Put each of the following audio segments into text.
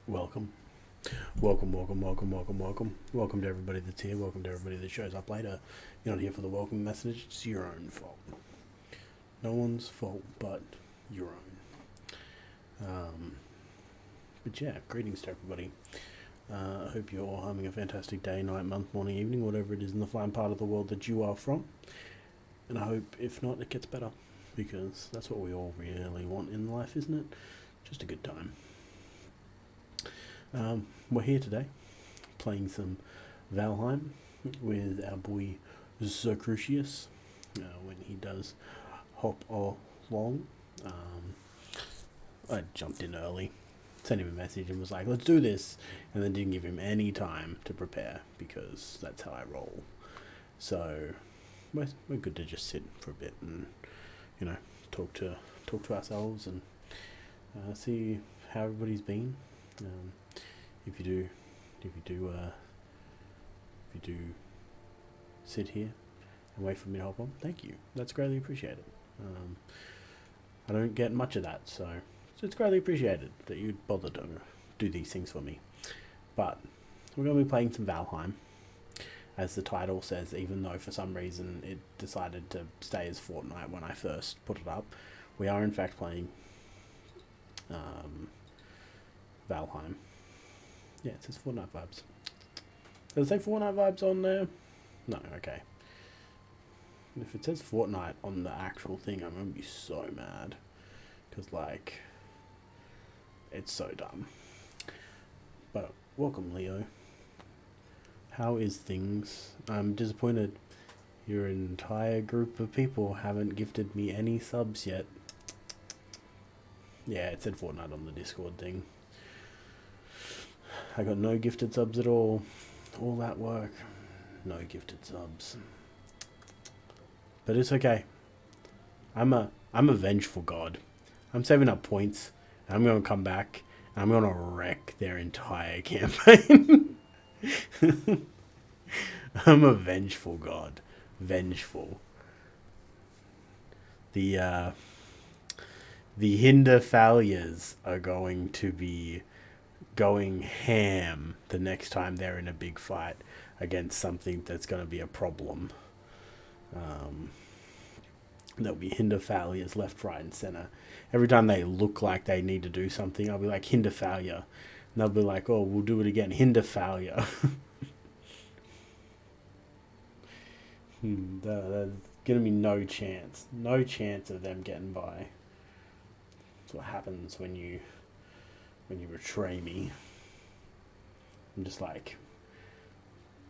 Welcome. Welcome to everybody that's here. Welcome to everybody that shows up later. You're not here for the welcome message. It's your own fault. No one's fault but your own. But yeah, greetings to everybody. I hope you're all having a fantastic day, night, month, morning, evening, whatever it is in the fine part of the world that you are from. And I hope, if not, it gets better. Because that's what we all really want in life, isn't it? Just a good time. We're here today, playing some Valheim with our boy Crucius when he does hop along. I jumped in early, sent him a message and was like, let's do this, and then didn't give him any time to prepare because that's how I roll. So we're good to just sit for a bit and talk to ourselves and see how everybody's been. If you do sit here and wait for me to hop on, thank you. That's greatly appreciated. I don't get much of that, so it's greatly appreciated that you'd bother to do these things for me. But we're going to be playing some Valheim, as the title says, even though for some reason it decided to stay as Fortnite when I first put it up. We are in fact playing Valheim. Yeah, it says Fortnite vibes. Does it say Fortnite vibes on there? No, okay. If it says Fortnite on the actual thing, I'm going to be so mad. Because, like, it's so dumb. But, welcome, Leo. How is things? I'm disappointed. Your entire group of people haven't gifted me any subs yet. Yeah, it said Fortnite on the Discord thing. I got no gifted subs at all. All that work, no gifted subs. But it's okay. I'm a vengeful god. I'm saving up points. And I'm gonna come back. And I'm gonna wreck their entire campaign. I'm a vengeful god. Vengeful. The Hinder failures are going to be going ham the next time they're in a big fight against something that's going to be a problem. There'll be hinder failures left, right, and center. Every time they look like they need to do something, I'll be like, hinder failure. And they'll be like, oh, we'll do it again. Hinder failure. There's going to be no chance. No chance of them getting by. That's what happens when you betray me. I'm just like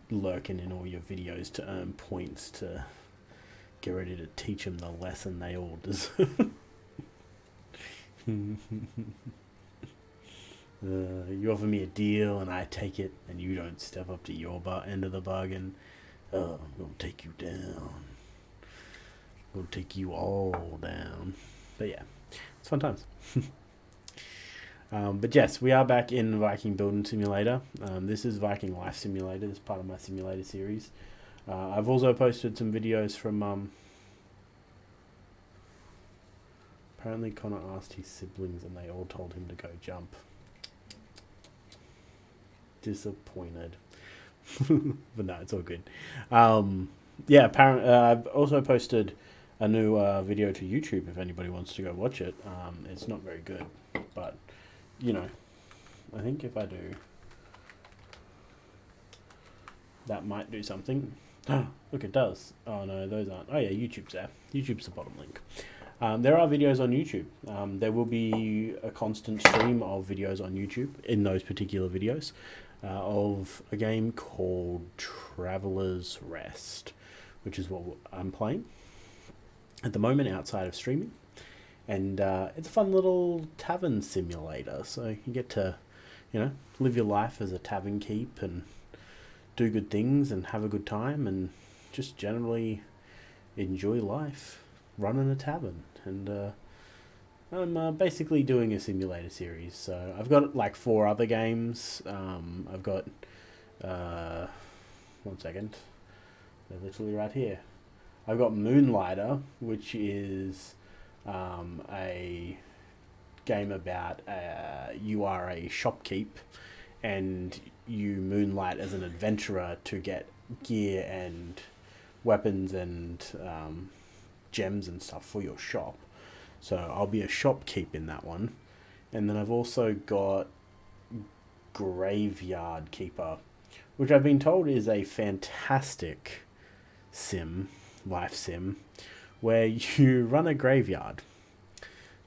lurking in all your videos to earn points to get ready to teach them the lesson they all deserve. You offer me a deal and I take it and you don't step up to your end of the bargain. I'm gonna take you down. I'm gonna take you all down. But yeah, it's fun times. But yes, we are back in Viking Building Simulator. This is Viking Life Simulator. This is part of my simulator series. I've also posted some videos from... apparently Connor asked his siblings and they all told him to go jump. Disappointed. But no, it's all good. Yeah, apparently I've also posted a new video to YouTube if anybody wants to go watch it. It's not very good, but... I think if I do, that might do something. Look, it does. Oh no, those aren't. Oh yeah, YouTube's there. YouTube's the bottom link. There are videos on YouTube. There will be a constant stream of videos on YouTube in those particular videos of a game called Traveler's Rest, which is what I'm playing at the moment outside of streaming. And it's a fun little tavern simulator, so you get to, live your life as a tavern keep and do good things and have a good time and just generally enjoy life running a tavern. And I'm basically doing a simulator series, so I've got like 4 other games. I've got, one second, they're literally right here. I've got Moonlighter, which is a game about you are a shopkeep and you moonlight as an adventurer to get gear and weapons and gems and stuff for your shop. So I'll be a shopkeep in that one. And then I've also got Graveyard Keeper, which I've been told is a fantastic life sim, where you run a graveyard.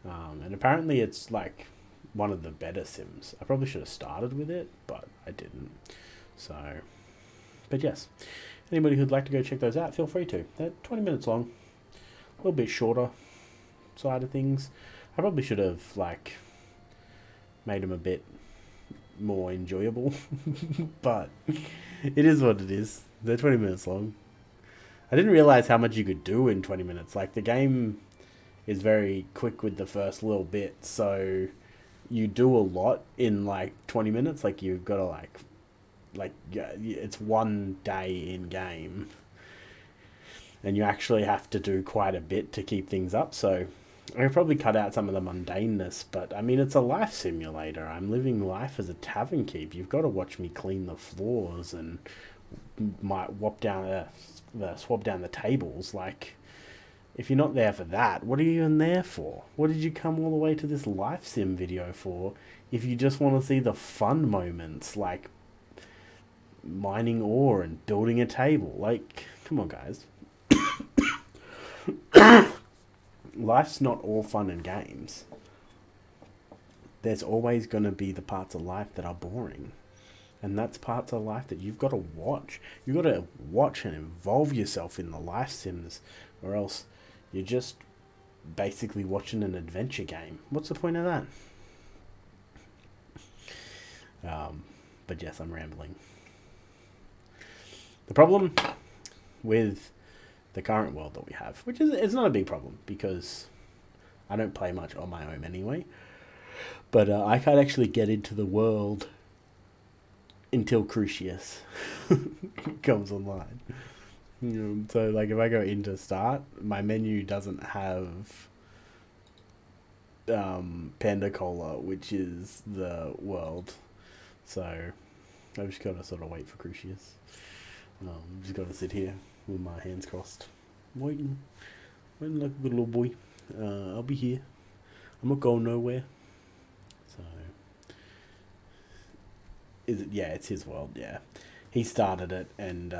And apparently it's like one of the better sims. I probably should have started with it, but I didn't. So, but yes, anybody who'd like to go check those out, feel free to. They're 20 minutes long, a little bit shorter side of things. I probably should have like made them a bit more enjoyable, but it is what it is. They're 20 minutes long. I didn't realize how much you could do in 20 minutes. Like, the game is very quick with the first little bit, so you do a lot in like 20 minutes. Like, you've got to like it's one day in game, and you actually have to do quite a bit to keep things up. So I could probably cut out some of the mundaneness, but I mean, it's a life simulator. I'm living life as a tavern keep. You've got to watch me clean the floors and might swap down the tables. Like, if you're not there for that, what are you even there for? What did you come all the way to this life sim video for if you just want to see the fun moments, like mining ore and building a table? Like, come on, guys. Life's not all fun and games. There's always going to be the parts of life that are boring. And that's parts of life that you've got to watch. You've got to watch and involve yourself in the life sims, or else you're just basically watching an adventure game. What's the point of that? But yes, I'm rambling. The problem with the current world that we have, which is, it's not a big problem because I don't play much on my own anyway, but I can't actually get into the world until Crucius comes online. So like, if I go into start, my menu doesn't have Panda Cola, which is the world. So I've just got to sort of wait for Crucius. Just got to sit here with my hands crossed, waiting like a good little boy. I'll be here. I'm not going nowhere. So, is it? Yeah, it's his world. Yeah, he started it and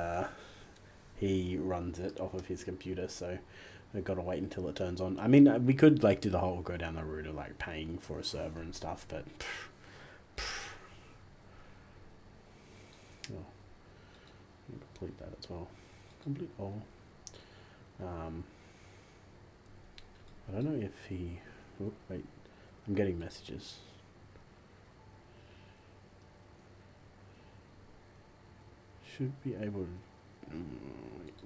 he runs it off of his computer. So I've got to wait until it turns on. I mean, we could like do the whole go down the route of like paying for a server and stuff, but oh, complete that as well. Complete all. I don't know if he... Oh, wait. I'm getting messages. Should be able to... wait.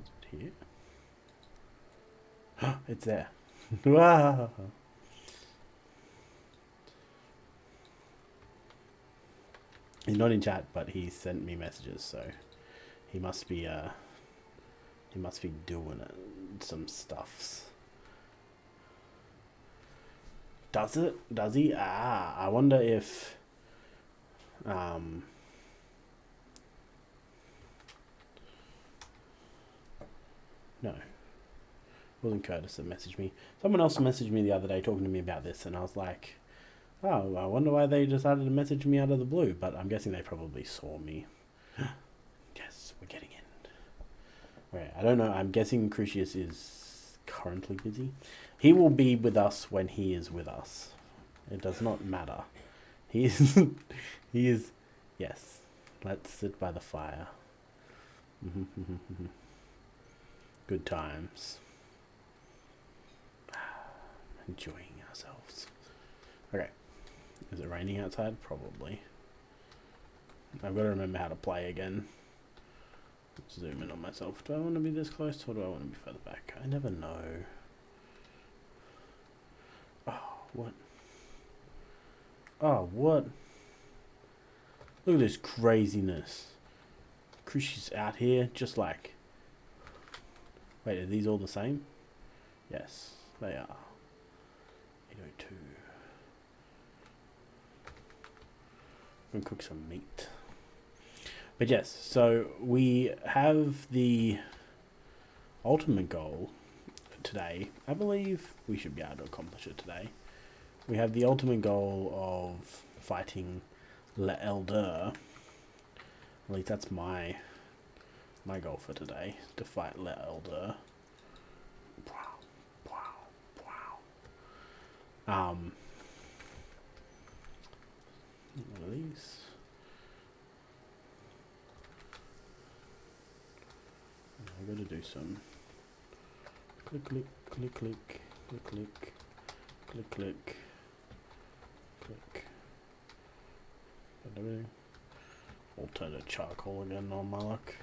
Is it here? It's there. He's not in chat, but he sent me messages, so he must be doing it, some stuffs. Does it? Does he? I wonder if no, it wasn't Curtis that messaged me. Someone else messaged me the other day talking to me about this, and I was like, oh, I wonder why they decided to message me out of the blue, but I'm guessing they probably saw me. Yes, we're getting in. Right, I don't know. I'm guessing Crucius is currently busy. He will be with us when he is with us. It does not matter. He is... he is... Yes. Let's sit by the fire. Good times. Enjoying ourselves. Okay. Is it raining outside? Probably. I've got to remember how to play again. Let's zoom in on myself. Do I want to be this close or do I want to be further back? I never know. Oh, what? Oh, what? Look at this craziness. Crucius out here, just like... Wait, are these all the same? Yes. They are 8:02. I'm gonna cook some meat. But yes, so we have the ultimate goal today. I believe we should be able to accomplish it today. We have the ultimate goal of fighting Le Elder. At least that's my goal for today, to fight Le Elder. One of these. I gotta do some click, click, click, click, click, click, click, click, click. Alternate charcoal again on my luck.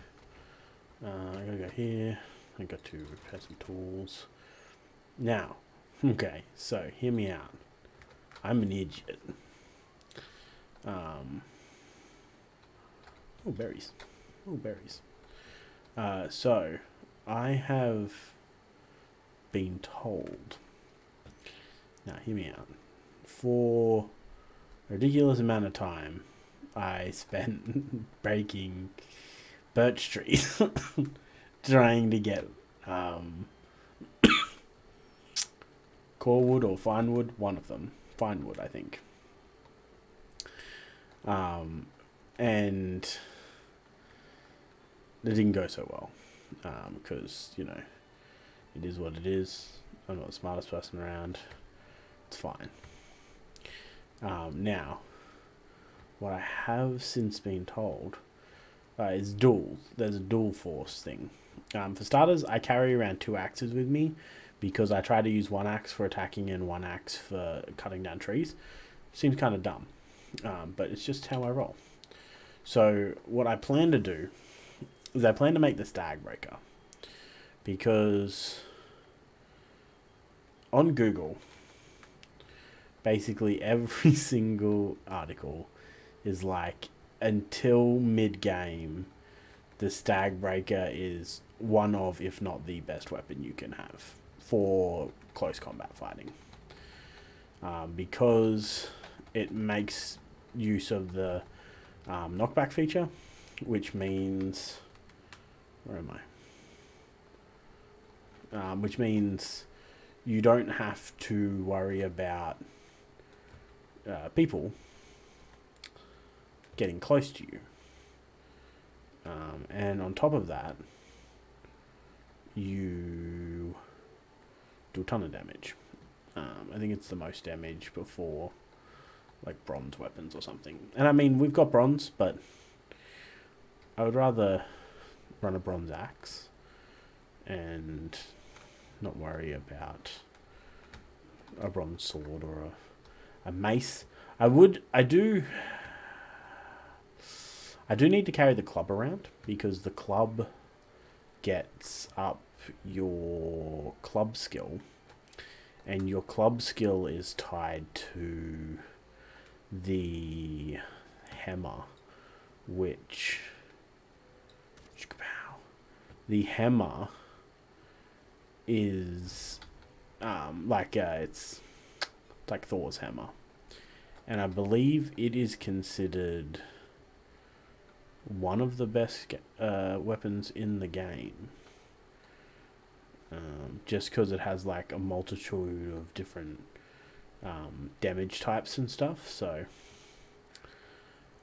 I gotta go here. I got to repair some tools. Now, okay, so hear me out. I'm an idiot. Oh, berries. Oh, berries. So, I have been told. Now, hear me out. For a ridiculous amount of time, I spent breaking birch trees trying to get core wood or fine wood, one of them. Fine wood, I think. And it didn't go so well because, you know, it is what it is. I'm not the smartest person around. It's fine. Now, what I have since been told is dual. There's a dual force thing. For starters, I carry around 2 axes with me because I try to use 1 axe for attacking and 1 axe for cutting down trees. Seems kind of dumb, but it's just how I roll. So what I plan to do is I plan to make the stag breaker, because on Google, basically every single article is like, until mid-game, the stag breaker is one of, if not the best weapon you can have for close combat fighting, because it makes use of the knockback feature, which means, where am I? Which means you don't have to worry about people getting close to you. And on top of that, you do a ton of damage. I think it's the most damage before like bronze weapons or something. And I mean, we've got bronze, but I would rather run a bronze axe and not worry about a bronze sword or a mace. I do need to carry the club around, because the club gets up your club skill, and your club skill is tied to the hammer, which the hammer is it's like Thor's hammer, and I believe it is considered one of the best weapons in the game, just because it has like a multitude of different damage types and stuff. So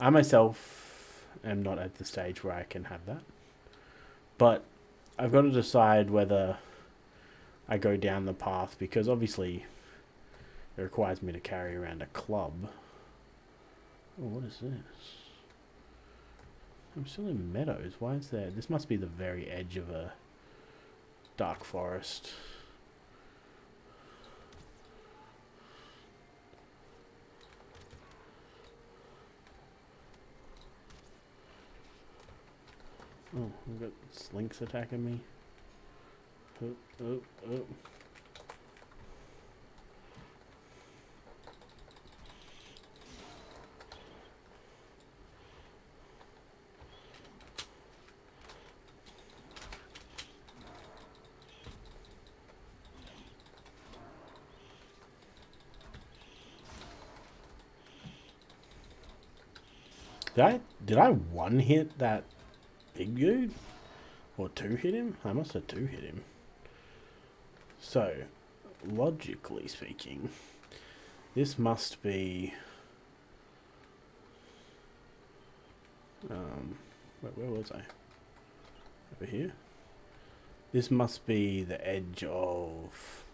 I myself am not at the stage where I can have that, but I've got to decide whether I go down the path, because obviously it requires me to carry around a club. Oh, what is this? I'm still in meadows. Why is there? This must be the very edge of a dark forest. Oh, we've got slinks attacking me. Oh, oh, oh. Did I one hit that big dude? Or two hit him? I must have two hit him. So, logically speaking, this must be... wait, where was I? Over here? This must be the edge of...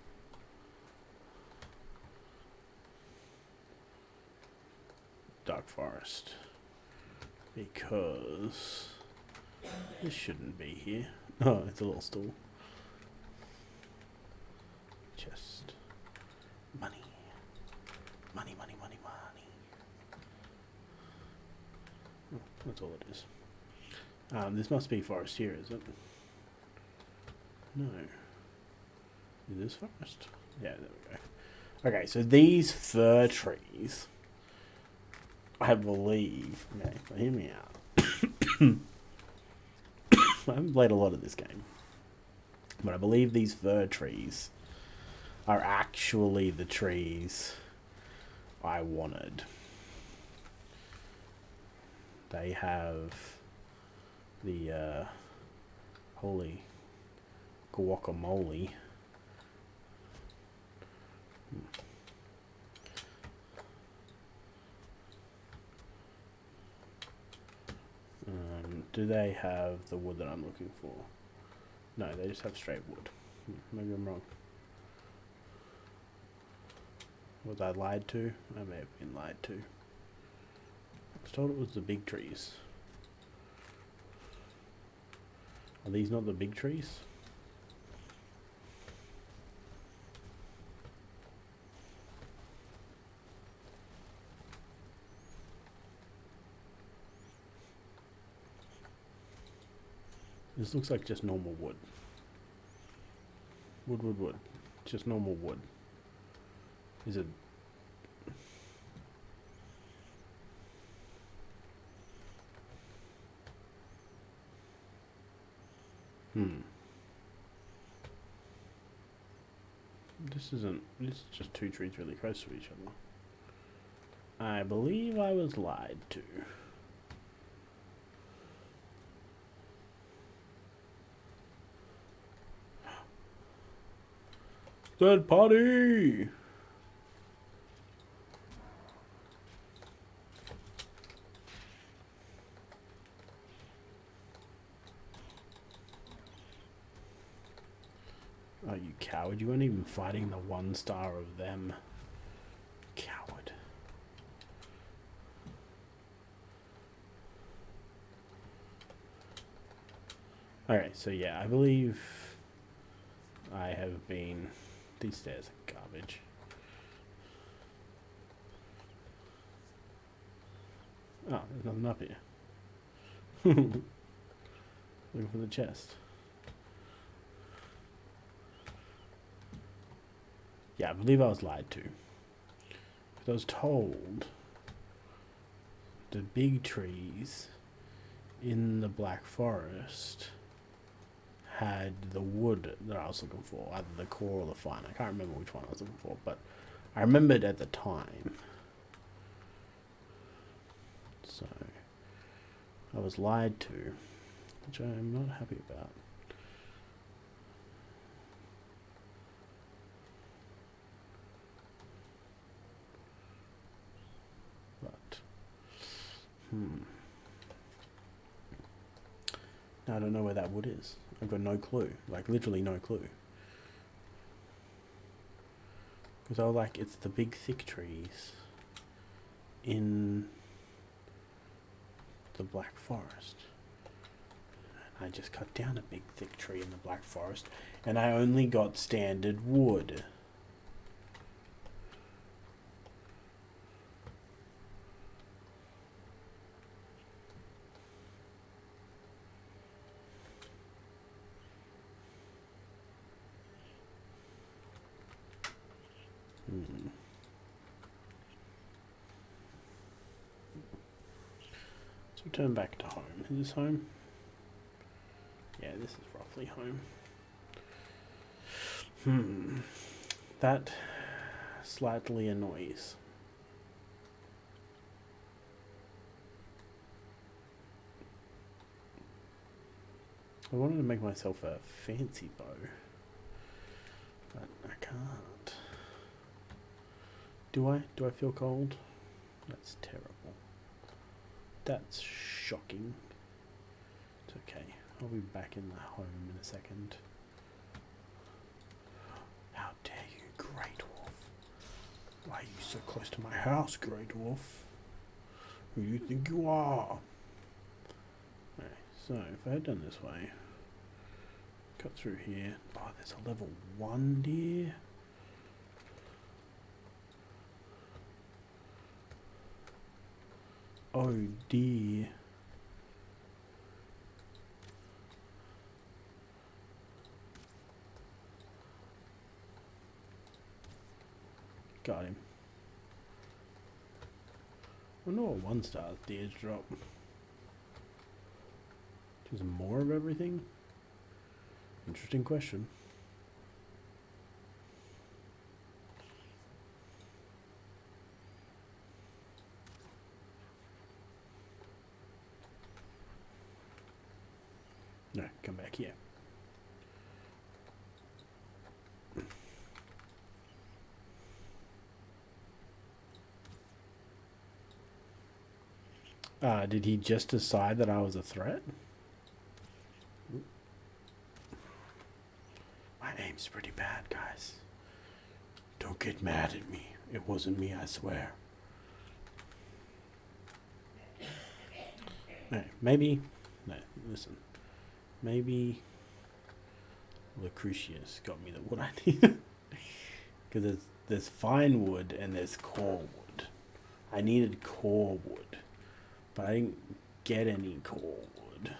Dark Forest. Because... this shouldn't be here. Oh, it's a little stool. Chest. Money. Money, money, money, money. Oh, that's all it is. This must be forest here, is it? No. Is this forest? Yeah, there we go. Okay, so these fir trees, I believe... Okay, so hear me out. I haven't played a lot of this game, but I believe these fir trees are actually the trees I wanted. They have the holy guacamole. Do they have the wood that I'm looking for? No, they just have straight wood. Maybe I'm wrong. Was I lied to? I may have been lied to. I was told it was the big trees. Are these not the big trees? This looks like just normal wood. Wood, wood, wood. Just normal wood. Is it... This isn't... this is just two trees really close to each other. I believe I was lied to. Third party! Oh, you coward. You weren't even fighting the one star of them. Coward. Alright, so yeah, I believe I have been... these stairs are garbage. Oh, there's nothing up here. Looking for the chest. Yeah, I believe I was lied to. Because I was told the big trees in the Black Forest had the wood that I was looking for, either the core or the fine. I can't remember which one I was looking for, but I remembered at the time. So, I was lied to, which I'm not happy about. But, now I don't know where that wood is. I've got no clue. Like, literally no clue. Because I was like, it's the big thick trees in the Black Forest. And I just cut down a big thick tree in the Black Forest, and I only got standard wood. So turn back to home. Is this home? Yeah, this is roughly home. That slightly annoys. I wanted to make myself a fancy bow, but I can't. Do I? Do I feel cold? That's terrible. That's shocking. It's okay. I'll be back in the home in a second. How dare you, Grey Dwarf? Why are you so close to my house, Grey Dwarf? Who do you think you are? Okay, so if I had done this way, cut through here. Oh, there's a level 1 deer. Oh dear. Got him. I wonder what 1-star deers drop. Just more of everything? Interesting question. No, come back here. Did he just decide that I was a threat? My aim's pretty bad, guys. Don't get mad at me. It wasn't me, I swear. Maybe... No, listen. Maybe Lucretius got me the wood I needed. Because there's fine wood and there's core wood. I needed core wood. But I didn't get any core wood.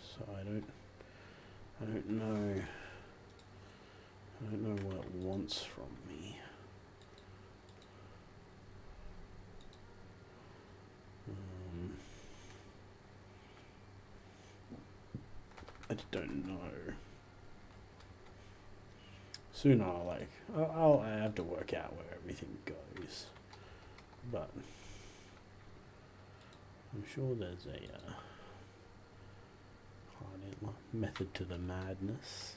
So I don't know. I don't know what it wants from me. I just don't know. Soon I'll have to work out where everything goes. But I'm sure there's a method to the madness.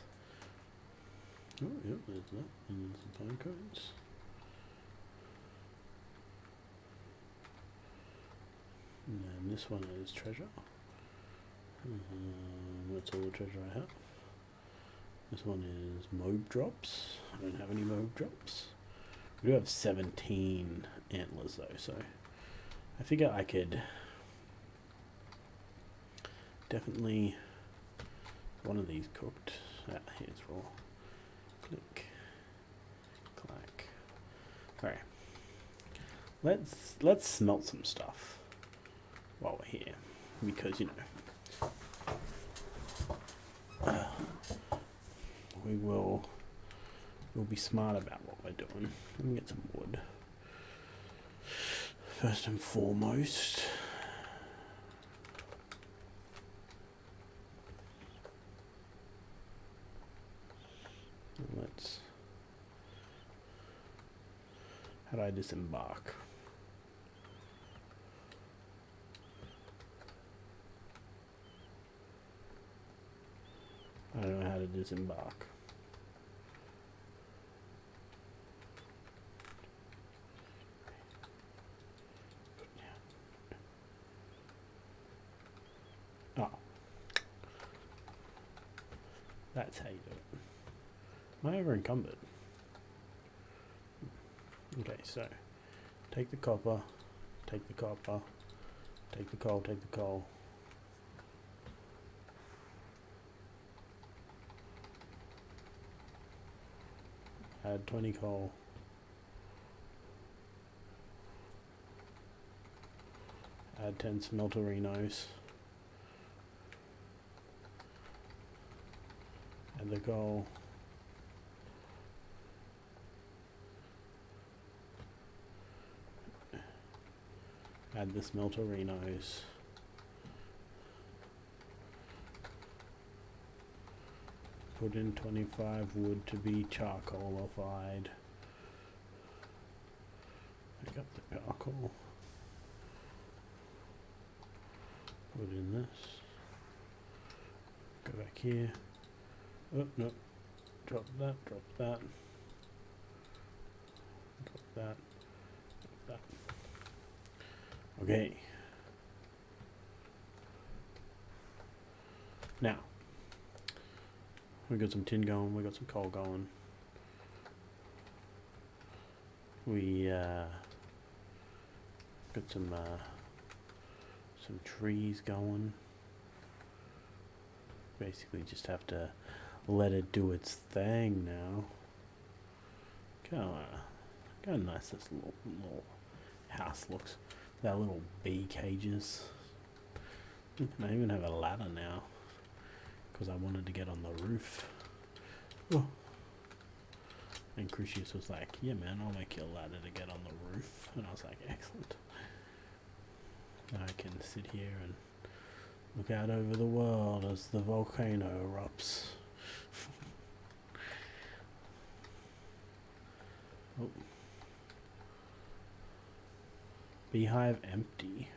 Oh, yep, there's that. And some pine cones. And then this one is treasure. That's all the treasure I have. This one is mobe drops. I don't have any mobe drops. We do have 17 antlers though, so I figure I could definitely one of these cooked. Here's raw. Click, clack. All right. Let's smelt some stuff while we're here, because you know we'll be smart about what we're doing. Let me get some wood first and foremost. How do I disembark? I don't know how to disembark. Oh. That's how you do it. Am I over encumbered? Okay, so take the copper, take the copper, take the coal, take the coal. Add 20 coal. Add 10 smelterinos. Add the coal. Add the smelterinos. Put in 25 wood to be charcoalified. Pick up the charcoal. Put in this. Go back here. Oh, no. Drop that, drop that. Drop that. Drop that. Okay. Now, we got some tin going, we got some coal going. We got some trees going. Basically just have to let it do its thing now. Got a nice this little house looks. That little bee cages. I even have a ladder now because I wanted to get on the roof. Oh. And Crucius was like, yeah man, I'll make you a ladder to get on the roof. And I was like, excellent. I can sit here and look out over the world as the volcano erupts. Oh. Beehive empty.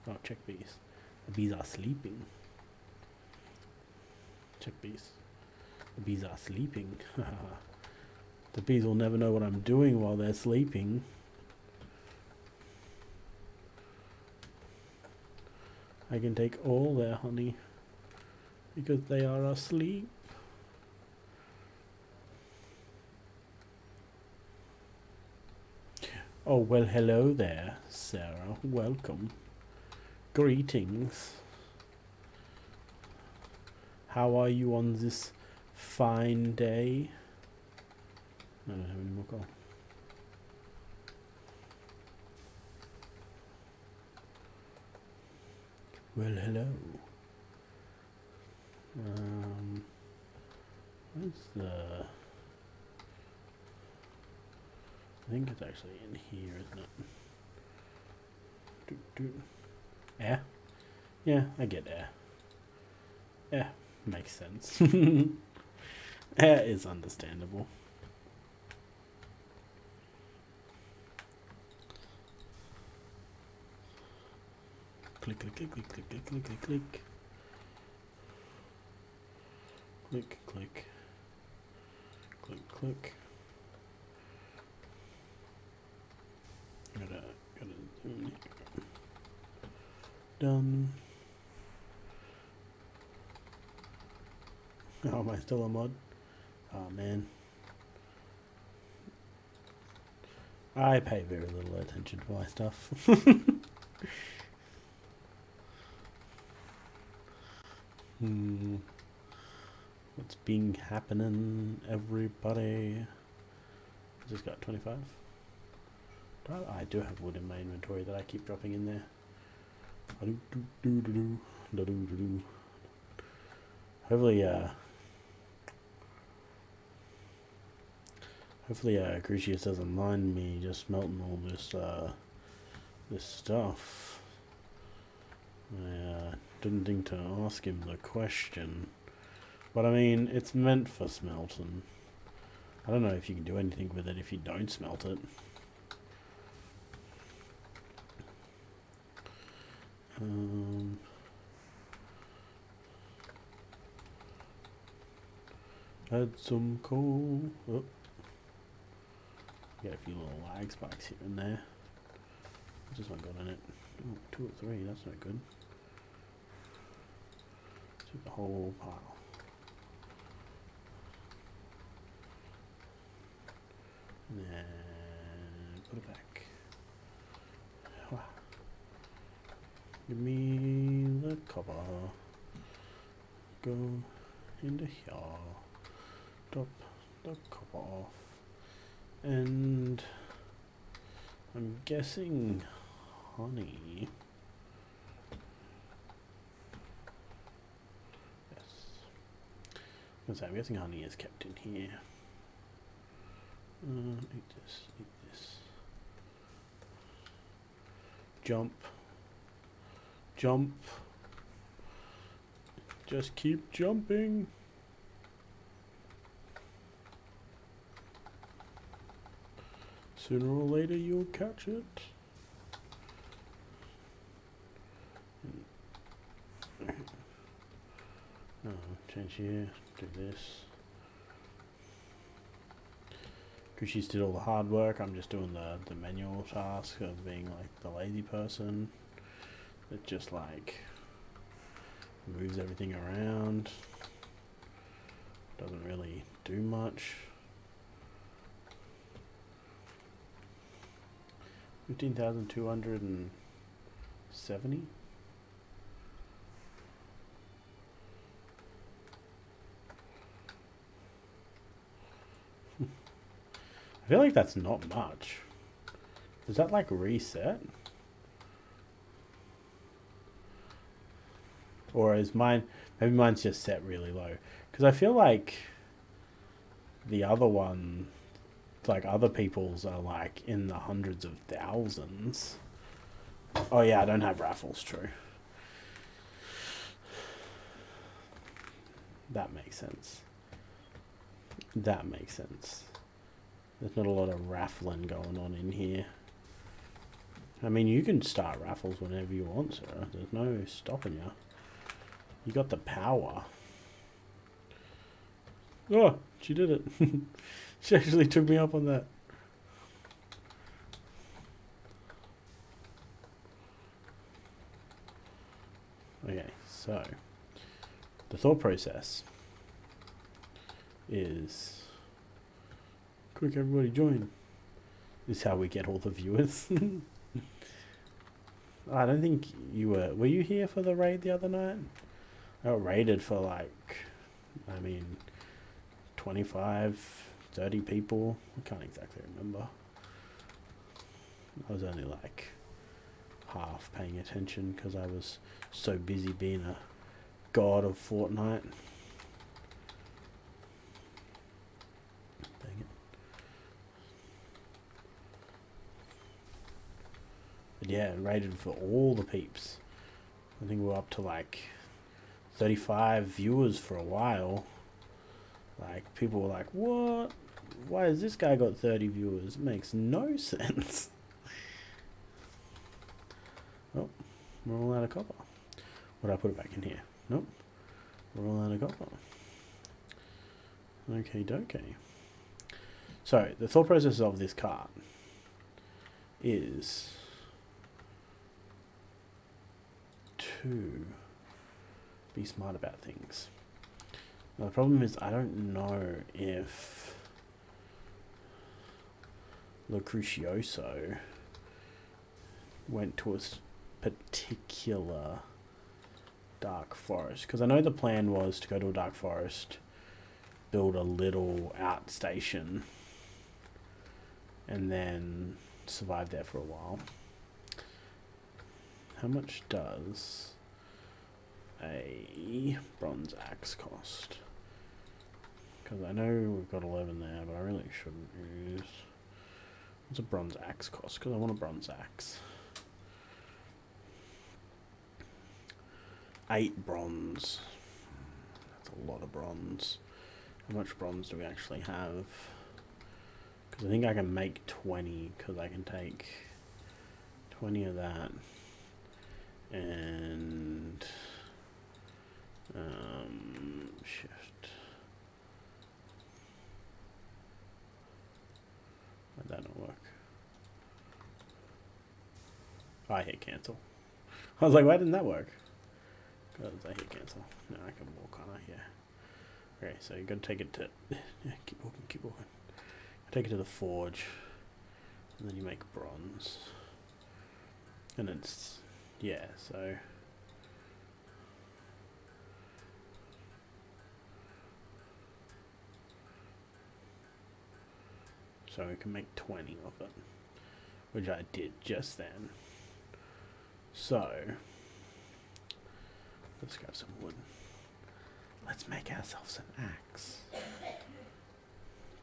Oh, check bees. The bees are sleeping. Check bees. The bees are sleeping. The bees will never know what I'm doing while they're sleeping. I can take all their honey because they are asleep. Oh, well, hello there, Sarah. Welcome. Greetings. How are you on this fine day? I don't have any more coal. Well, hello. Where's the... I think it's actually in here, isn't it? Air? Yeah, I get air. Air makes sense. Air is understandable. Click, click, click, click, click, click, click, click, click. Click, click. Click, click. Gotta zoom in. Done. Oh, am I still a mod? Oh man. I pay very little attention to my stuff. What's been happening, everybody? I just got 25. I do have wood in my inventory that I keep dropping in there. Hopefully, Crucius doesn't mind me just melting all this, this stuff. I didn't think to ask him the question, but I mean, it's meant for smelting. I don't know if you can do anything with it if you don't smelt it. Add some coal. Oh. Got a few little lag spikes here and there. Just one got in it. Ooh, 2 or 3, that's not good. Take the whole pile. And then put it back. Wow. Give me the copper. Go into here. Drop the copper off. And I'm guessing honey. Yes. I'm guessing honey is kept in here. Eat this, eat this. Jump. Jump. Just keep jumping. Sooner or later you'll catch it. Change here, do this. Kushi's did all the hard work, I'm just doing the manual task of being like the lazy person. It just like moves everything around. Doesn't really do much. 15,270. I feel like that's not much. Does that like reset? Or is mine, maybe mine's just set really low. Because I feel like the other one, like other people's are like in the hundreds of thousands. Oh yeah, I don't have raffles, true. That makes sense. That makes sense. There's not a lot of raffling going on in here. I mean, you can start raffles whenever you want, sir. There's no stopping you. You got the power. Oh, she did it. She actually took me up on that. Okay, so the thought process is quick, everybody join. This is how we get all the viewers. I don't think you were you here for the raid the other night? I got raided for like, I mean, 25, 30 people. I can't exactly remember. I was only like half paying attention because I was so busy being a god of Fortnite. Dang it. But yeah, rated for all the peeps. I think we're up to like 35 viewers for a while. Like, people were like, what? Why has this guy got 30 viewers? It makes no sense. Oh, we're all out of copper. What did I put it back in here? Nope. We're all out of copper. Okay, dokie. So, the thought process of this cart is to be smart about things. Now, the problem is I don't know if Lucrucioso went to a particular dark forest, because I know the plan was to go to a dark forest, build a little outstation, and then survive there for a while. How much does a bronze axe cost? Because I know we've got 11 there, but I really shouldn't use... What's a bronze axe cost? Because I want a bronze axe. 8 bronze. That's a lot of bronze. How much bronze do we actually have? Because I think I can make 20, because I can take 20 of that and shift. Why'd that not work? Oh, I hit cancel. I was like, why didn't that work? Because I hit cancel. Now I can walk on it, yeah. Okay, so you got to take it to... keep walking, keep walking. Take it to the forge, and then you make bronze. And it's... yeah, so... So we can make 20 of it, which I did just then. So, let's grab some wood. Let's make ourselves an axe.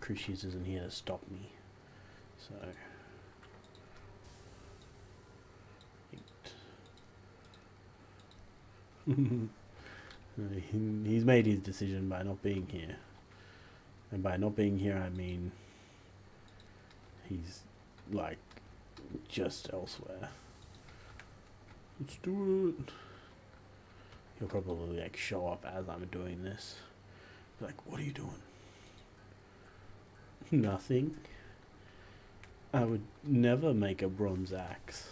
Crucius isn't here to stop me. So, he's made his decision by not being here. And by not being here, I mean he's like just elsewhere. Let's do it. He'll probably like show up as I'm doing this. Like, what are you doing? Nothing. I would never make a bronze axe.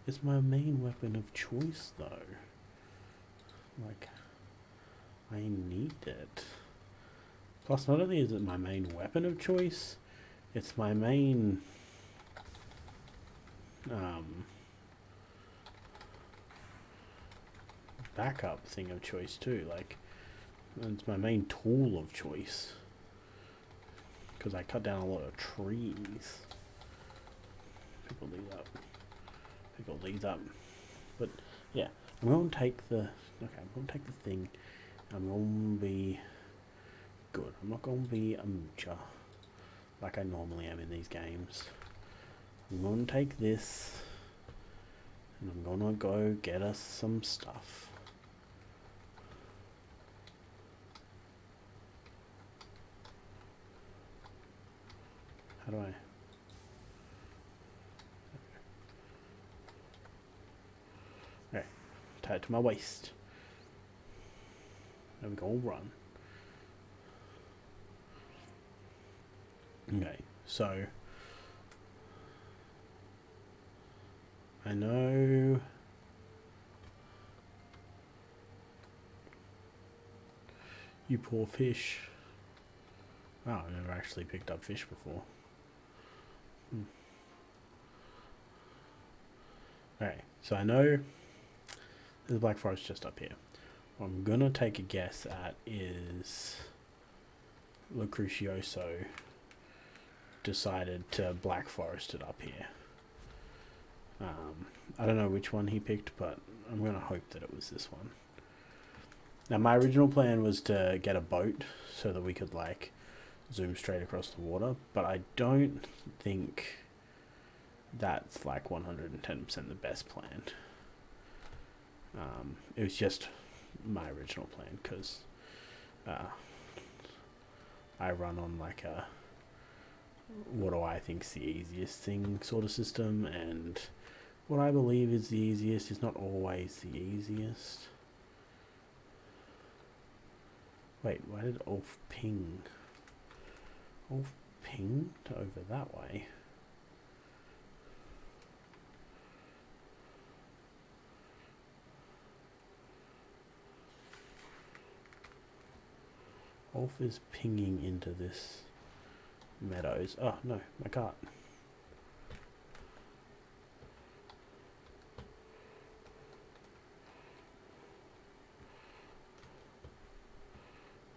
It's my main weapon of choice, though. Like, I need it. Plus, not only is it my main weapon of choice, it's my main backup thing of choice too. Like, it's my main tool of choice because I cut down a lot of trees. Pickle these up. Pickle these up. But yeah, I'm going to take the. Okay, I'm going to take the thing. I'm going to be good. I'm not going to be a moocher like I normally am in these games. I'm going to take this and I'm going to go get us some stuff. How do I? Okay, tie it to my waist. There we go, run. Okay, so I know you poor fish. Oh, I've never actually picked up fish before. Alright, so I know there's a black forest just up here. What I'm gonna take a guess at is Lucretioso decided to black forest it up here. I don't know which one he picked, but I'm gonna hope that it was this one. Now my original plan was to get a boat so that we could like zoom straight across the water, but I don't think that's like 110% the best plan. It was just my original plan because I run on like a what do I think's the easiest thing sort of system, and what I believe is the easiest is not always the easiest. Wait, why did Ulf ping? Ulf pinged over that way. Ulf is pinging into this meadows. Oh no, my cart.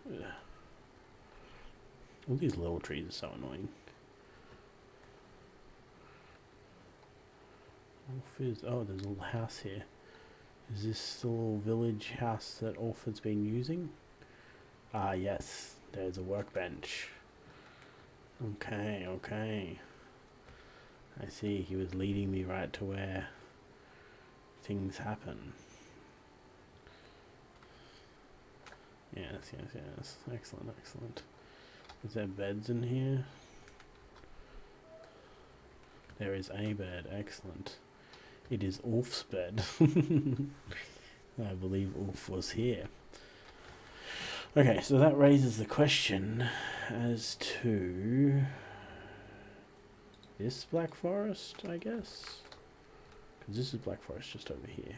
Ugh. All these little trees are so annoying. Ulf is, oh, there's a little house here. Is this the little village house that Ulf has been using? Ah, yes, there's a workbench. Okay, okay. I see, he was leading me right to where things happen. Yes, yes, yes. Excellent, excellent. Is there beds in here? There is a bed, excellent. It is Ulf's bed. I believe Ulf was here. Okay, so that raises the question as to this Black Forest, I guess? Because this is Black Forest just over here.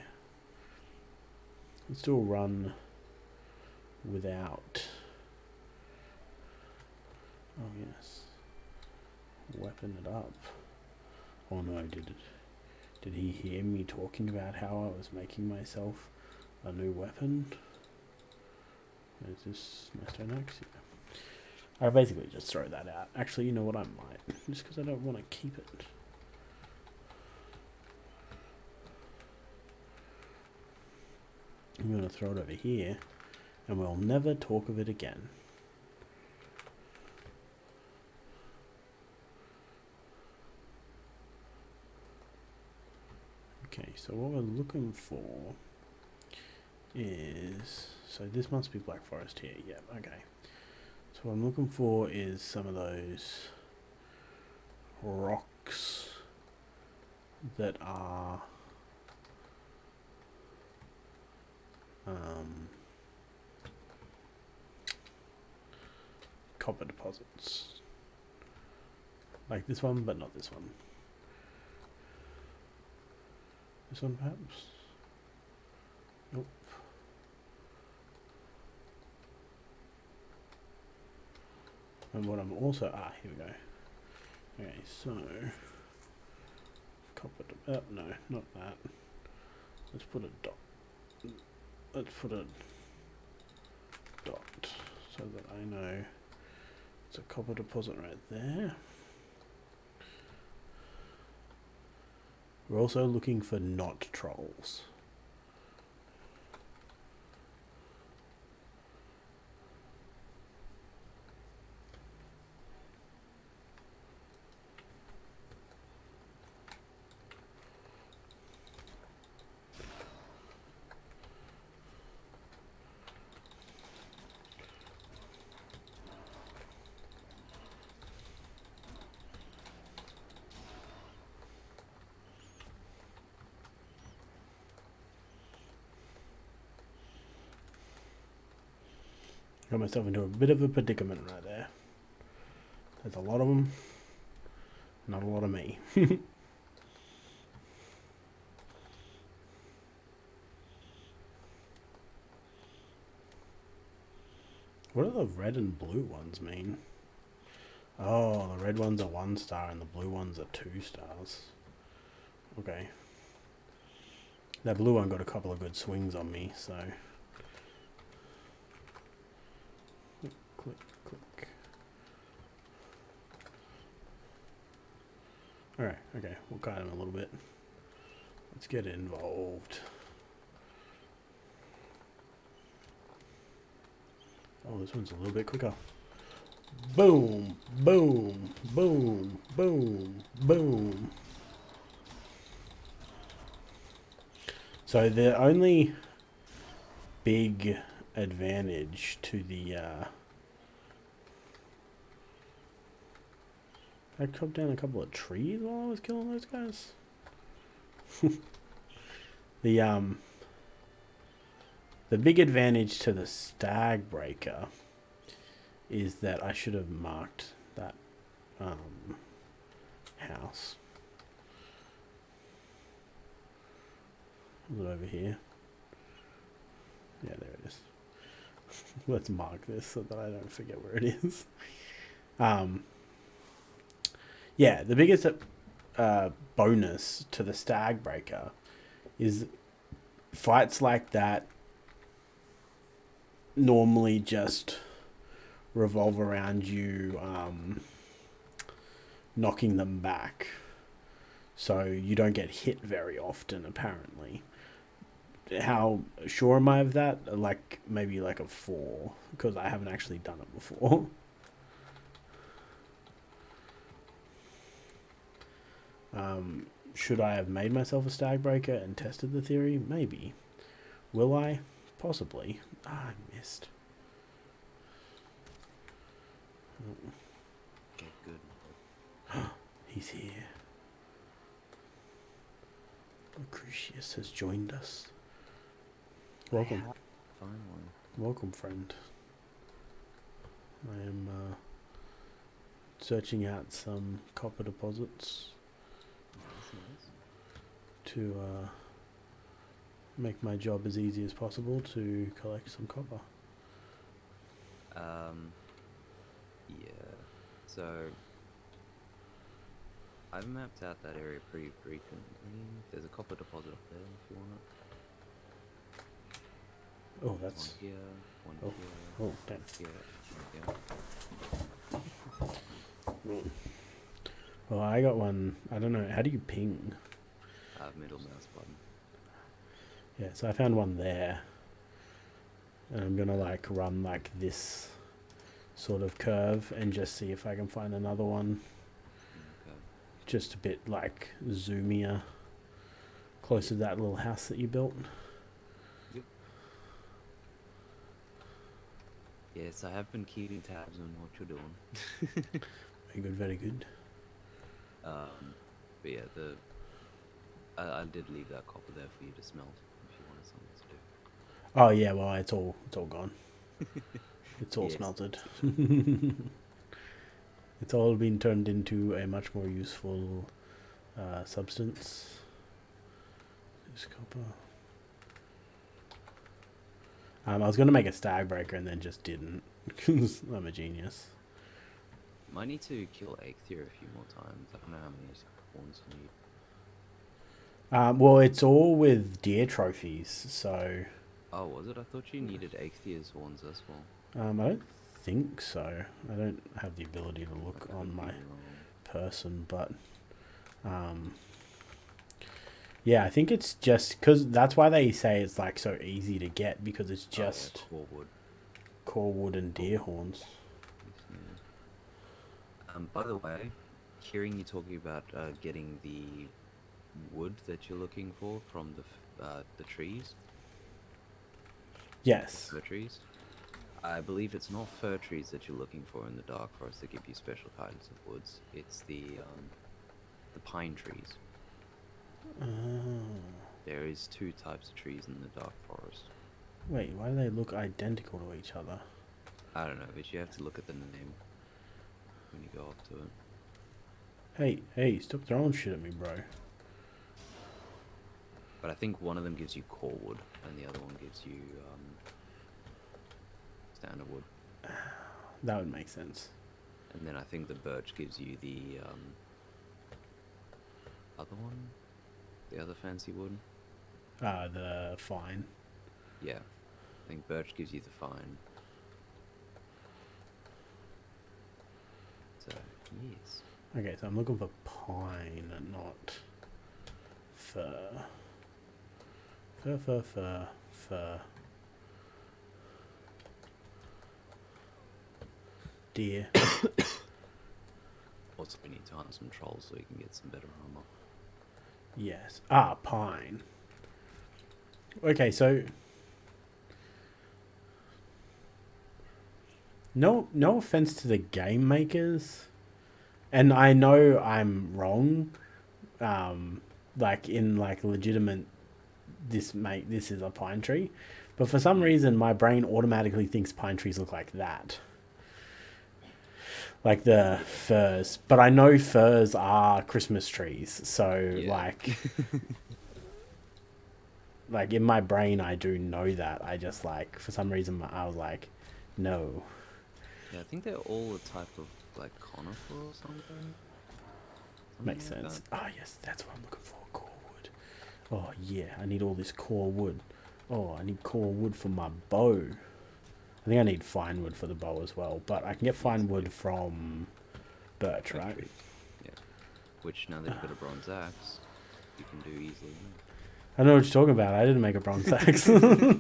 Can still run without... Oh, yes. Weapon it up. Oh no, did he hear me talking about how I was making myself a new weapon? Is this my stone axe? Yeah. I basically just throw that out. Actually, you know what, I might. Just because I don't want to keep it. I'm going to throw it over here, and we'll never talk of it again. Okay, so what we're looking for is... So this must be Black Forest here. Yeah, okay. So what I'm looking for is some of those rocks that are copper deposits. Like this one, but not this one. This one, perhaps? Nope. And what I'm also... here we go. Okay, so... copper... no, not that. Let's put a dot. Let's put a dot so that I know it's a copper deposit right there. We're also looking for not trolls. Got myself into a bit of a predicament right there. There's a lot of them, not a lot of me. What do the red and blue ones mean? Oh, the red ones are 1 star and the blue ones are 2 stars. Okay. That blue one got a couple of good swings on me, so... click, click. Alright, okay, we'll guide him a little bit. Let's get involved. Oh, this one's a little bit quicker. Boom, boom, boom, boom, boom. So the only big advantage to the I cut down a couple of trees while I was killing those guys. The big advantage to the stag breaker is that I should have marked that house. Is it over here? Yeah, there it is. Let's mark this so that I don't forget where it is. Yeah, the biggest bonus to the stag breaker is fights like that normally just revolve around you knocking them back, so you don't get hit very often, apparently. How sure am I of that? Like, maybe like a 4, because I haven't actually done it before. Should I have made myself a stag breaker and tested the theory? Maybe. Will I? Possibly. I missed. Okay, good. He's here. Lucretius has joined us. Welcome. Finally. Welcome, friend. I am searching out some copper deposits to make my job as easy as possible to collect some copper. Yeah. So I've mapped out that area pretty frequently. There's a copper deposit up there if you want it. Oh, that's... One here, one Oh, here, oh, damn. here. Well, I got one. I don't know. How do you ping? Middle mouse button. Yeah, so I found one there. And I'm going to like run like this sort of curve and just see if I can find another one. Okay. Just a bit like zoomier. Close to that little house that you built. Yep. Yes, I have been keeping tabs on what you're doing. Very good, very good. But yeah, I did leave that copper there for you to smelt if you wanted something to do. Oh yeah, well it's all gone. It's all Yes. smelted. It's all been turned into a much more useful substance. This copper. I was going to make a stag breaker and then just didn't because I'm a genius. Might need to kill Eikthyr a few more times. I don't know how many horns you need. Well, it's all with deer trophies, so Oh, was it? I thought you needed Eikthyrs horns as well. I don't think so. I don't have the ability to look I on could be my wrong. person, but yeah, I think it's just because that's why they say it's like so easy to get because it's just Core wood. core wood and deer horns. Yeah. By the way, hearing you talking about getting the wood that you're looking for from the trees, Yes. fir trees. I believe it's not fir trees that you're looking for in the dark forest that give you special kinds of woods. It's the pine trees. Oh. There is two types of trees in the dark forest. Wait, why do they look identical to each other? I don't know, but you have to look at the name when you go up to it. Hey, stop throwing shit at me, bro. But I think one of them gives you core wood, and the other one gives you standard wood. That would make sense. And then I think the birch gives you the other one, the other fancy wood. The fine. Yeah, I think birch gives you the fine. So yes. Okay, so I'm looking for pine, not fir. Fir. Deer. Also, we need to hunt some trolls so we can get some better armor. Yes. Pine. Okay, so no offense to the game makers, and I know I'm wrong. Like in like legitimate, this is a pine tree, but for some reason my brain automatically thinks pine trees look like that. Like the firs, but I know firs are Christmas trees, so Yeah. like in my brain I do know that. I just like for some reason I was like, no. Yeah, I think they're all a type of like conifer or something. Makes Something like sense. that. Ah, yes, that's what I'm looking for. Core wood. Oh yeah, I need all this core wood. Oh, I need core wood for my bow. I think I need fine wood for the bow as well, but I can get fine wood from birch, right? Trees. Yeah. Which now that you've got a bronze axe, you can do easily. I know what you're talking about. I didn't make a bronze axe. Why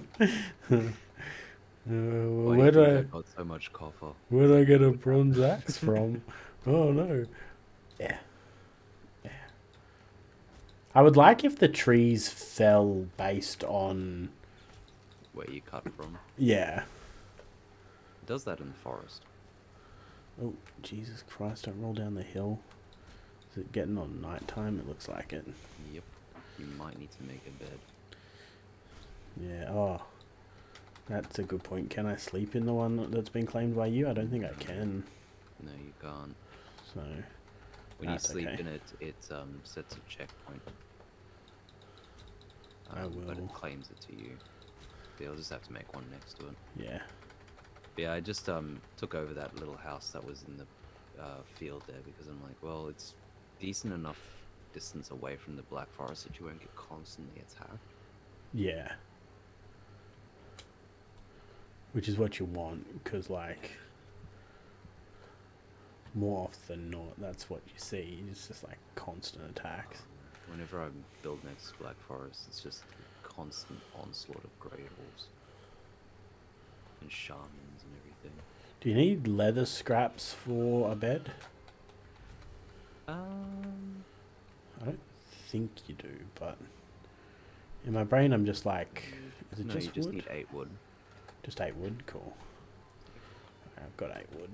Where do you did think I I got so much copper? where did I get a bronze axe from? Oh no. Yeah. I would like if the trees fell based on Where you cut from. yeah. It does that in the forest. Oh, Jesus Christ, don't roll down the hill. Is it getting on nighttime? It looks like it. Yep. You might need to make a bed. Yeah, oh. That's a good point. Can I sleep in the one that's been claimed by you? I don't think I can. No, you can't. So, When you that's sleep okay. in it, it sets a checkpoint. I But will. it claims it to you. You'll just have to make one next to it. Yeah. Yeah, I just took over that little house that was in the field there because I'm like, well, it's decent enough distance away from the Black Forest that you won't get constantly attacked. Yeah. Which is what you want, because, like, more often than not, that's what you see. It's just, like, constant attacks. Whenever I build next to Black Forest, it's just a constant onslaught of grey wolves. And shamans and everything. Do you need leather scraps for a bed? Um, I don't think you do, but in my brain I'm just like, is it no, just you just wood? need 8 wood. Just 8 wood? Cool. Okay, I've got 8 wood.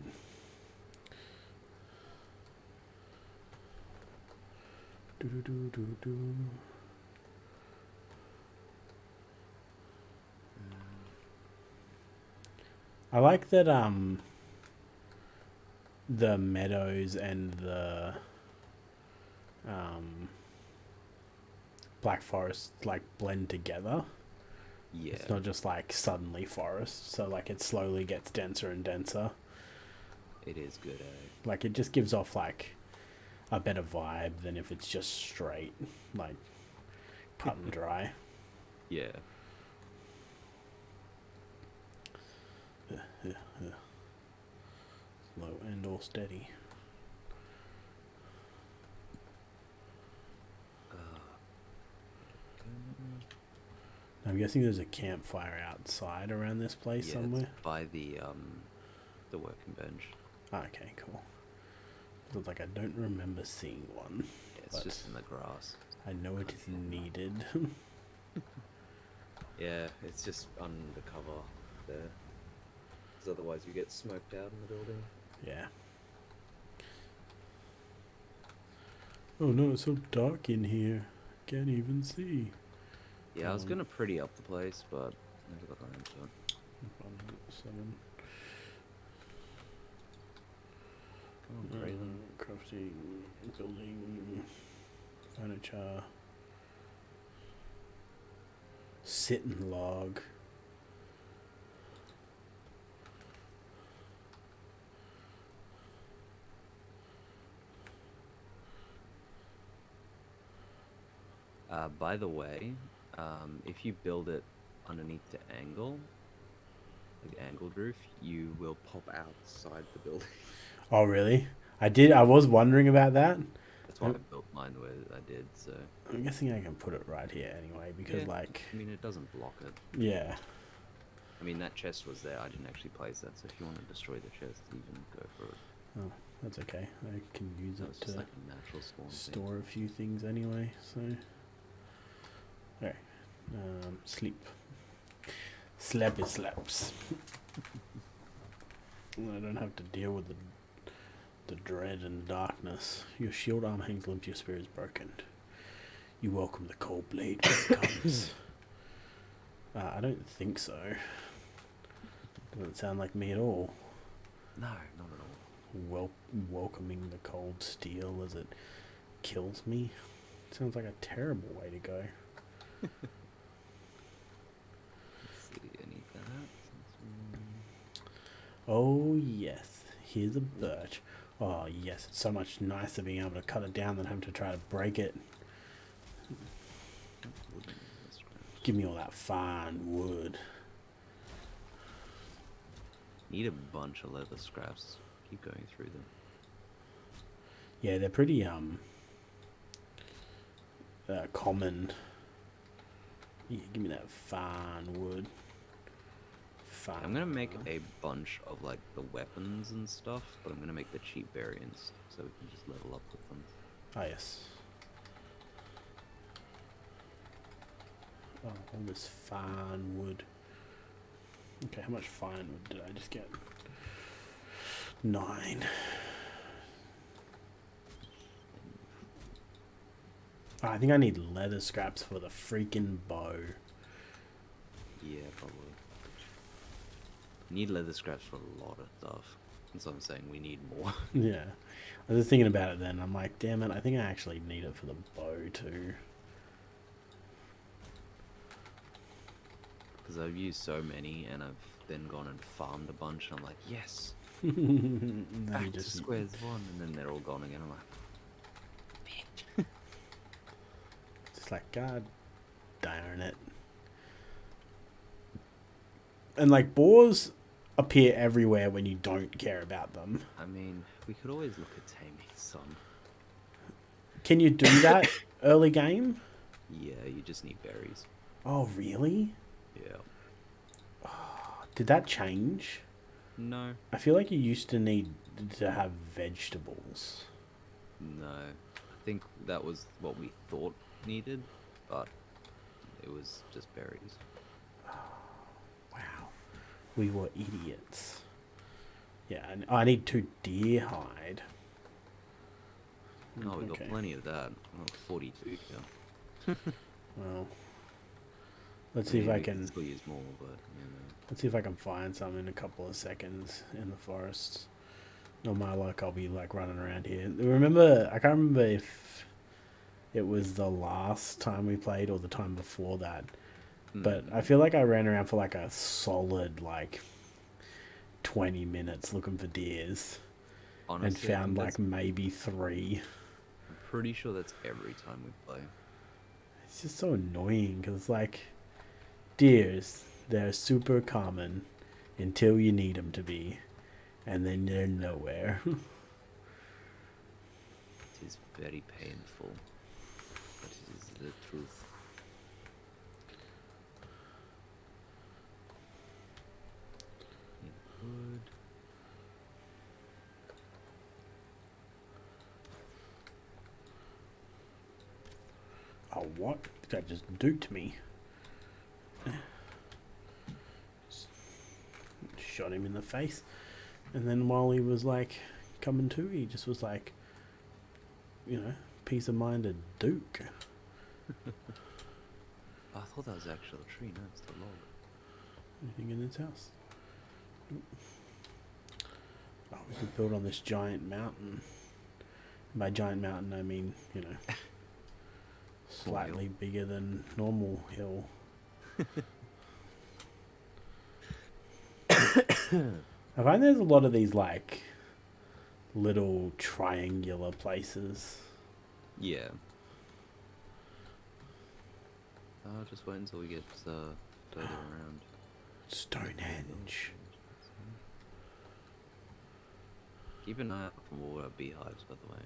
Do. I like that the meadows and the um Black Forest like blend together. Yeah, It's not just like suddenly forest, so like it slowly gets denser and denser. it is good. Eh? Like it just gives off like a better vibe than if it's just straight, like cut and dry. Yeah. Slow and all steady. I'm guessing there's a campfire outside around this place Yeah, somewhere. it's by the working bench. Oh, okay, cool. Looks like I don't remember seeing one, Yeah, it's but just in the grass. I know it is needed. Yeah, it's just undercover there. Because otherwise you get smoked out in the building. Yeah. Oh no, it's so dark in here. Can't even see. Yeah, I was gonna pretty up the place, but never got around to it. 7. Oh, great. Crafting, building, furniture, sit and log. By the way, if you build it underneath the angle, like angled roof, you will pop outside the building. Oh really? I was wondering about that. That's why I built mine the way that I did, so... I'm guessing I can put it right here anyway, because Yeah, like... I mean, it doesn't block it. Yeah. I mean, that chest was there, I didn't actually place that, so if you want to destroy the chest, you can go for it. Oh, that's okay. I can use That was it just to like a natural spawn thing. store a few things anyway, so... Alright. Sleep. Slappy slaps. I don't have to deal with the dread and darkness. Your shield arm hangs limp, your spear is broken. You welcome the cold blade when it comes. I don't think so. Doesn't sound like me at all. No, not at all. Welcoming the cold steel as it kills me. Sounds like a terrible way to go. Let's see, I need that. Oh yes, here's a birch. Oh yes, it's so much nicer being able to cut it down than having to try to break it. Give me all that fine wood. Need a bunch of leather scraps. Keep going through them. Yeah, they're pretty common. Yeah, give me that fine wood. Fine. I'm gonna make a bunch of like the weapons and stuff, but I'm gonna make the cheap variants so we can just level up with them. Ah yes. Oh, all this fine wood. Okay, how much fine wood did I just get? 9. Oh, I think I need leather scraps for the freaking bow. Yeah, probably. Need leather scraps for a lot of stuff. That's what I'm saying, we need more. Yeah. I was just thinking about it then. I'm like, damn it, I think I actually need it for the bow too. Because I've used so many and I've then gone and farmed a bunch and I'm like, yes! Back to squares one, and then they're all gone again. I'm like, bitch. Just like, God darn it. And like, boars appear everywhere when you don't care about them. I mean, we could always look at taming some. Can you do that early game? Yeah, you just need berries. Oh, really? Yeah. Did that change? No. I feel like you used to need to have vegetables. No. I think that was what we thought needed, but it was just berries. Wow. We were idiots. Yeah, I need 2 deer hide. Oh, we got Okay. plenty of that. Oh, 42, yeah. Well, Let's I see if mean, I we could can. still use more, but Let's see if I can find some in a couple of seconds in the forests. No my luck, I'll be like running around here. Remember, I can't remember if it was the last time we played or the time before that, but I feel like I ran around for like a solid like 20 minutes looking for deers and honestly, I found think that's. like maybe 3. I'm pretty sure that's every time we play. It's just so annoying because it's like deers, they're super common until you need them to be, and then they're nowhere. It is very painful, but it is the truth. Need wood. Oh, what? The guy just duped me. Shot him in the face. And then while he was like coming to, he just was like, peace of minded Duke. I thought that was actually a tree. No, it's the log. Anything in this house? Oh, we could build on this giant mountain. By giant mountain, I mean, slightly bigger than normal hill. I find there's a lot of these like little triangular places. Yeah. Just wait until we get further around. Stonehenge. Keep an eye out for more beehives, by the way.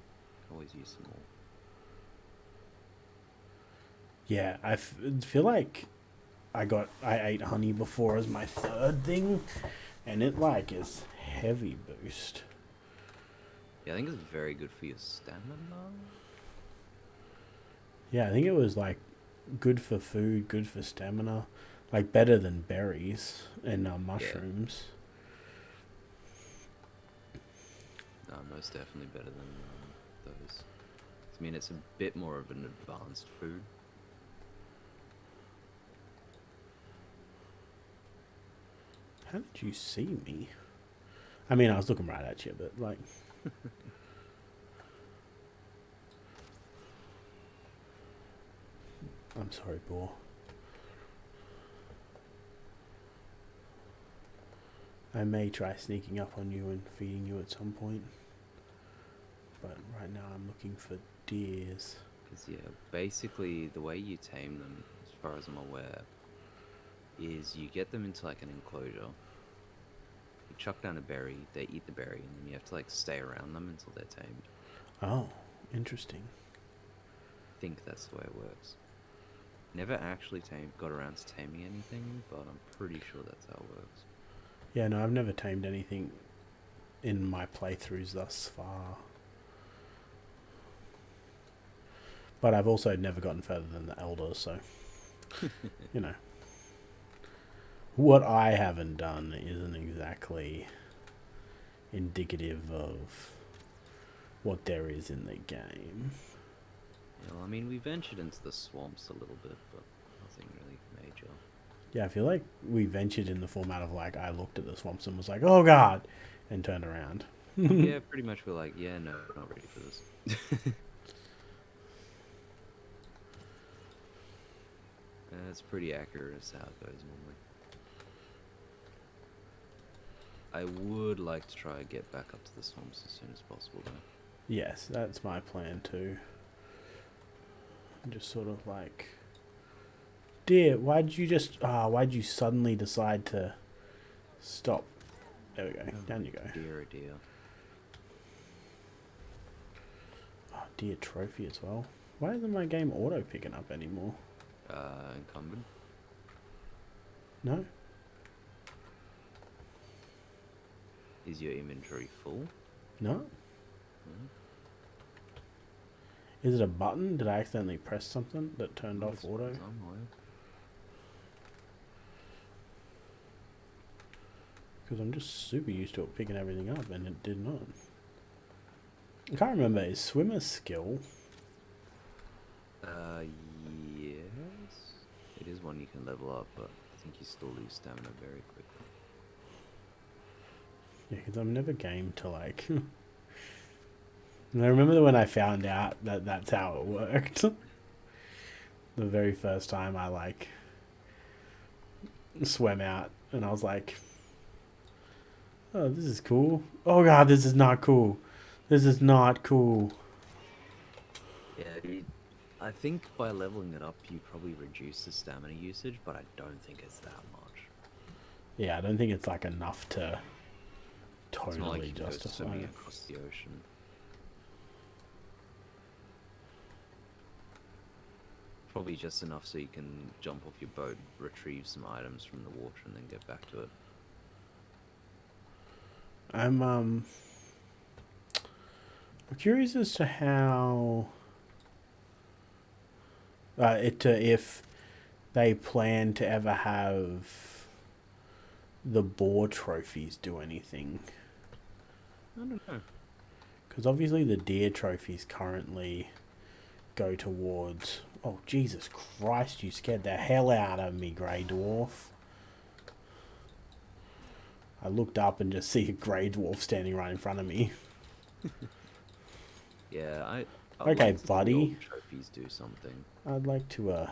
Can always use some more. Yeah, I feel like I ate honey before as my 3rd thing, and it like is heavy boost. Yeah, I think it's very good for your stamina. Yeah, I think it was like good for food, good for stamina, like better than berries and mushrooms. No, most definitely better than those. I mean, it's a bit more of an advanced food. How did you see me? I mean, I was looking right at you, but like... I'm sorry, boar. I may try sneaking up on you and feeding you at some point. But right now I'm looking for deers. Because, yeah, basically the way you tame them, as far as I'm aware, is you get them into like an enclosure. You chuck down a berry, they eat the berry, and then you have to like stay around them until they're tamed. Oh, interesting. I think that's the way it works. Never actually got around to taming anything, but I'm pretty sure that's how it works. Yeah, no, I've never tamed anything in my playthroughs thus far. But I've also never gotten further than the Elder, so, What I haven't done isn't exactly indicative of what there is in the game. Yeah, well, I mean, we ventured into the swamps a little bit, but nothing really major. Yeah, I feel like we ventured in the format of like I looked at the swamps and was like, oh god, and turned around. Yeah, pretty much we're like, yeah, no, we're not ready for this. It's pretty accurate as how it goes normally. I would like to try and get back up to the swamps as soon as possible, though. Yes, that's my plan too. Just sort of like, dear, why'd you suddenly decide to stop? There we go. Oh, Down you go. Dear, oh dear. Oh, dear trophy as well. Why isn't my game auto picking up anymore? Incumbent? No? Is your inventory full? No? Hmm? Is it a button? Did I accidentally press something that turned off auto? Because I'm just super used to it picking everything up and it did not. I can't remember, is swim a skill? Yes. It is one you can level up, but I think you still lose stamina very quickly. Yeah, because I'm never game to like. And I remember when I found out that that's how it worked. The very first time I like swam out, and I was like, "Oh, this is cool." Oh god, this is not cool. This is not cool. Yeah, I think by leveling it up, you probably reduce the stamina usage, but I don't think it's that much. Yeah, I don't think it's like enough to It's not like totally you can go justify swimming it. across the ocean. Probably just enough so you can jump off your boat, retrieve some items from the water, and then get back to it. I'm curious as to how if they plan to ever have the boar trophies do anything. I don't know. Because obviously the deer trophies currently go towards... Oh, Jesus Christ, you scared the hell out of me, Grey Dwarf. I looked up and just see a Grey Dwarf standing right in front of me. Yeah, I'd Okay, like to see buddy. all the trophies do something. I'd like to,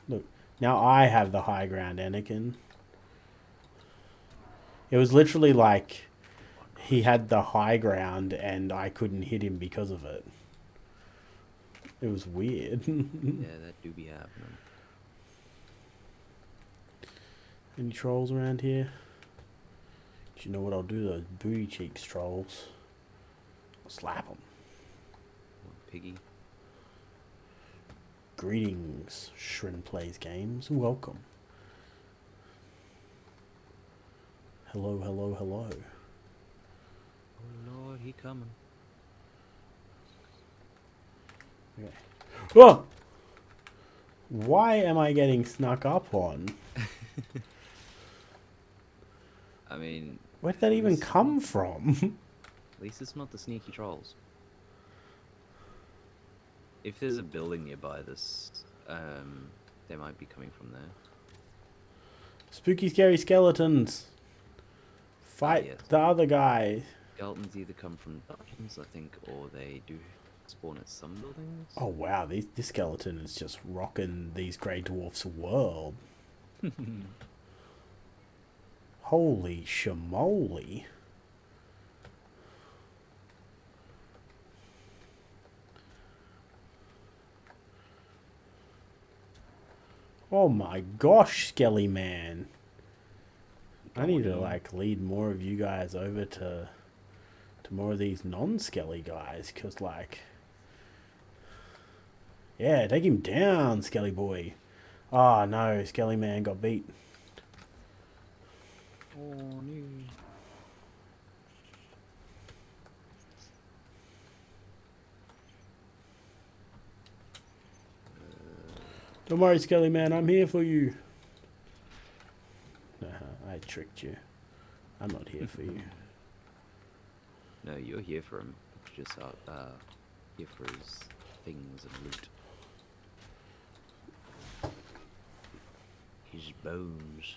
Look, now I have the high ground, Anakin. It was literally like he had the high ground and I couldn't hit him because of it. It was weird. Yeah, that do be happening. Any trolls around here? Do you know what I'll do? Those booty cheeks trolls. I'll slap them. Piggy. Greetings, Shrin Plays Games. Welcome. Hello, hello, hello. Oh Lord, he coming. Okay. Whoa! Why am I getting snuck up on? I mean, Where did that even come from? at least it's not the sneaky trolls. If there's a building nearby this, they might be coming from there. Spooky, scary skeletons. Fight yes. the other guy. Skeletons either come from dungeons, I think, or they do spawn at some buildings. Oh wow, this skeleton is just rocking these grey dwarfs' world. Holy shamoly. Oh my gosh, Skelly Man. I need to like lead more of you guys over to more of these non-Skelly guys, cause like, yeah, take him down, Skelly boy. Oh no, Skelly Man got beat. Oh no. Don't worry, Skelly Man, I'm here for you. I tricked you. I'm not here for you. No, you're here for him. Just here for his things and loot. His bones.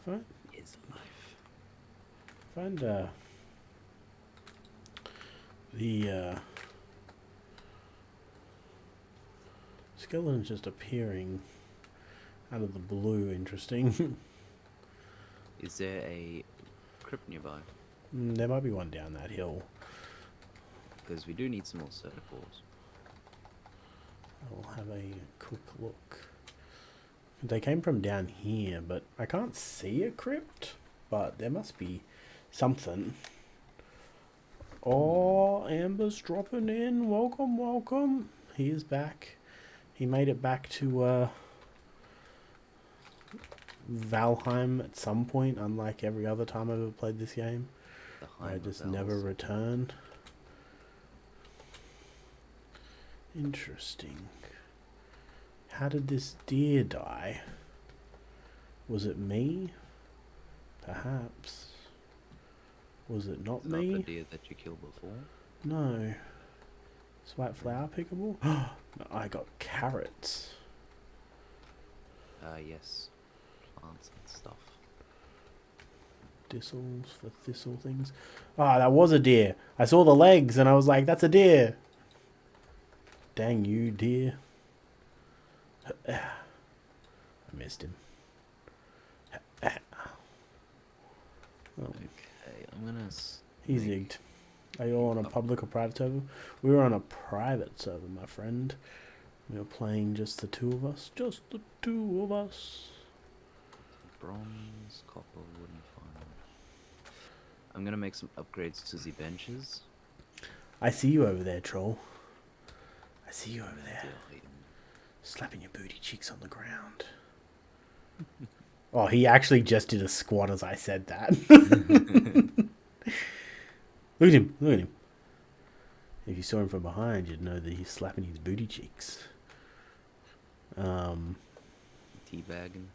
Fine. His life. Find the skeleton's just appearing out of the blue. Interesting. Is there a crypt nearby? There might be one down that hill. Because we do need some more circles. I'll have a quick look. They came from down here, but I can't see a crypt. But there must be something. Oh, Amber's dropping in. Welcome, welcome. He is back. He made it back to Valheim at some point, unlike every other time I've ever played this game. I just never returned. Interesting. How did this deer die? Was it me? Perhaps. Was it not Is me? that the deer that you killed before? No. Is white flower pickable? No, I got carrots. Yes. Plants and stuff. Thistles for thistle things. Ah, that was a deer. I saw the legs and I was like, that's a deer. Dang you, deer. I missed him. Oh, Okay, I'm gonna. he zigged. Are you all on a public or private server? We were on a private server, my friend. We were playing just the two of us. Just the two of us. Bronze, copper, wooden final. I'm gonna make some upgrades to the benches. I see you over there, troll. I see you over there. Ideally. Slapping your booty cheeks on the ground. Oh, he actually just did a squat as I said that. Look at him. Look at him. If you saw him from behind, you'd know that he's slapping his booty cheeks. Teabagging.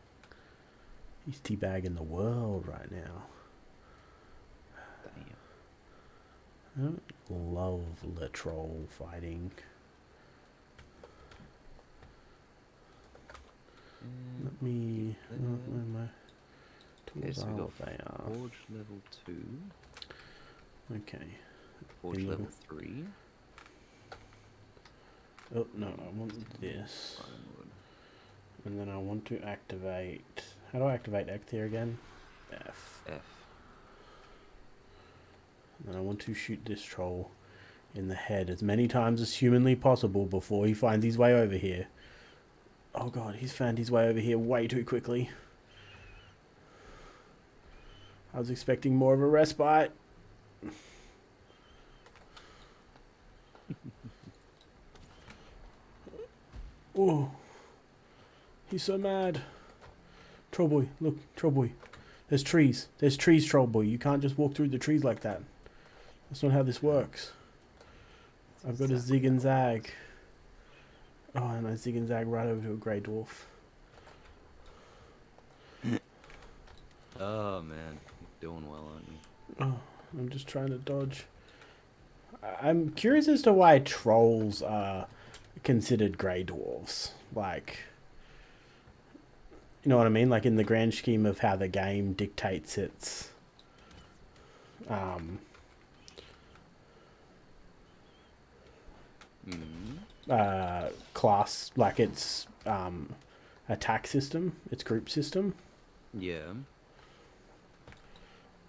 He's teabagging the world right now. Damn. I don't love the troll fighting. Let me... where am I? Okay, so we got they are. Forge level 2. Okay. Forge Can you- level 3. Oh, no, I want this. Ironwood. And then I want to activate... How do I activate X here again? F. F. And I want to shoot this troll in the head as many times as humanly possible before he finds his way over here. Oh god, he's found his way over here way too quickly. I was expecting more of a respite. Oh, he's so mad. Troll boy, look, troll boy. There's trees. There's trees, troll boy. You can't just walk through the trees like that. That's not how this works. I've got a zig and zag. Oh, and I zig and zag right over to a grey dwarf. Oh man, you're doing well, aren't you? Oh, I'm just trying to dodge. I'm curious as to why trolls are considered grey dwarves. Like, you know what I mean? Like in the grand scheme of how the game dictates its class, like its attack system, its group system. Yeah.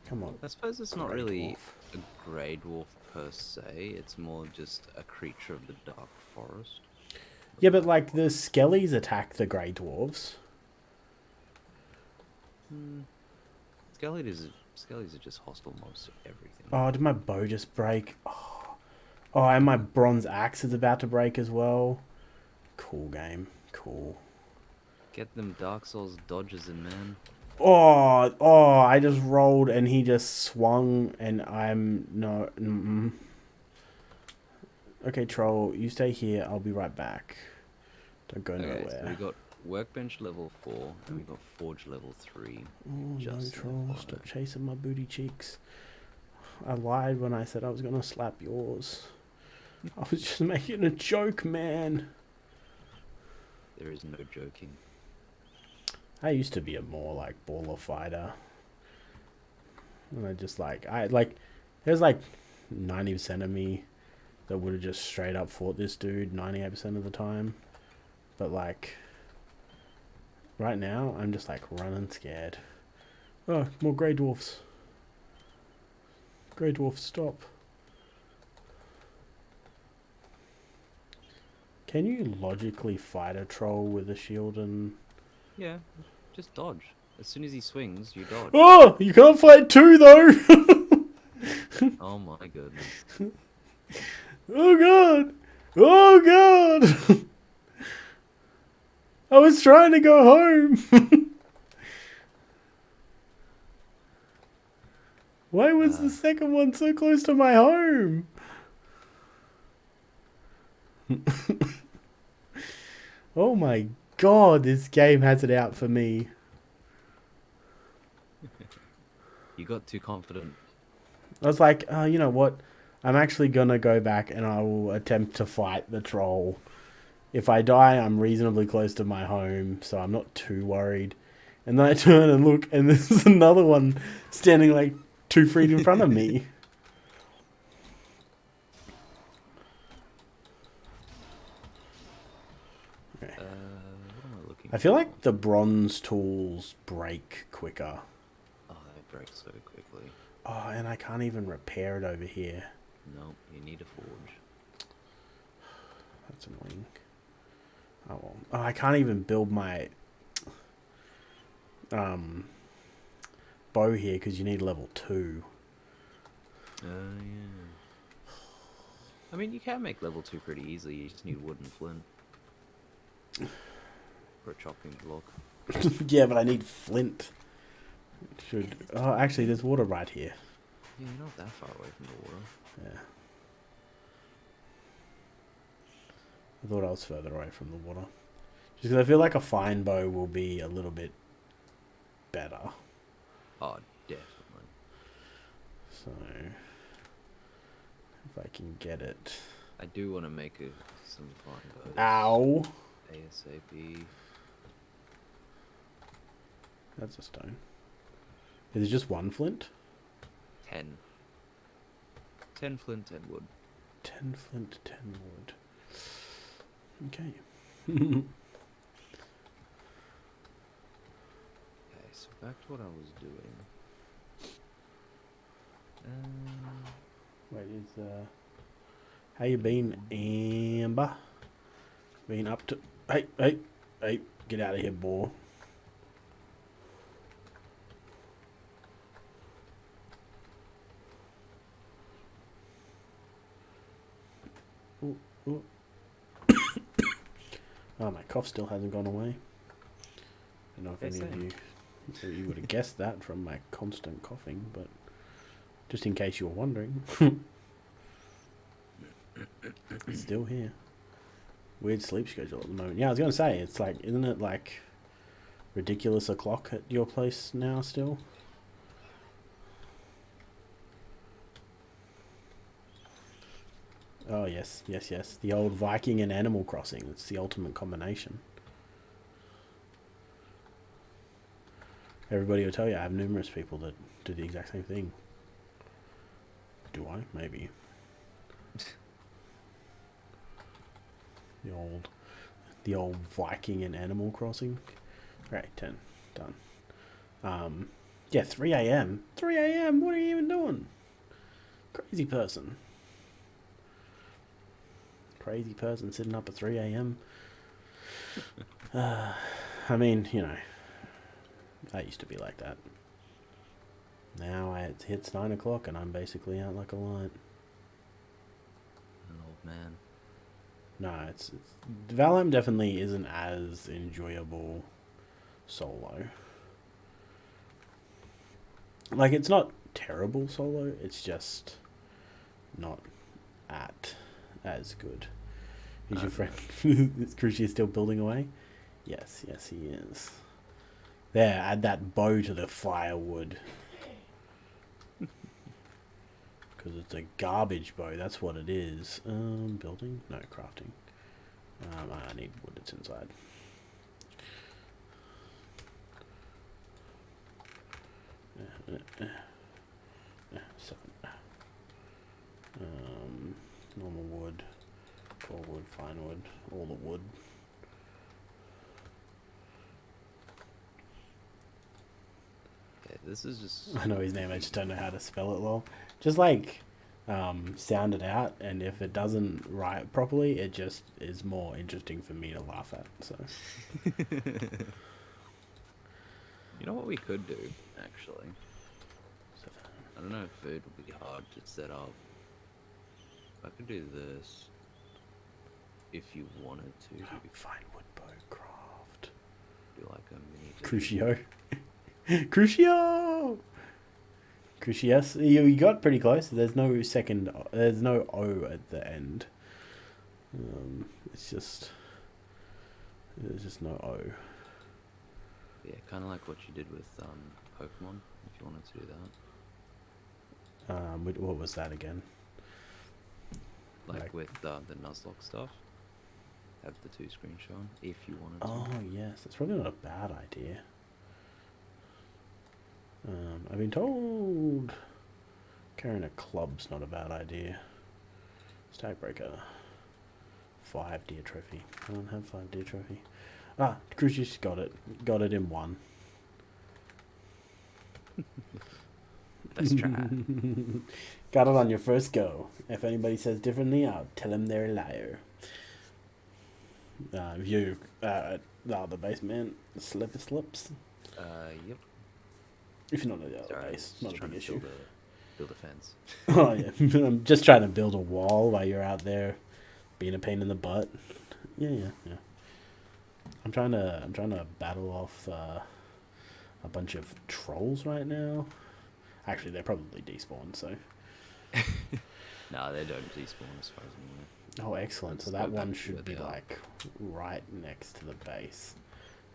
Come on. I suppose it's not Grey really dwarf. a grey dwarf per se. It's more just a creature of the dark forest. Yeah, but like the skellies attack the grey dwarves. Skellies are just hostile most of everything. Oh, did my bow just break? Oh, and my bronze axe is about to break as well. Cool game. Cool. Get them Dark Souls dodges in, man. Oh, I just rolled and he just swung and I'm no. Okay, troll, you stay here. I'll be right back. Don't go Okay, nowhere. so we got Workbench level 4 and we got Forge level 3. Oh, no, Just troll. FYI. Stop chasing my booty cheeks. I lied when I said I was going to slap yours. I was just making a joke, man. There is no joking. I used to be a more, like, baller fighter. And I just, there's, 90% of me that would have just straight up fought this dude 98% of the time. But, right now, I'm just, running scared. Oh, more grey dwarfs. Grey dwarfs, stop. Can you logically fight a troll with a shield and... Yeah, just dodge. As soon as he swings, you dodge. Oh! You can't fight two, though! Oh my goodness. Oh, God! Oh, God! I was trying to go home! Why was the second one so close to my home? Oh my god, this game has it out for me. You got too confident. I was like, oh, you know what? I'm actually gonna go back and I will attempt to fight the troll if I die, I'm reasonably close to my home, so I'm not too worried. And then I turn and look, and there's another one standing like 2 feet in front of me. What am I looking I feel for? like the bronze tools break quicker. Oh, they break so quickly. Oh, and I can't even repair it over here. Nope, you need a forge. That's annoying. Oh well. Oh, I can't even build my bow here because you need level 2. Oh, yeah. I mean, you can make level 2 pretty easily. You just need wood and flint. For a chopping block. Yeah, but I need flint. Should. Oh, actually, there's water right here. Yeah, you're not that far away from the water. Yeah. I thought I was further away from the water. Just because I feel like a fine bow will be a little bit better. Oh, definitely. So, if I can get it. I do want to make some fine bows. Ow! ASAP. That's a stone. Is it just 1 flint? 10. 10 flint, 10 wood. 10 flint, 10 wood. Okay. Okay, so back to what I was doing. Wait, how you been, Amber? Been up to... Hey, get out of here, boar. Ooh, ooh. Oh, my cough still hasn't gone away. I don't know if any of you would have guessed that from my constant coughing, but just in case you were wondering, it's still here. Weird sleep schedule at the moment. Yeah, I was going to say, it's like, isn't it like ridiculous o'clock at your place now still? Oh, yes. The old Viking and Animal Crossing. It's the ultimate combination. Everybody will tell you I have numerous people that do the exact same thing. Do I? Maybe. The old Viking and Animal Crossing. Right, 10. Done. Yeah, 3 a.m. 3 a.m. What are you even doing? Crazy person. Crazy person sitting up at 3 a.m. I mean, you know, I used to be like that. Now it hits 9 o'clock and I'm basically out like a light. An old man. No, it's Valheim definitely isn't as enjoyable solo. Like, it's not terrible solo, it's just not as good. Is your friend is Crucius still building away? Yes, he is. There, add that bow to the firewood. Because it's a garbage bow, that's what it is. Building? No, crafting. I need wood that's inside. Seven. Normal wood, tall wood, fine wood, all the wood. Yeah, this is just... I know his name, I just don't know how to spell it well. Just like sound it out, and if it doesn't write properly, it just is more interesting for me to laugh at. So You know what we could do, actually? I don't know if it would be hard to set up. I could do this if you wanted to. fine wood bow craft. Do like a mini... Crucio. Crucio! Crucius. You got pretty close. There's no second. There's no O at the end. It's just. There's just no O. Yeah, kind of like what you did with Pokemon, if you wanted to do that. What was that again? Like with the Nuzlocke stuff. have the 2 screens shown if you wanted to. Oh, yes. That's probably not a bad idea. I've been told carrying a club's not a bad idea. Stagbreaker. 5 deer trophy. I don't have 5 deer trophy. Ah, Crucius got it. Got it in 1. Let's try. Got it on your first go. If anybody says differently, I'll tell them they're a liar. The basement slips. Yep. If you don't know the other Sorry, base, I was not a trying big to issue. build a fence. Oh yeah, I'm just trying to build a wall while you're out there being a pain in the butt. Yeah. I'm trying to battle off a bunch of trolls right now. Actually, they're probably despawned, so. No, they don't despawn as far as I'm aware. Oh, excellent. So Let's that go back one to should where be they are. like right next to the base.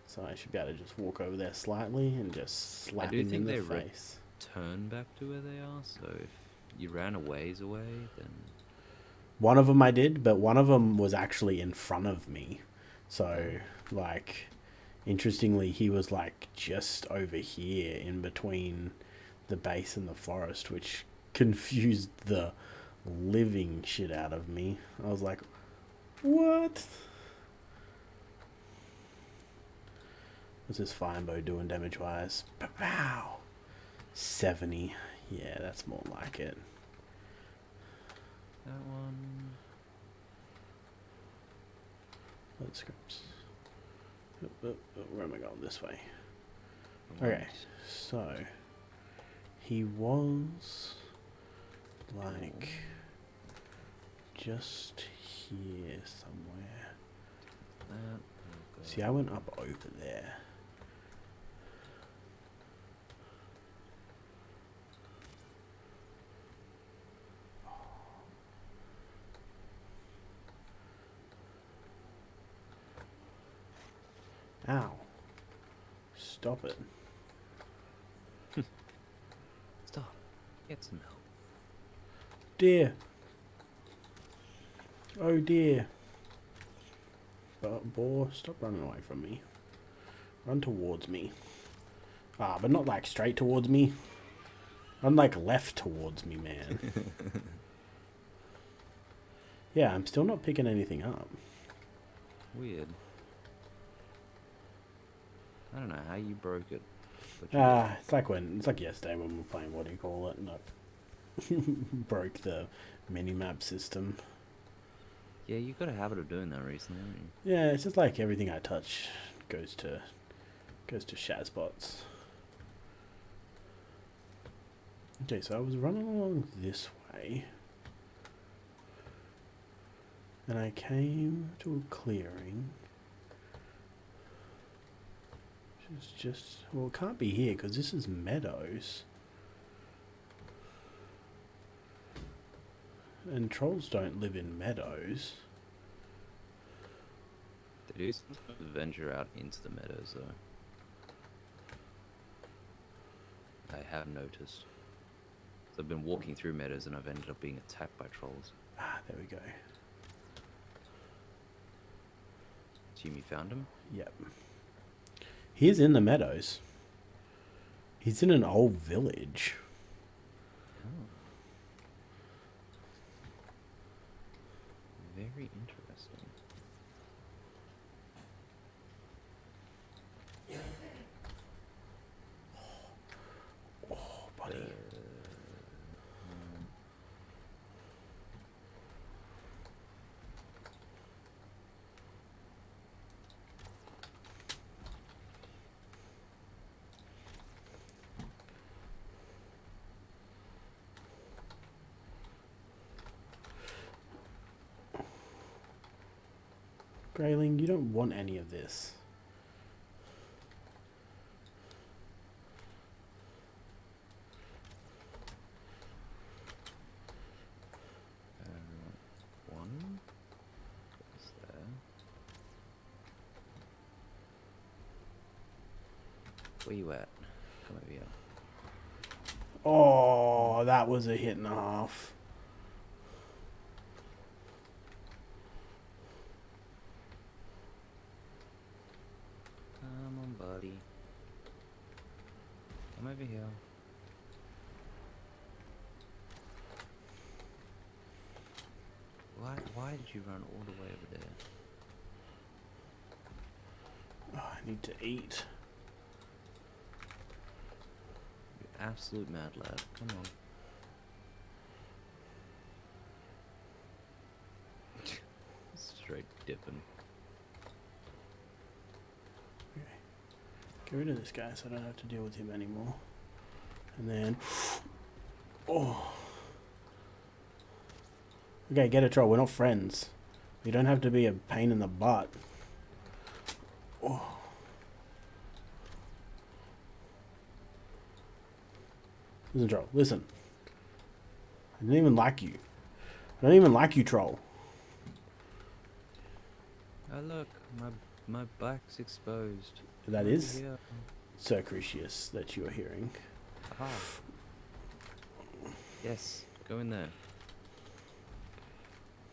So I should be able to just walk over there slightly and just slap do him in think the they face. Turn back to where they are, so if you ran a ways away, then... One of them I did, but one of them was actually in front of me. So, like, interestingly, he was like just over here in between the base and the forest, which confused the living shit out of me. I was like, what? What's this fine bow doing damage wise? Pow! 70. Yeah, that's more like it. That one... Let's scripts. Where am I going? This way. the Okay, ones- so he was like just here somewhere. That will go- See, I went up over there. Ow. Stop it. Stop. Get some help. Dear. Oh dear. Boar, stop running away from me. Run towards me. Ah, but not like straight towards me. Run like left towards me, man. Yeah, I'm still not picking anything up. Weird. I don't know how you broke it. But you It's like yesterday when we were playing, what do you call it? No. Broke the mini-map system. did. Yeah, you got a habit of doing that recently, haven't you? Yeah, it's just like everything I touch goes to Shazbots. Okay, so I was running along this way, and I came to a clearing. Well, it can't be here because this is meadows. And trolls don't live in meadows. They do sometimes venture out into the meadows, though. I have noticed. So I've been walking through meadows and I've ended up being attacked by trolls. Ah, there we go. Assume you found him? Yep. He is in the meadows. He's in an old village. Oh. Very interesting. Oh, buddy. Grayling, you don't want any of this. One. What's there? Where you at? Come over here. Oh, that was a hit and a half. over here. Why did you run all the way over there? Oh, I need to eat. You absolute mad lad. Come on. Straight dipping. Okay. Get rid of this guy so I don't have to deal with him anymore. And then... Oh. Okay, get a troll. We're not friends. You don't have to be a pain in the butt. Oh. Listen, troll. Listen. I didn't even like you. I don't even like you, troll. Oh look, my back's exposed. That Over is here. Sir Crucius that you are hearing. Aha. Yes, go in there.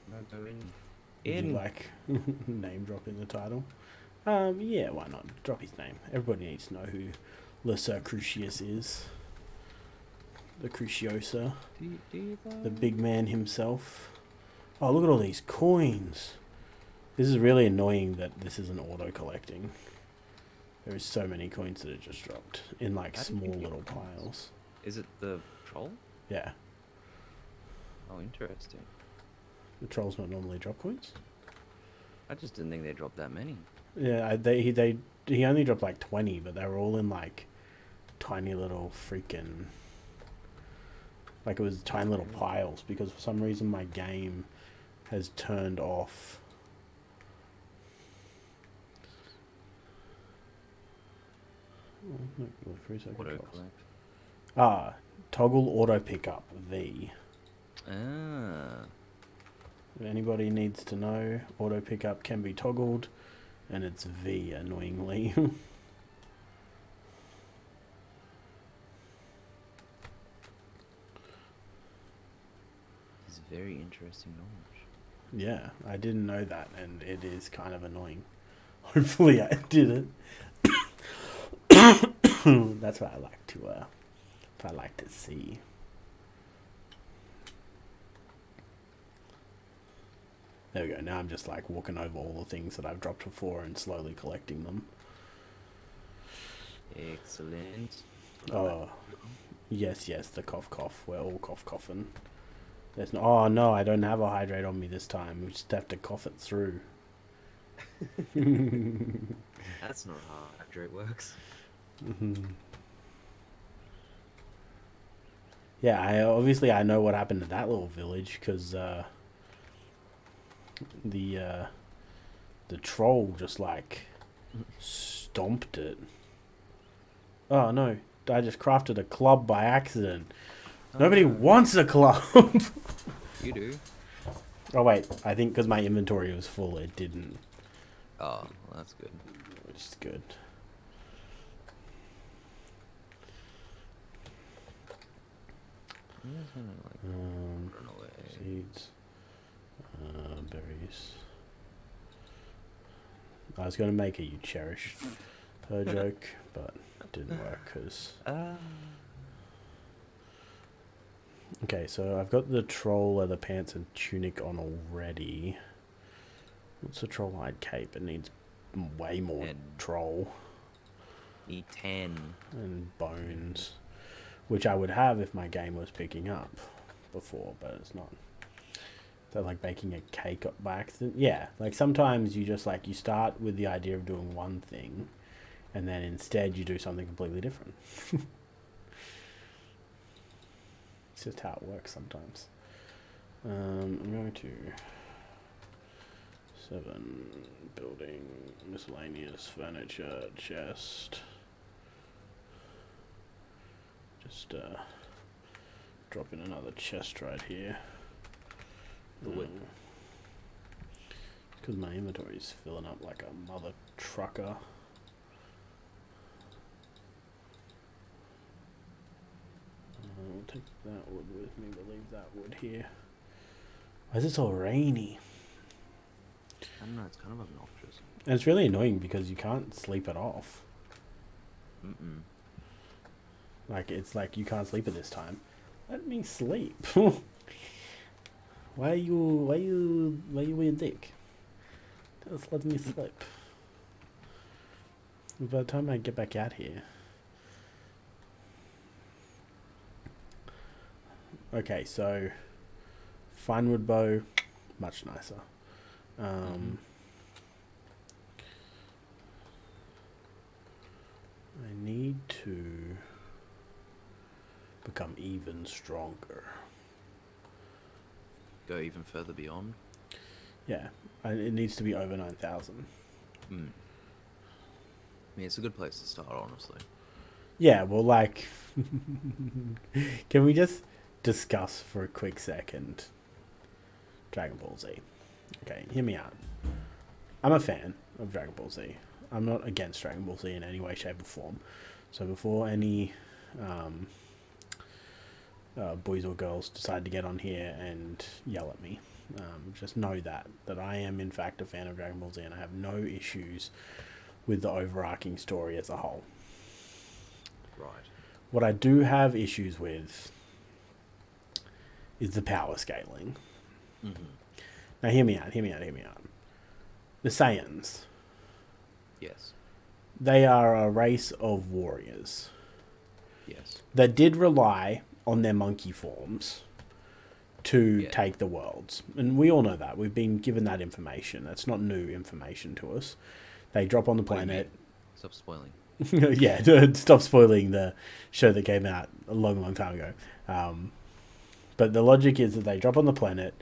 No, go in. Would you like name drop in the title? Yeah, why not? Drop his name. Everybody needs to know who Le Sir Crucius is. The Cruciosa. Do you The big man himself. Oh, look at all these coins. This is really annoying that this isn't auto-collecting. There is so many coins that are just dropped in like How do you small get little coins? piles. Is it the troll? Yeah. Oh, interesting. The trolls not normally drop coins? I just didn't think they dropped that many. Yeah, he only dropped like 20, but they were all in like tiny little freaking... Like it was tiny little piles because for some reason my game has turned off. Oh, no, wait for a second, Auto trolls. collect. Toggle auto pickup V. Ah. If anybody needs to know, auto pickup can be toggled, and it's V annoyingly. It's very interesting knowledge. Yeah, I didn't know that, and it is kind of annoying. Hopefully, I didn't. That's what I like to see. There we go. Now I'm just like walking over all the things that I've dropped before and slowly collecting them. Excellent. Oh, yes, the cough. We're all coughing. There's no. Oh no, I don't have a hydrate on me this time. We just have to cough it through. That's not how hydrate works. Yeah, I know what happened to that little village because the troll just like stomped it. Oh no, I just crafted a club by accident. Oh, Nobody no. wants a club. You do. Oh wait, I think because my inventory was full, it didn't, Oh, well, that's good. which is good. I'm just gonna like run away. Seeds, berries. I was going to make a you cherish her joke, but it didn't work because... Okay, so I've got the troll leather pants and tunic on already. What's the troll hide cape? It needs way more And- troll Need 10. and bones, which I would have if my game was picking up before, but it's not. So like baking a cake by accident? Yeah, like sometimes you just like, you start with the idea of doing one thing and then instead you do something completely different. It's just how it works sometimes. I'm going to 7 building miscellaneous furniture chest. Just drop in another chest right here. Wood. Because my inventory is filling up like a mother trucker. I'll take that wood with me, but leave that wood here. Why is it so rainy? I don't know, it's kind of obnoxious. And it's really annoying because you can't sleep it off. Mm-mm. Like, it's like, you can't sleep at this time. Let me sleep. Why are you a dick? Just let me sleep. By the time I get back out here. Okay, so fine wood bow, much nicer. I need to become even stronger. Go even further beyond. Yeah, it needs to be over 9,000. I mean, it's a good place to start, honestly. Yeah, well, like, can we just discuss for a quick second Dragon Ball Z? Okay, hear me out. I'm a fan of Dragon Ball Z. I'm not against Dragon Ball Z in any way, shape, or form. So before any boys or girls decide to get on here and yell at me, just know that I am in fact a fan of Dragon Ball Z, and I have no issues with the overarching story as a whole. Right. What I do have issues with is the power scaling. Mm-hmm. Now hear me out. The Saiyans. Yes. They are a race of warriors Yes. that did rely on their monkey forms to take the worlds. And we all know that. We've been given that information. That's not new information to us. They drop on the planet. Stop spoiling. Yeah, stop spoiling the show that came out a long, long time ago. But the logic is that they drop on the planet.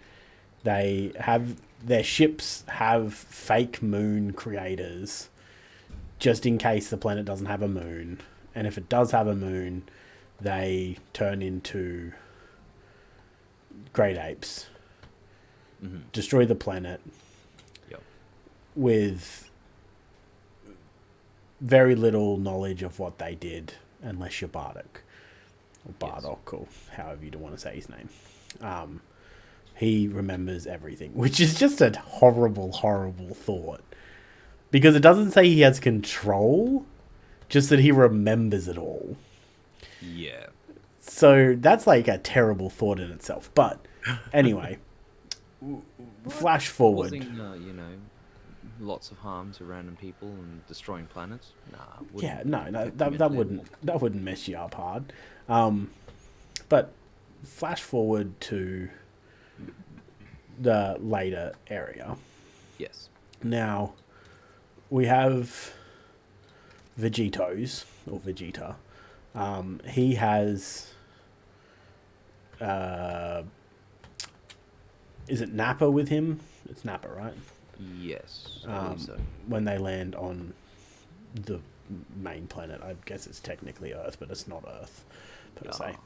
They have their ships have fake moon creators just in case the planet doesn't have a moon. And if it does have a moon, they turn into great apes, destroy the planet with very little knowledge of what they did, unless you're Bardock, or Bardock, or however you want to say his name. He remembers everything, which is just a horrible, horrible thought. Because it doesn't say he has control, just that he remembers it all. Yeah. So that's like a terrible thought in itself. But anyway, flash forward. Causing, lots of harm to random people and destroying planets. Yeah, no, that wouldn't mess you up hard. But flash forward to the later area. Yes. Now we have Vegeta. He has is it Nappa with him? It's Nappa, right? Yes. I believe so. When they land on the main planet, I guess it's technically Earth, but it's not Earth per se.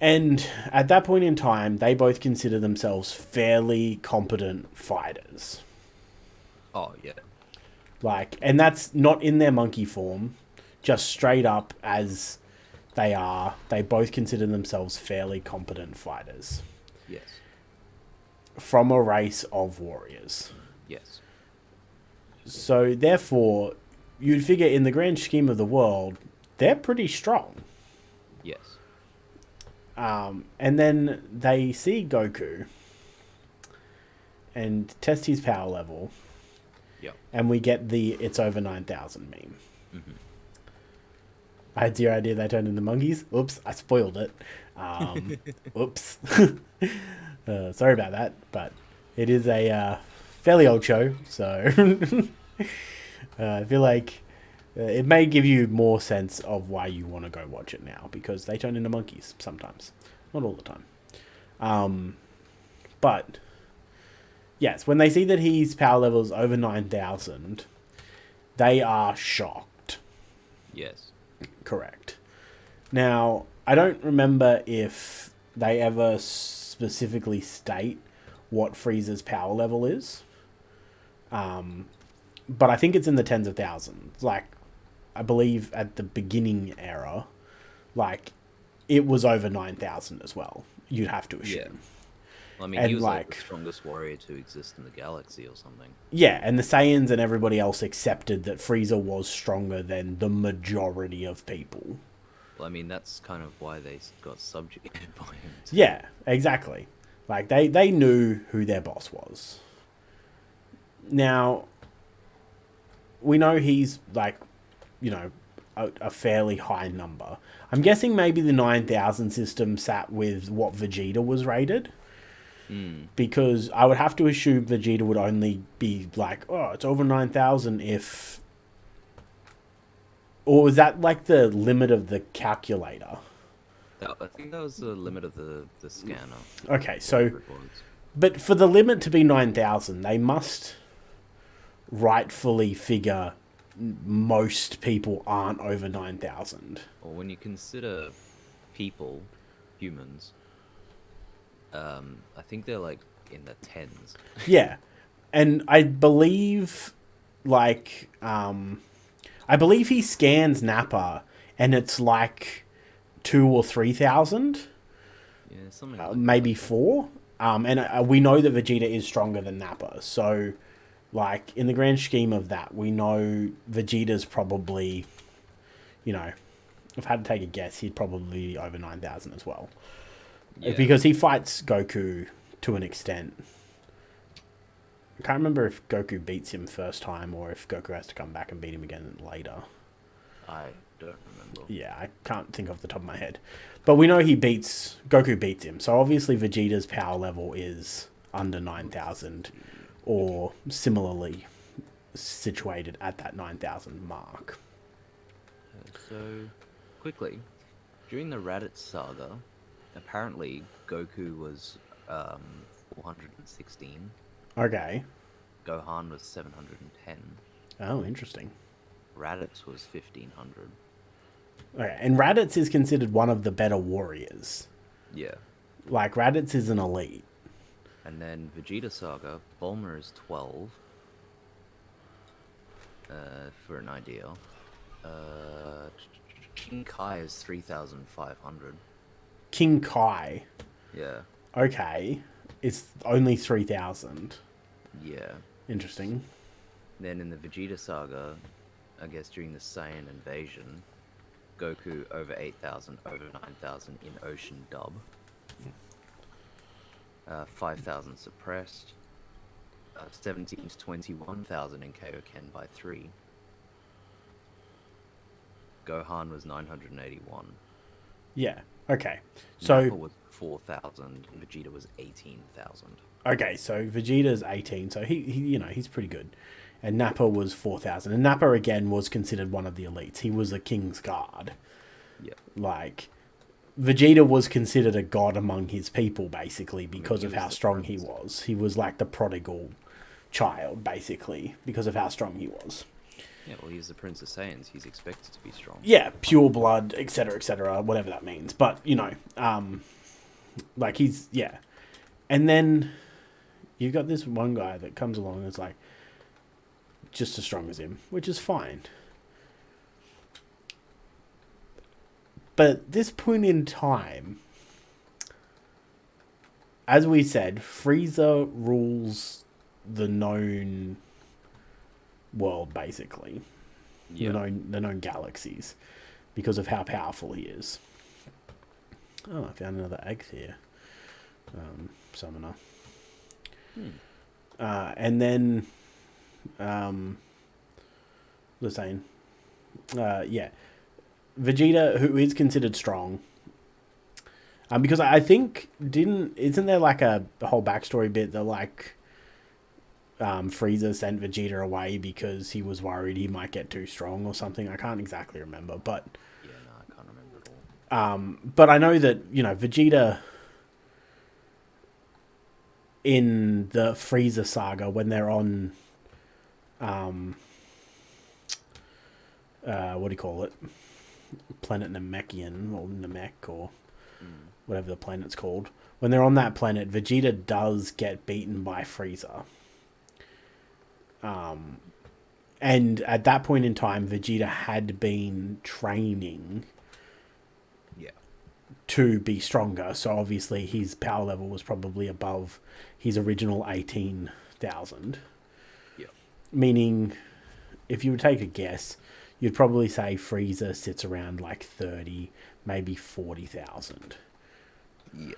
And at that point in time, they both consider themselves fairly competent fighters. Oh, yeah. And that's not in their monkey form, just straight up as they are. They both consider themselves fairly competent fighters. Yes. From a race of warriors. Yes. So, therefore, you'd figure in the grand scheme of the world, they're pretty strong. Yes. And then they see Goku and test his power level. Yep. And we get the "it's over 9,000" meme. Mm-hmm. I had zero idea they turned into monkeys. Oops, I spoiled it. Oops. Sorry about that, but it is a fairly old show, so I feel like it may give you more sense of why you want to go watch it now, because they turn into monkeys sometimes. Not all the time. But, yes, when they see that his power level is over 9,000, they are shocked. Yes. Correct. Now, I don't remember if they ever specifically state what Frieza's power level is. But I think it's in the tens of thousands. I believe at the beginning era, it was over 9,000 as well. You'd have to assume. Yeah. Well, I mean, he was the strongest warrior to exist in the galaxy or something. Yeah, and the Saiyans and everybody else accepted that Frieza was stronger than the majority of people. Well, I mean, that's kind of why they got subjugated by him. Yeah, exactly. Like, they knew who their boss was. Now, we know he's, like, you know, a fairly high number. I'm guessing maybe the 9,000 system sat with what Vegeta was rated. Because I would have to assume Vegeta would only be like, oh, it's over 9,000 if... Or was that like the limit of the calculator? I think that was the limit of the scanner. Okay, so... Whatever it was. But for the limit to be 9,000, they must rightfully figure most people aren't over 9,000. Or when you consider people, humans, I think they're like in the tens. Yeah. And I believe, like, I believe he scans Nappa and it's like 2 or 3,000. Yeah, something like maybe that. 4. And we know that Vegeta is stronger than Nappa. So, like, in the grand scheme of that, we know Vegeta's probably, you know, if I had to take a guess, he'd probably be over 9,000 as well. Yeah. Because he fights Goku to an extent. I can't remember if Goku beats him first time or if Goku has to come back and beat him again later. I don't remember. Yeah, I can't think off the top of my head. But we know Goku beats him. So obviously Vegeta's power level is under 9,000 or similarly situated at that 9,000 mark. So, quickly, during the Raditz saga, apparently Goku was 416. Okay. Gohan was 710. Oh, interesting. Raditz was 1500. Okay, and Raditz is considered one of the better warriors. Yeah. Like, Raditz is an elite. And then Vegeta Saga, Bulma is 12. For an idea. King Kai is 3,500. King Kai. Yeah. Okay. It's only 3,000. Yeah. Interesting. Then in the Vegeta Saga, I guess during the Saiyan invasion, Goku over 8,000, over 9,000 in Ocean Dub. 5,000 suppressed. 17 to 21,000 in Kaioken by 3. Gohan was 981. Yeah. Okay. So Nappa was 4,000. Vegeta was 18,000. okay, so Vegeta's 18, so he you know, he's pretty good. And Nappa was 4,000. And Nappa again was considered one of the elites. He was a king's guard. Yeah. Like, Vegeta was considered a god among his people, basically, because of was how the strong he prince. was. He was like the prodigal child, basically, because of how strong he was. Yeah, well, he's the Prince of Saiyans. He's expected to be strong. Yeah, pure blood, etc., whatever that means. But, you know, like, he's, yeah. And then you've got this one guy that comes along and is like, just as strong as him, which is fine. But at this point in time, as we said, Frieza rules the known world, basically. Yeah. The known galaxies, because of how powerful he is. Oh, I found another egg here. Summoner. And then, the same. Yeah. Vegeta, who is considered strong, because I think isn't there like a whole backstory bit that like Frieza sent Vegeta away because he was worried he might get too strong or something. I can't exactly remember, but Yeah, no, I can't remember at all. but I know that, you know, Vegeta in the Frieza saga when they're on what do you call it? Planet Namekian or Namek or whatever the planet's called. When they're on that planet, Vegeta does get beaten by Frieza. And at that point in time, Vegeta had been training Yeah. to be stronger. So obviously his power level was probably above his original 18,000. Yeah. Meaning, if you would take a guess, you'd probably say Frieza sits around like 30, maybe 40,000. Yeah.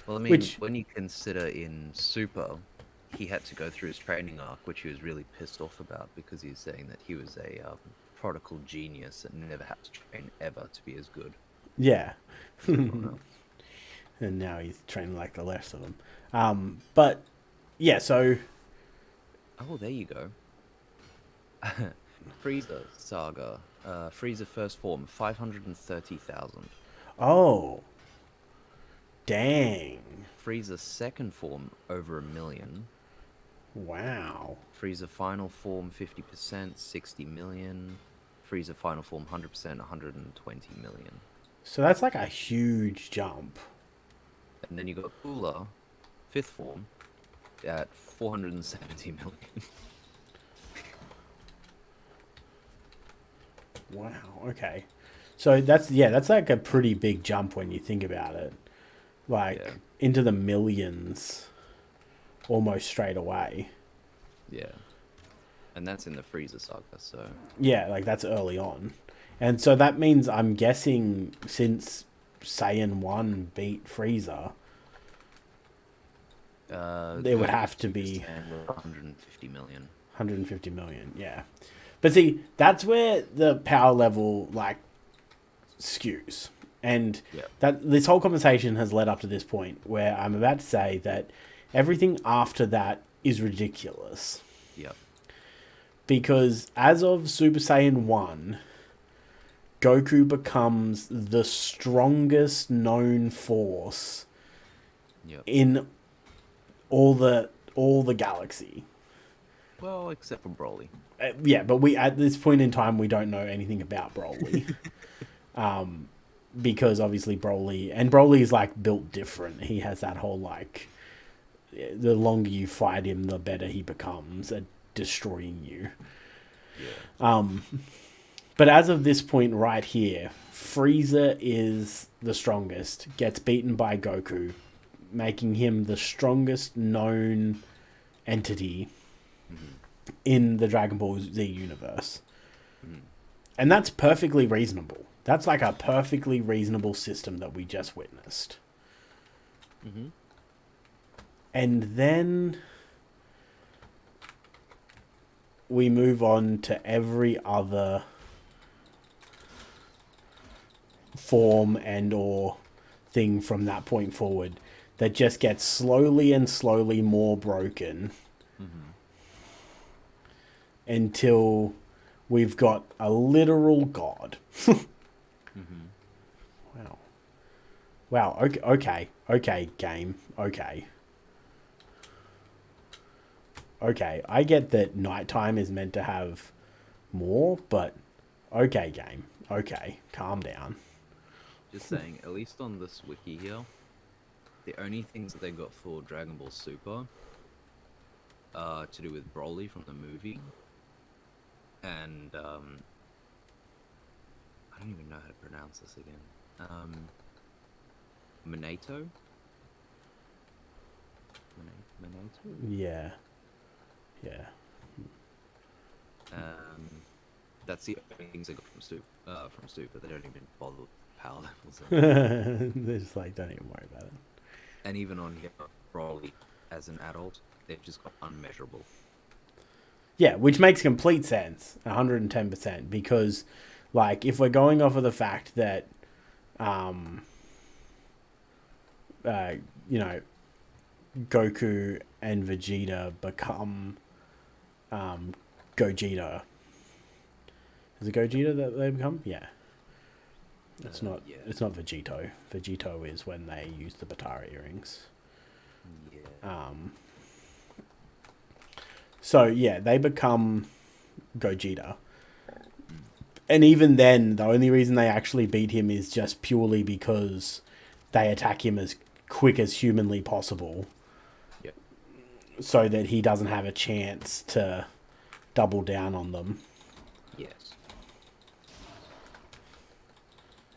Well, I mean, Which, when you consider in Super, he had to go through his training arc, which he was really pissed off about because he was saying that he was a prodigal genius and never had to train ever to be as good yeah. as everyone else. And now he's training like the rest of them. But, yeah, so... Oh, there you go. Frieza Saga. Frieza first form, 530,000. Oh, dang. Frieza second form, over 1 million. Wow. Frieza final form, 50%, 60 million. Frieza final form, 100%, 120 million. So that's like a huge jump. And then you got Cooler, fifth form, at 470 million. Wow, okay. So that's like a pretty big jump when you think about it. Like, Yeah. into the millions almost straight away. Yeah. And that's in the Frieza Saga, so... Yeah, like that's early on. And so that means, I'm guessing, since Saiyan 1 beat Frieza, there would have to be 150 million. 150 million, yeah. But see, that's where the power level, like, skews. And Yeah. that this whole conversation has led up to this point where I'm about to say that everything after that is ridiculous. Yep. Because as of Super Saiyan 1, Goku becomes the strongest known force Yep. in all the galaxy. Well, except for Broly. Yeah, but we at this point in time we don't know anything about Broly. Because obviously Broly is like built different. He has that whole like, the longer you fight him, the better he becomes at destroying you. Yeah. But as of this point right here, Frieza is the strongest, gets beaten by Goku, making him the strongest known entity in the Dragon Ball Z universe. And that's perfectly reasonable. That's like a perfectly reasonable system that we just witnessed. Mm-hmm. And then we move on to every other form and or thing from that point forward that just gets slowly and slowly more broken until we've got a literal god. Wow. Wow. Okay. Okay, game. Okay. Okay. I get that nighttime is meant to have more, but okay, game. Okay. Calm down. Just saying, at least on this wiki here, the only things that they got for Dragon Ball Super are to do with Broly from the movie, and I don't even know how to pronounce this again. Minato? Minato? Yeah. Yeah. That's the only things I got from Super. They don't even bother with power levels. They're just like, don't even worry about it. And even on here, Broly, as an adult, they've just got unmeasurable. Yeah, which makes complete sense, 110%, because, like, if we're going off of the fact that, you know, Goku and Vegeta become Gogeta. Is it Gogeta that they become? Yeah. It's not. Yeah. It's not Vegito. Vegito is when they use the Batara earrings. Yeah. So yeah, they become Gogeta. And even then, the only reason they actually beat him is just purely because they attack him as quick as humanly possible. Yep. So that he doesn't have a chance to double down on them. Yes.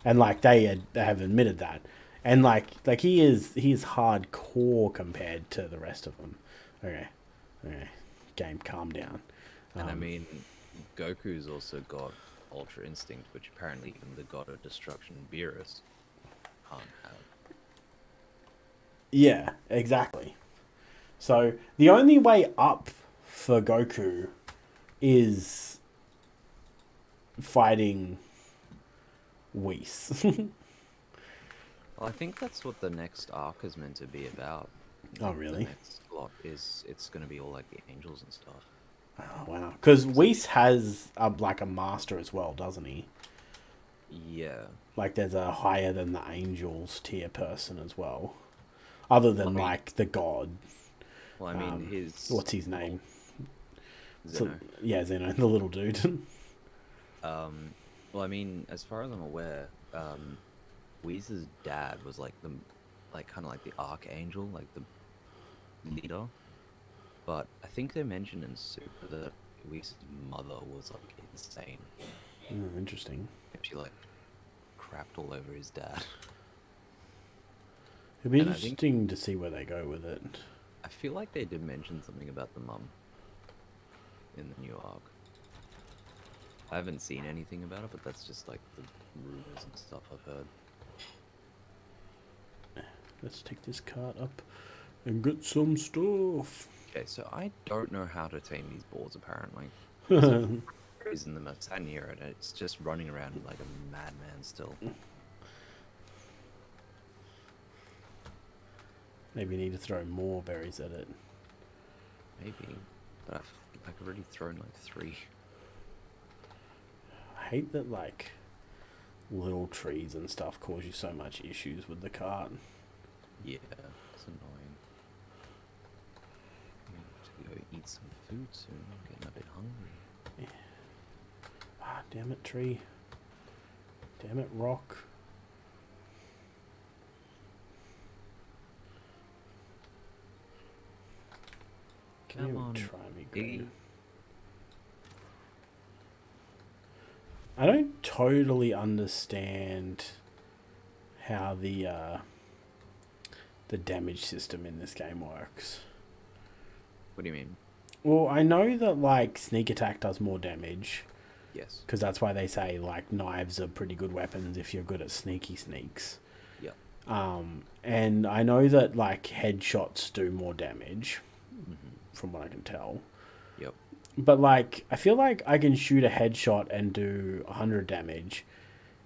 And like they have admitted that. And like he is hardcore compared to the rest of them. Okay. Game, calm down. And I mean, Goku's also got Ultra Instinct, which apparently even the God of Destruction, Beerus, can't have. Yeah, exactly. So the only way up for Goku is fighting Whis. Well, I think that's what the next arc is meant to be about. Oh, The really? next lot is it's going to be all like the angels and stuff. Oh, wow. Because Whis has like a master as well, doesn't he? Yeah. Like there's a higher than the angels tier person as well. Other Well, than I mean, like the god. his What's his name? So, Zeno. yeah, Zeno, the little dude. Well, I mean, as far as I'm aware, Whis' dad was like kind of like the archangel, like the leader. But I think they mentioned in Super that Whis' mother was like insane. Interesting. She like crapped all over his dad. It'd be And I think interesting to see where they go with it. I feel like they did mention something about the mum in the new arc. I haven't seen anything about it, but that's just like the rumors and stuff I've heard. Let's take this cart up and get some stuff. Okay, so I don't know how to tame these boars apparently. For some reason the sat near it, and it's just running around like a madman still. Maybe you need to throw more berries at it. Maybe, but I've already thrown like 3. I hate that like little trees and stuff cause you so much issues with the cart. Yeah, it's annoying. I'm gonna have to go eat some food soon. I'm getting a bit hungry. Ah, damn it, tree. Damn it, rock. Come on, try me, Iggy. Green. I don't totally understand how the damage system in this game works. What do you mean? Well, I know that like sneak attack does more damage. Yes. Because that's why they say like knives are pretty good weapons if you're good at sneaky sneaks. Yep. And I know that like headshots do more damage, from what I can tell. Yep. But like I feel like I can shoot a headshot and do 100 damage,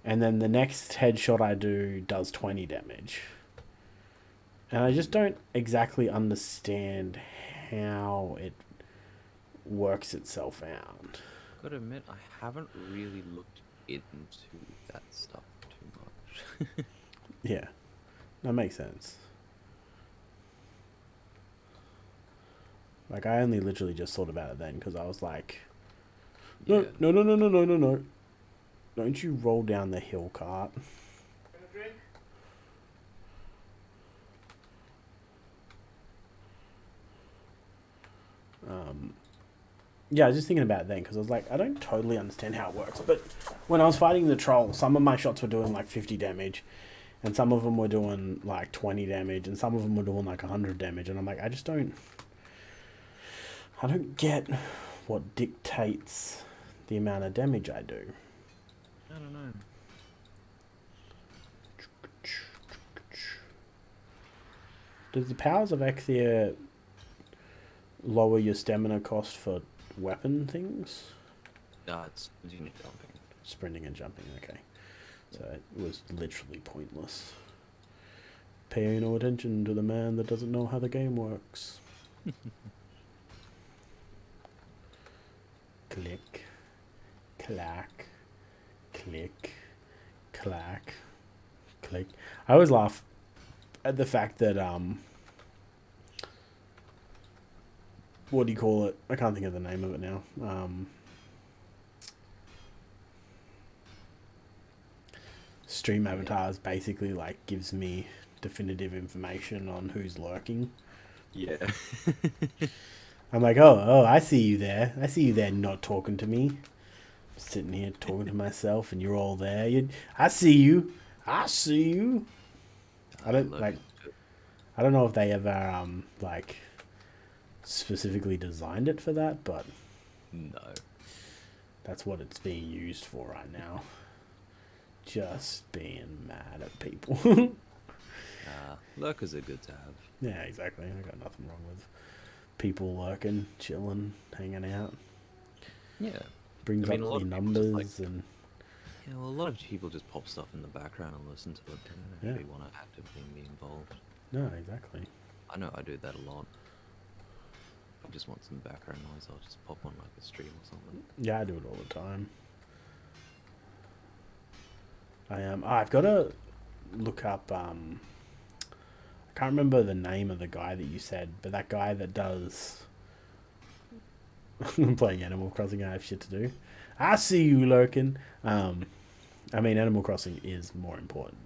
and then the next headshot I do does 20 damage. And I just don't exactly understand how it works itself out. Gotta admit, I haven't really looked into that stuff too much. Yeah, that makes sense. Like I only literally just thought about it then because I was like, no, Yeah. no. Don't you roll down the hill cart. Yeah, I was just thinking about it then because I was like, I don't totally understand how it works. But when I was fighting the troll, some of my shots were doing like 50 damage, and some of them were doing like 20 damage, and some of them were doing like 100 damage. And I'm like, I don't get what dictates the amount of damage I do. I don't know. Does the powers of Exia lower your stamina cost for weapon things? No, it's unit jumping. Sprinting and jumping, okay. So it was literally pointless. Pay no attention to the man that doesn't know how the game works. Click, clack, click, clack, click. I always laugh at the fact that what do you call it? I can't think of the name of it now. Stream avatars basically like gives me definitive information on who's lurking. Yeah. I'm like, oh, I see you there. I see you there not talking to me. I'm sitting here talking to myself and you're all there. I see you. I see you. I don't know if they ever like specifically designed it for that, but No. That's what it's being used for right now. Just being mad at people. Lurkers are good to have. Yeah, exactly. I got nothing wrong with people lurking, chilling, hanging out. Yeah. Brings I mean, up a lot your of people just, numbers and Yeah, well, a lot of people just pop stuff in the background and listen to it. They don't Yeah. actually want to actively be involved. no, exactly. I know I do that a lot. If I just want some background noise, I'll just pop on like a stream or something. Yeah, I do it all the time. I've got to look up. I can't remember the name of the guy that you said, but that guy that does. I'm playing Animal Crossing. I have shit to do. I see you lurking. I mean, Animal Crossing is more important.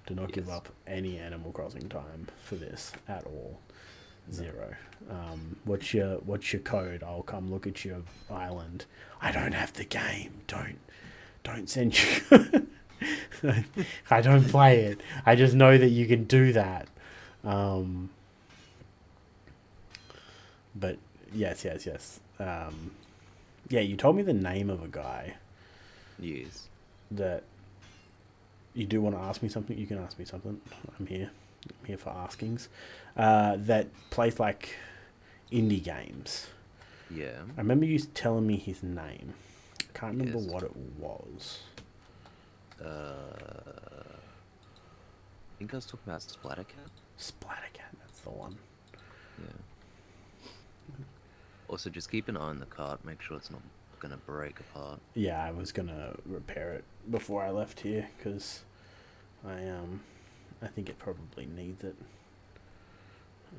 Do not give up any Animal Crossing time for this at all. Zero. What's your code? I'll come look at your island. I don't have the game. Don't send you. I don't play it. I just know that you can do that. But yes. Yeah, you told me the name of a guy. Yes. That you do want to ask me something. You can ask me something. I'm here for askings. That plays like indie games. Yeah. I remember you telling me his name. I can't remember Yes. what it was. I think I was talking about Splattercat. Splattercat, that's the one. Yeah. Also, just keep an eye on the cart. Make sure it's not gonna break apart. Yeah, I was gonna repair it before I left here because I think it probably needs it.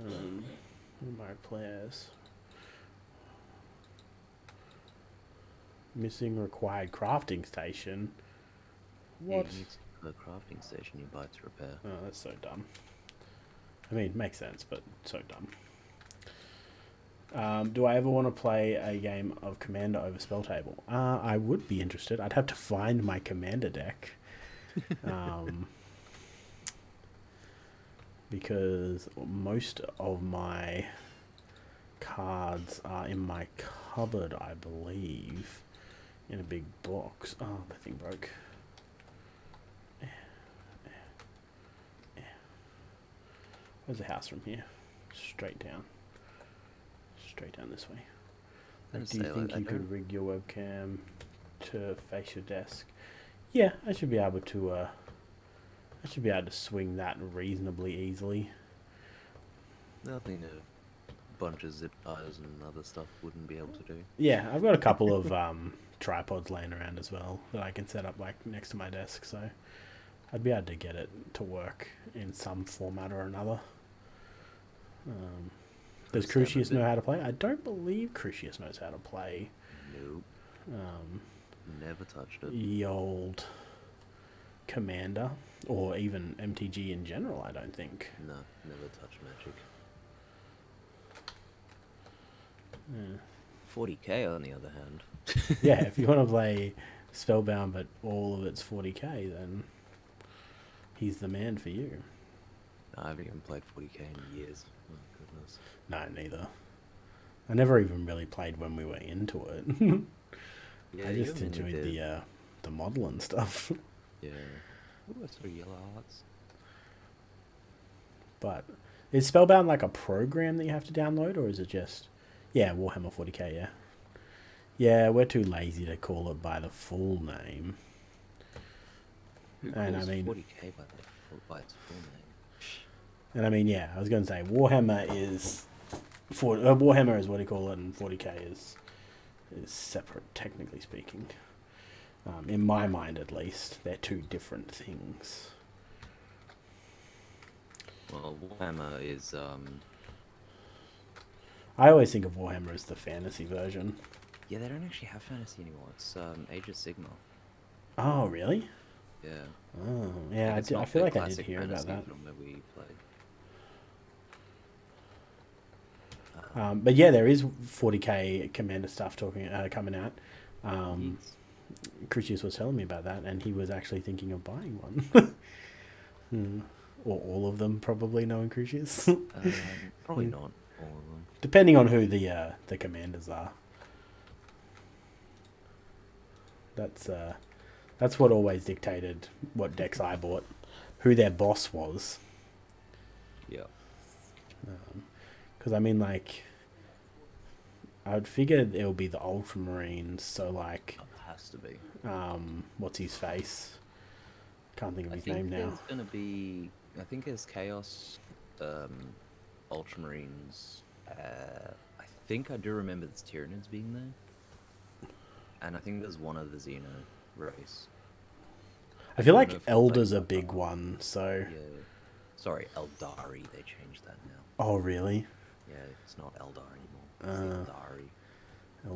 My players missing required crafting station. What? Yeah, you need to go to the crafting station you buy to repair. Oh, that's so dumb. I mean, it makes sense, but so dumb. Do I ever want to play a game of Commander over Spell Table? I would be interested. I'd have to find my Commander deck. Because most of my cards are in my cupboard, I believe. In a big box. Oh, the thing broke. Where's the house from here? Straight down. Straight down this way. Like, do you think you could rig your webcam to face your desk? Yeah, I should be able to. I should be able to swing that reasonably easily. Nothing a bunch of zip ties and other stuff wouldn't be able to do. Yeah, I've got a couple of tripods laying around as well that I can set up like next to my desk, so I'd be able to get it to work in some format or another. Does Crucius know how to play? I don't believe Crucius knows how to play. Nope. Never touched it. The old Commander, or even MTG in general, I don't think. No, never touched Magic. Yeah. 40k on the other hand. Yeah, if you want to play Spellbound but all of it's 40k, then he's the man for you. No, I haven't even played 40k in years. Oh, goodness. No, neither. I never even really played when we were into it. Yeah, I just enjoyed the model and stuff. Yeah. Ooh, it's sort of yellow hearts. But is Spellbound like a program that you have to download, or is it just... Yeah, Warhammer 40k, yeah. Yeah, we're too lazy to call it by the full name. Who And calls I mean... 40k by its full name? And I mean, yeah, I was going to say, Warhammer is... Warhammer is what you call it, and 40k is separate, technically speaking. In my mind, at least, they're two different things. Well, Warhammer is, I always think of Warhammer as the fantasy version. Yeah, they don't actually have fantasy anymore. It's, Age of Sigmar. Oh, really? Yeah. Oh, yeah, I feel like I did hear about that. Film that we played. But yeah, there is 40k Commander stuff coming out. Crucius was telling me about that, and he was actually thinking of buying one. Or all of them, probably, knowing Crucius. Probably not all of them. Depending on who the commanders are. That's what always dictated what decks I bought, who their boss was. Yeah. Because I mean, like, I would figure it'll be the Ultramarines. So like, It has to be. what's his face? Can't think of I his think name now. there's gonna be. I think there's Chaos, Ultramarines. I think I do remember there's Tyranids being there, and I think there's one of the Xeno race. I feel don't like know if it's Elder's like a big one. So, Yeah. Sorry, Eldari. They changed that now. oh really? Yeah, it's not Eldar anymore. It's the Eldari.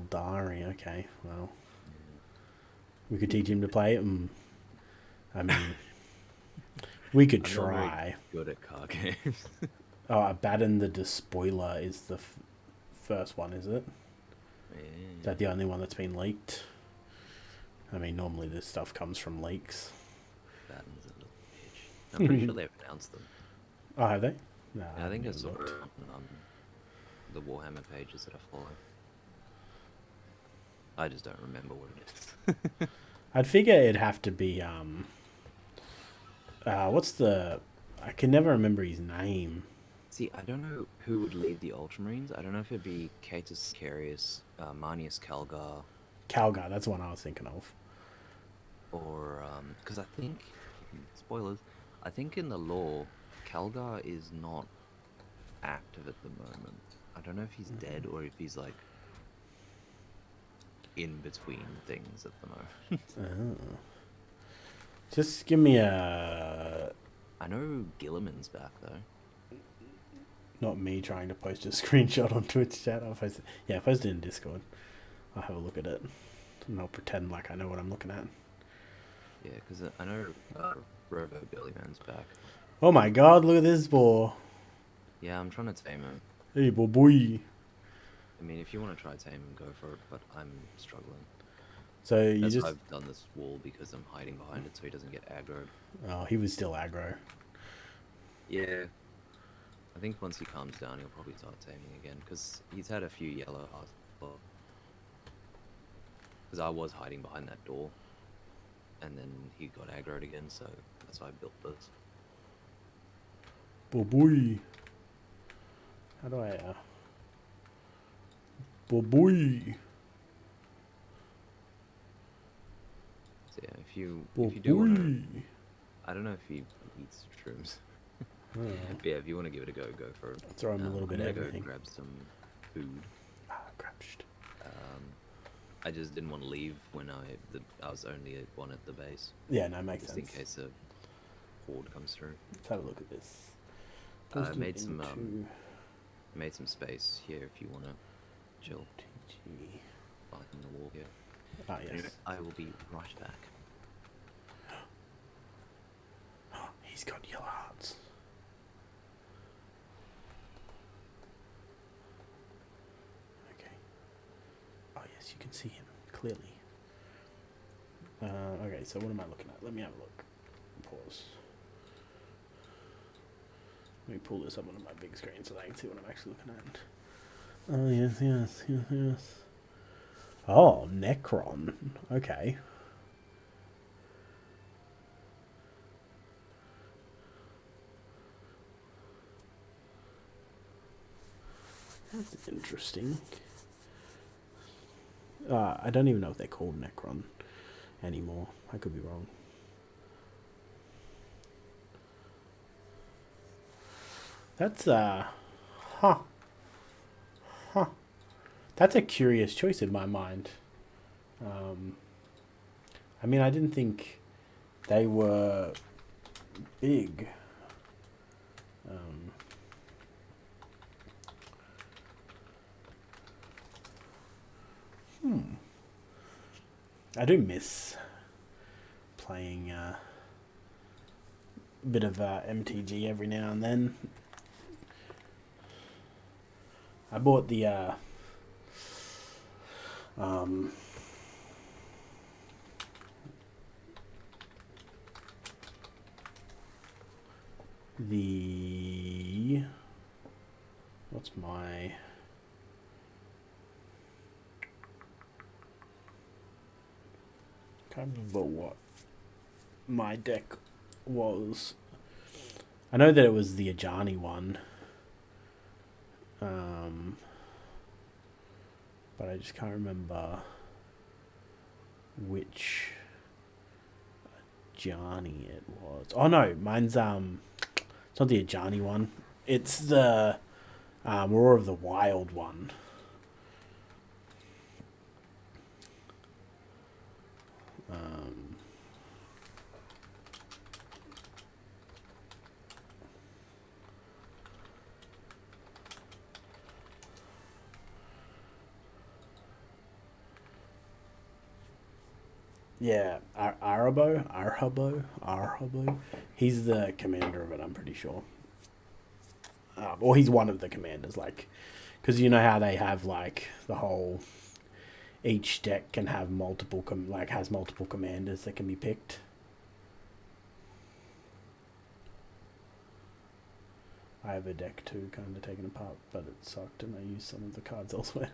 Eldari. Okay, well, Yeah. we could teach him to play it. I mean, we could I'm not very try. good at card games. Oh, Abaddon the Despoiler is the first one, is it? Is that the only one that's been leaked? I mean, normally this stuff comes from leaks. Batten's a little bitch. I'm pretty sure they've announced them. Oh, have they? No, I think I haven't saw looked. it on the Warhammer pages that I follow. I just don't remember what it is. I'd figure it'd have to be what's the? I can never remember his name. See, I don't know who would lead the Ultramarines. I don't know if it'd be Catus Carius, Manius Calgar, Calgar, that's the one I was thinking of. or because I think spoilers. I think in the lore, Calgar is not active at the moment. I don't know if he's dead or if he's like in between things at the moment. Oh. Just give me a. I know Gilliman's back though. Not me trying to post a screenshot on Twitch chat. I'll post it. Yeah, post it in Discord. I'll have a look at it. And I'll pretend like I know what I'm looking at. Yeah, because I know Robo Billyman's back. Oh my god, look at this boar. Yeah, I'm trying to tame him. Hey, boy. I mean, if you want to try tame him, go for it, but I'm struggling. So you That's just. why I've done this wall, because I'm hiding behind it so he doesn't get aggroed. Oh, he was still aggro. Yeah. I think once he calms down, he'll probably start taming again, because he's had a few yellow hearts before. Because I was hiding behind that door, and then he got aggroed again, so that's why I built this. Boy. How do I, boy. So yeah, if you do want to, Boy. I don't know if he eats shrooms. Oh, But yeah, if you want to give it a go, go for it. throw him a little bit I'm of gonna everything. go grab some food. Crapshed. I just didn't want to leave when I was only at one at the base, Yeah, no, makes just sense. in case a horde comes through. Let's have a look at this. I Posted made some into made some space here if you want to chill TG. behind the wall here. Ah, yes. Anyway, I will be right back. He's got yellow hearts. Okay. Oh, yes, you can see him clearly. Okay, so what am I looking at? Let me have a look. Pause. Let me pull this up onto my big screen so I can see what I'm actually looking at. Oh, yes. Oh, Necron. Okay. That's interesting. I don't even know if they're called Necron anymore. I could be wrong. That's, huh. That's a curious choice in my mind. I mean, I didn't think they were big. I do miss playing a bit of MTG every now and then. I bought the what's my Can't remember what my deck was. I know that it was the Ajani one. But I just can't remember which Ajani it was. Oh no, mine's it's not the Ajani one. It's the Roar of the Wild one. Yeah, Arhabo. He's the commander of it, I'm pretty sure. Or he's one of the commanders, like, because you know how they have like the whole. Each deck can have multiple has multiple commanders that can be picked. I have a deck too, kind of taken apart, but it sucked, and I used some of the cards elsewhere.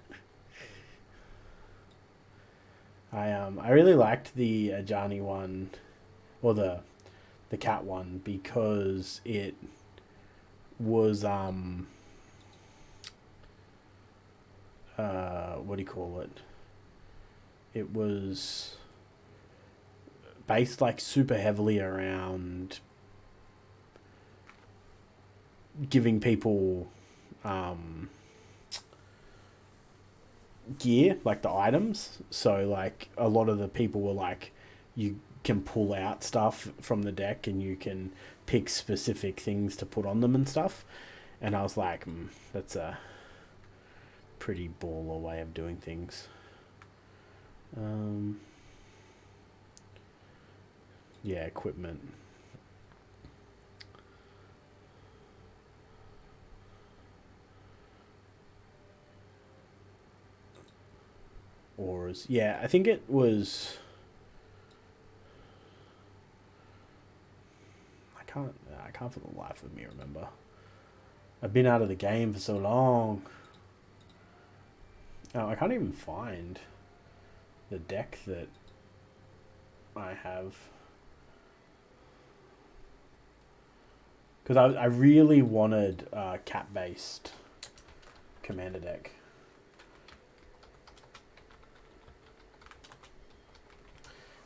I really liked the Ajani one, or the cat one, because it was what do you call it? It was based like super heavily around giving people gear, like the items. So like a lot of the people were like, you can pull out stuff from the deck and you can pick specific things to put on them and stuff. And I was like, that's a pretty baller way of doing things. Yeah, equipment. Ors. Yeah, I think it was. I can't for the life of me remember. I've been out of the game for so long. Oh, I can't even find the deck that I have. Because I really wanted a cat-based commander deck.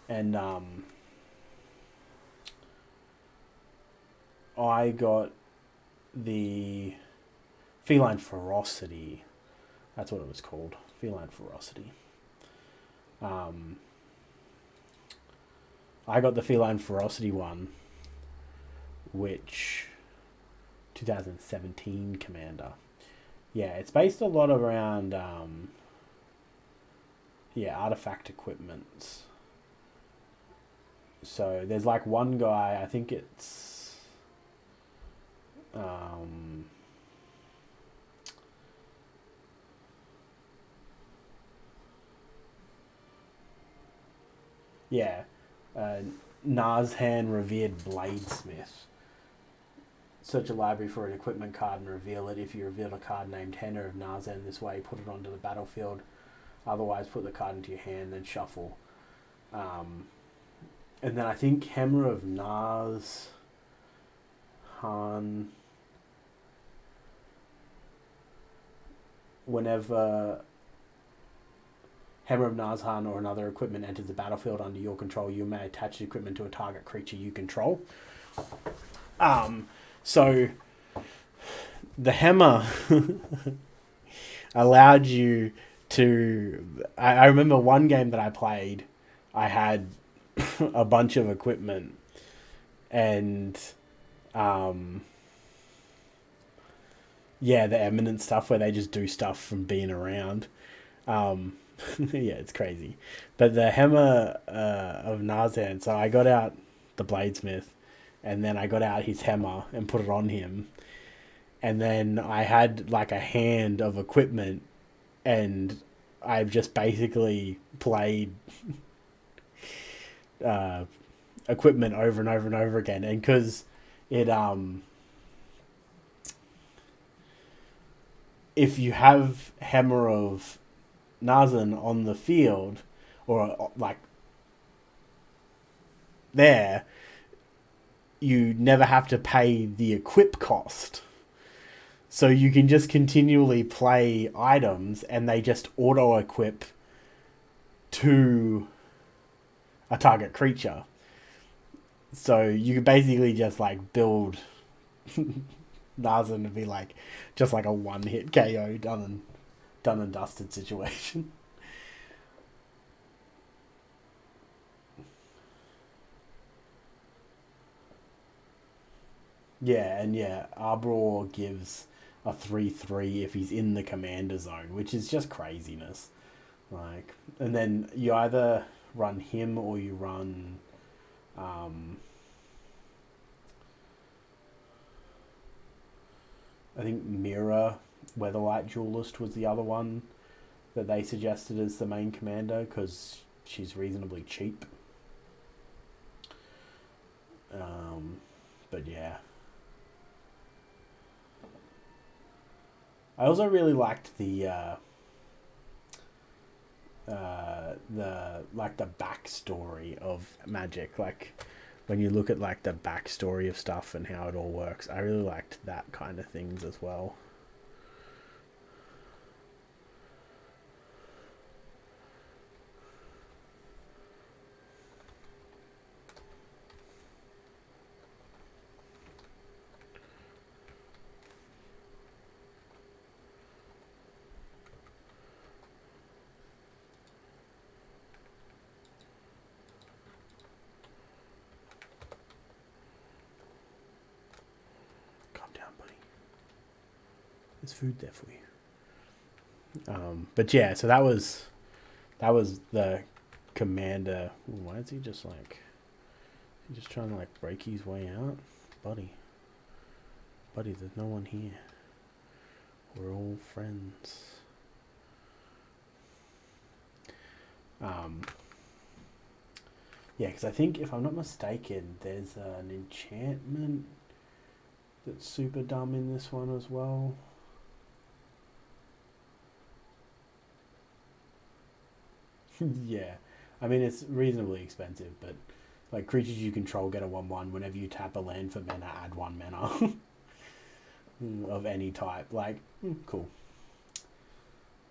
And I got the Feline Ferocity. That's what it was called. Feline Ferocity. I got the Feline Ferocity one, which 2017 commander. Yeah, it's based a lot around artifact equipments. So there's like one guy, I think it's Nazhan Revered Bladesmith. Search a library for an equipment card and reveal it. If you reveal a card named Henna of Nazhan this way, put it onto the battlefield. Otherwise, put the card into your hand, then shuffle. And then I think Hammer of Nazhan. Whenever Hammer of Nazhan or another equipment enters the battlefield under your control, you may attach the equipment to a target creature you control. So the hammer allowed you to. I remember one game that I played, I had a bunch of equipment, and the eminent stuff where they just do stuff from being around. Yeah, it's crazy. But the hammer of Nazhan, so I got out the bladesmith, and then I got out his hammer and put it on him. And then I had like a hand of equipment, and I've just basically played equipment over and over and over again. And because it, if you have Hammer of Nazhan on the field, or like there, you never have to pay the equip cost. So you can just continually play items and they just auto-equip to a target creature. So you could basically just like build Narzen to be like just like a one-hit KO done and dusted situation. Yeah, and yeah, Arbor gives a 3/3 if he's in the commander zone, which is just craziness. Like, and then you either run him or you run I think Mira Weatherlight Duelist was the other one that they suggested as the main commander because she's reasonably cheap. But yeah. I also really liked the backstory of Magic. Like when you look at like the backstory of stuff and how it all works, I really liked that kind of things as well. There's food there for you. But yeah, so that was the commander. Why is he just like? He's just trying to like break his way out, buddy. Buddy, there's no one here. We're all friends. Yeah, because I think if I'm not mistaken, there's an enchantment that's super dumb in this one as well. Yeah, I mean it's reasonably expensive, but like creatures you control get a 1/1 whenever you tap a land for mana, add 1 mana of any type. Like, cool.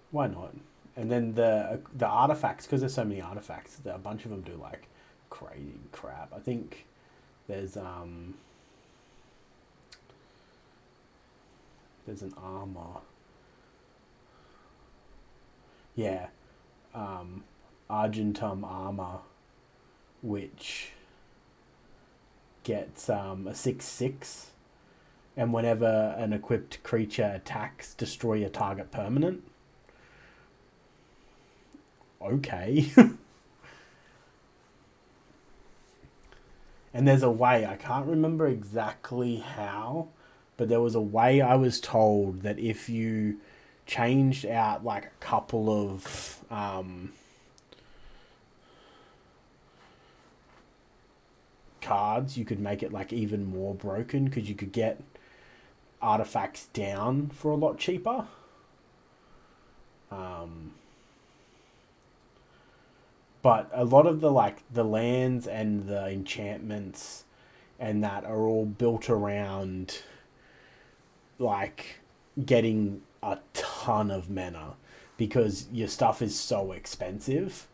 Why not? And then the artifacts, because there's so many artifacts, a bunch of them do like crazy crap. I think there's an armor. Yeah. Argentum armor, which gets a 6/6, and whenever an equipped creature attacks, destroy a target permanent. Okay. And there's a way, I can't remember exactly how, but there was a way I was told that if you changed out like a couple of cards, you could make it like even more broken because you could get artifacts down for a lot cheaper. But a lot of the like the lands and the enchantments and that are all built around like getting a ton of mana because your stuff is so expensive.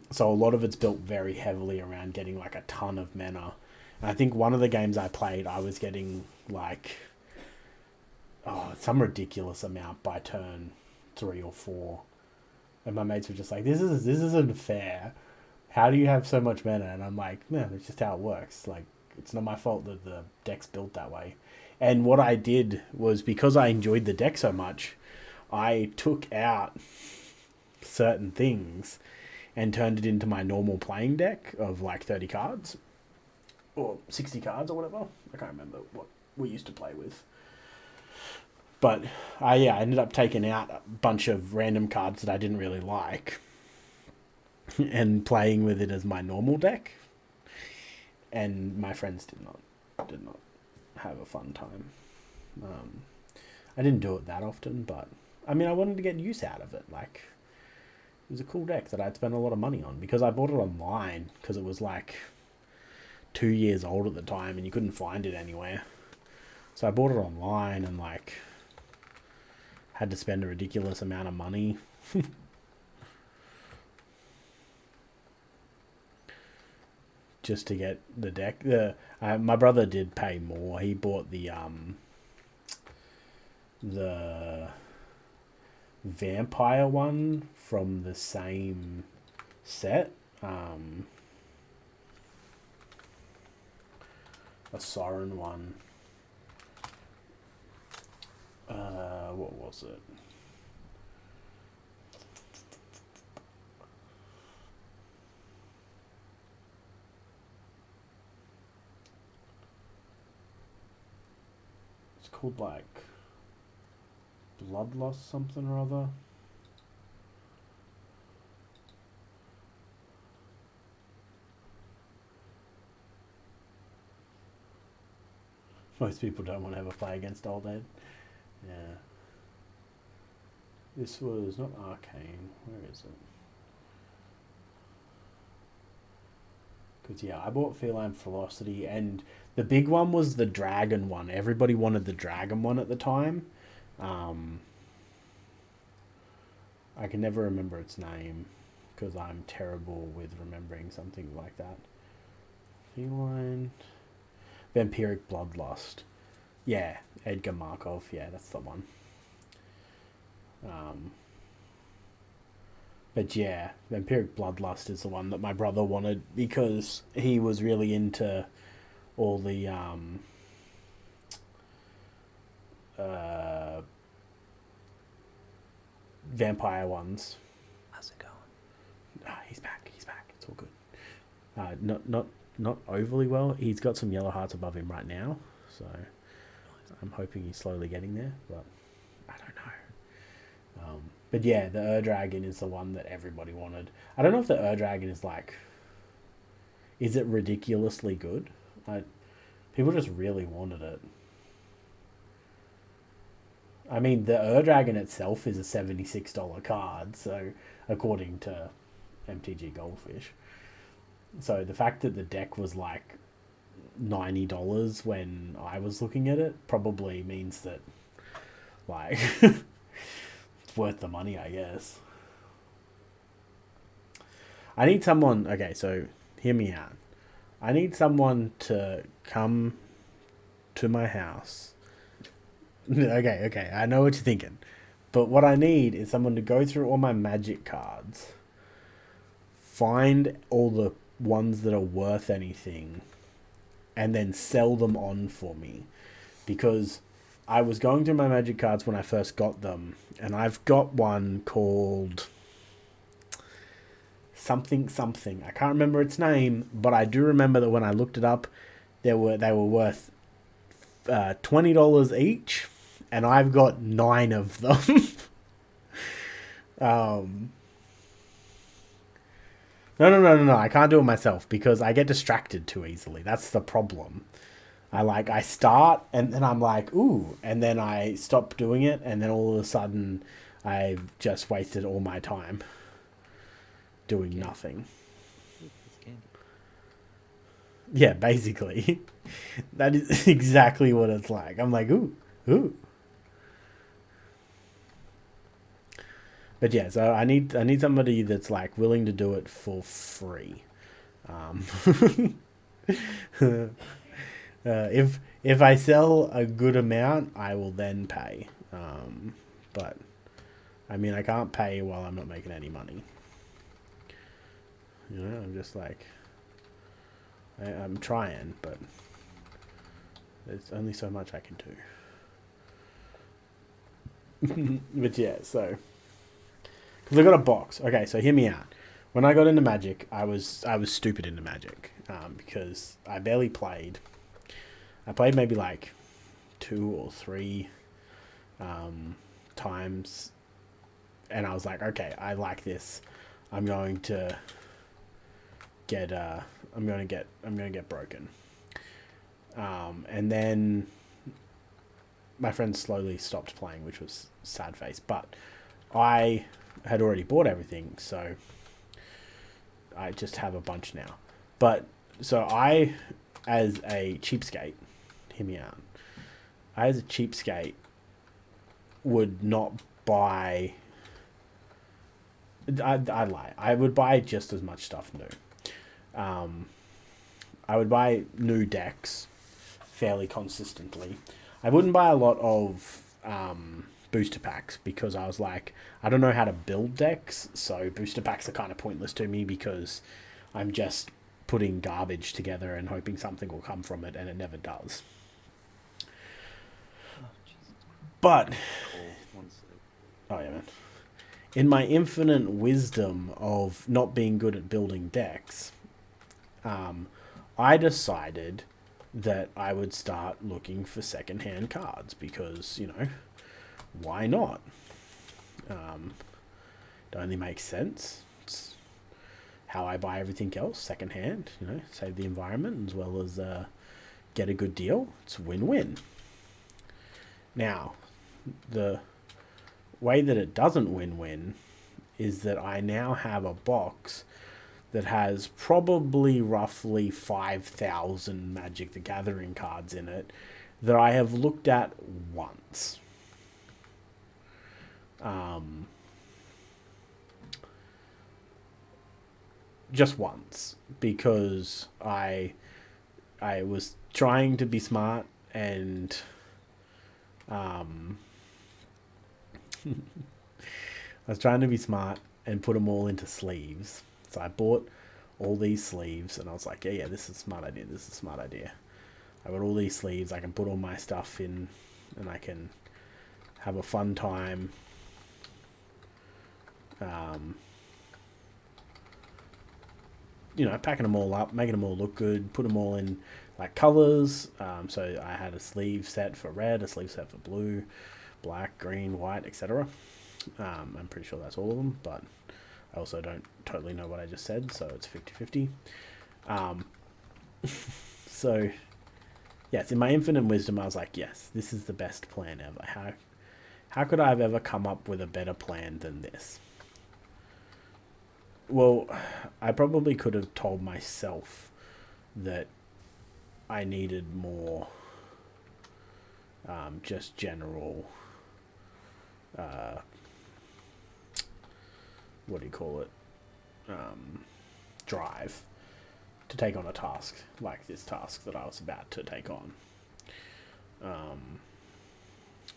So a lot of it's built very heavily around getting like a ton of mana. And I think one of the games I played, I was getting like some ridiculous amount by turn 3 or 4. And my mates were just like, this isn't fair. How do you have so much mana? And I'm like, no, that's just how it works. Like, it's not my fault that the deck's built that way. And what I did was, because I enjoyed the deck so much, I took out certain things and turned it into my normal playing deck of like 30 cards. Or 60 cards or whatever. I can't remember what we used to play with. But I ended up taking out a bunch of random cards that I didn't really like and playing with it as my normal deck. And my friends did not have a fun time. I didn't do it that often, but I mean, I wanted to get use out of it. Like, was a cool deck that I'd spent a lot of money on because I bought it online because it was like 2 years old at the time and you couldn't find it anywhere. So I bought it online and like had to spend a ridiculous amount of money. Just to get the deck. My brother did pay more. He bought the vampire one from the same set. A Sorin one. What was it? It's called like Bloodlust something or other. Most people don't want to ever play against Old Ed. Yeah. This was not Arcane. Where is it? Because, yeah, I bought Feline Velocity, and the big one was the Dragon one. Everybody wanted the Dragon one at the time. I can never remember its name, because I'm terrible with remembering something like that. Feline... Vampiric Bloodlust. Yeah, Edgar Markov. Yeah, that's the one. But yeah, Vampiric Bloodlust is the one that my brother wanted because he was really into all the vampire ones. How's it going? He's back. He's back. It's all good. Not overly well. He's got some yellow hearts above him right now, so I'm hoping he's slowly getting there, but I don't know. But yeah, the Ur-Dragon is the one that everybody wanted. I don't know if the Ur-Dragon is like... Is it ridiculously good? People just really wanted it. I mean, the Ur-Dragon itself is a $76 card, so according to MTG Goldfish. So the fact that the deck was like $90 when I was looking at it probably means that like it's worth the money, I guess. I need someone... Okay, so hear me out. I need someone to come to my house. Okay, I know what you're thinking. But what I need is someone to go through all my Magic cards, find all the ones that are worth anything, and then sell them on for me. Because I was going through my Magic cards when I first got them, and I've got one called something. I can't remember its name, but I do remember that when I looked it up, they were worth $20 each, and I've got 9 of them. No. I can't do it myself because I get distracted too easily. That's the problem. I start and then I'm like, ooh, and then I stop doing it, and then all of a sudden I've just wasted all my time doing nothing. Yeah, basically. That is exactly what it's like. I'm like, ooh. But yeah, so I need somebody that's like willing to do it for free. If I sell a good amount, I will then pay. But I mean, I can't pay while I'm not making any money. You know, I'm just like, I'm trying, but there's only so much I can do. But yeah, so. Because I got a box. Okay, so hear me out. When I got into Magic, I was stupid into Magic because I barely played. I played maybe like 2 or 3 times, and I was like, okay, I like this. I'm going to get broken. And then my friends slowly stopped playing, which was sad face. But I had already bought everything, so I just have a bunch now. But so I, as a cheapskate, hear me out. I, as a cheapskate, would not buy. I lie. I would buy just as much stuff new. I would buy new decks fairly consistently. I wouldn't buy a lot of booster packs because I was like, I don't know how to build decks, so booster packs are kind of pointless to me because I'm just putting garbage together and hoping something will come from it, and it never does. But, oh yeah, man. In my infinite wisdom of not being good at building decks, I decided that I would start looking for secondhand cards because, you know, why not? It only makes sense. It's how I buy everything else, secondhand, you know, save the environment as well as get a good deal. It's win-win. Now, the way that it doesn't win-win is that I now have a box that has probably roughly 5,000 Magic the Gathering cards in it that I have looked at once. Just once, because I was trying to be smart and I was trying to be smart and put them all into sleeves. So I bought all these sleeves and I was like, yeah, this is a smart idea. This is a smart idea. I got all these sleeves. I can put all my stuff in and I can have a fun time. You know, packing them all up, making them all look good, put them all in like colors. So I had a sleeve set for red, a sleeve set for blue, black, green, white, etc. I'm pretty sure that's all of them, but I also don't totally know what I just said, so it's 50-50. So, yes, in my infinite wisdom, I was like, yes, this is the best plan ever. How could I have ever come up with a better plan than this? Well, I probably could have told myself that I needed more just general what do you call it, drive to take on a task like this task that I was about to take on.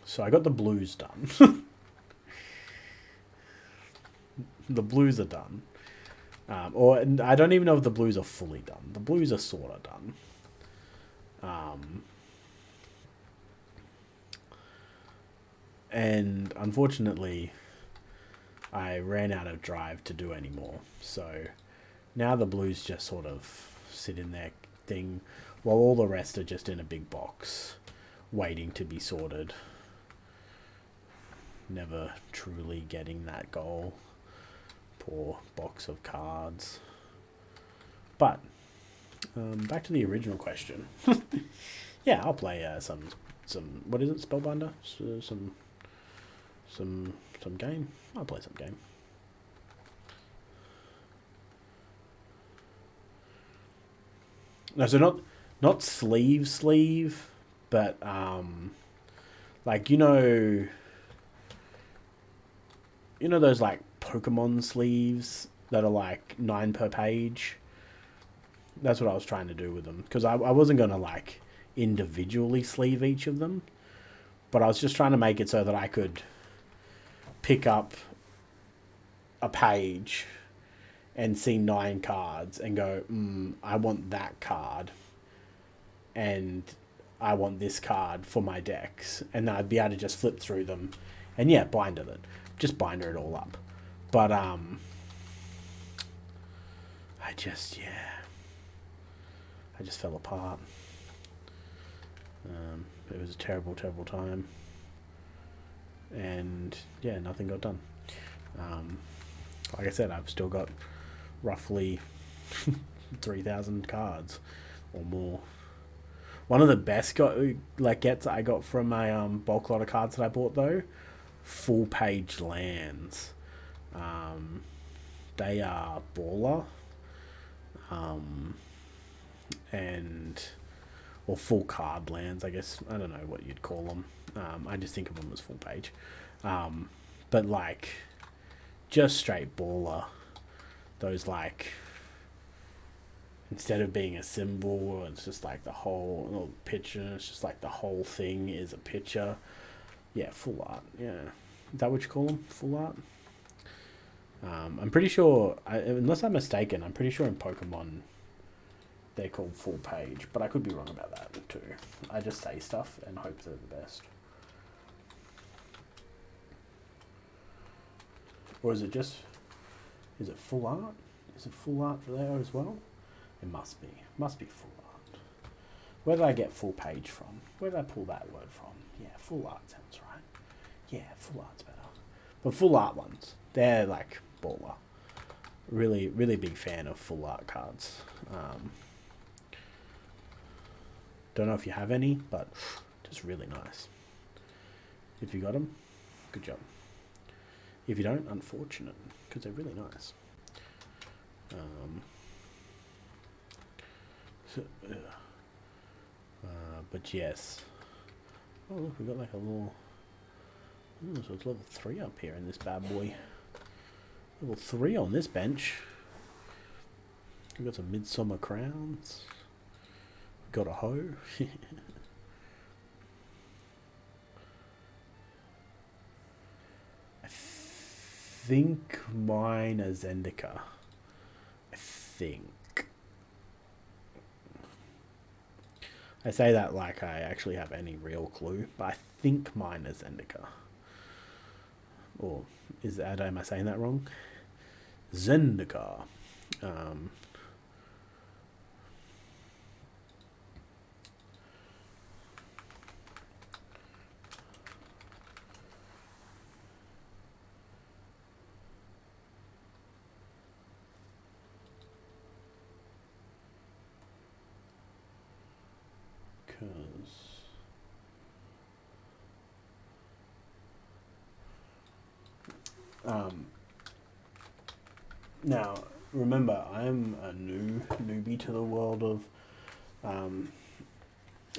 So I got the blues done. The blues are done. Or I don't even know if the blues are fully done. The blues are sort of done. And unfortunately, I ran out of drive to do any more. So now the blues just sort of sit in their thing while all the rest are just in a big box waiting to be sorted. Never truly getting that goal. Poor box of cards. But back to the original question. Yeah, I'll play some what is it, Spellbinder? Some game. I'll play some game. No, so not sleeve, but like you know those like Pokemon sleeves that are like 9 per page. That's what I was trying to do with them because I wasn't gonna like individually sleeve each of them, but I was just trying to make it so that I could pick up a page and see 9 cards and go, I want that card and I want this card for my decks, and then I'd be able to just flip through them and binder it all up. But I just fell apart. It was a terrible time, and nothing got done. Like I said, I've still got roughly 3,000 cards or more. One of the best gets I got from my bulk lot of cards that I bought though, full page lands. They are baller, and or full card lands, I guess. I don't know what you'd call them. I just think of them as full page. But like, just straight baller. Those like, instead of being a symbol, it's just like the whole little picture. It's just like the whole thing is a picture. Yeah, full art. Yeah, is that what you call them? Full art. I'm pretty sure, unless I'm mistaken, I'm pretty sure in Pokemon they're called full page, but I could be wrong about that too. I just say stuff and hope they're the best. Or is it just, is it full art? Is it full art there as well? It must be. Must be full art. Where did I get full page from? Where did I pull that word from? Yeah, full art sounds right. Yeah, full art's better. But full art ones, they're like baller. Really, really big fan of full art cards. Don't know if you have any, but just really nice. If you got them, good job. If you don't, unfortunate, because they're really nice. But yes. Oh look, we got like a little. Oh, so it's level 3 up here in this bad boy. Level 3 on this bench. We got some midsummer crowns. We got a hoe. I think mine is Zendika. I think. I say that like I actually have any real clue, but I think mine is Zendika. Or is that, am I saying that wrong? Zendika. Now, remember, I'm a newbie to the world of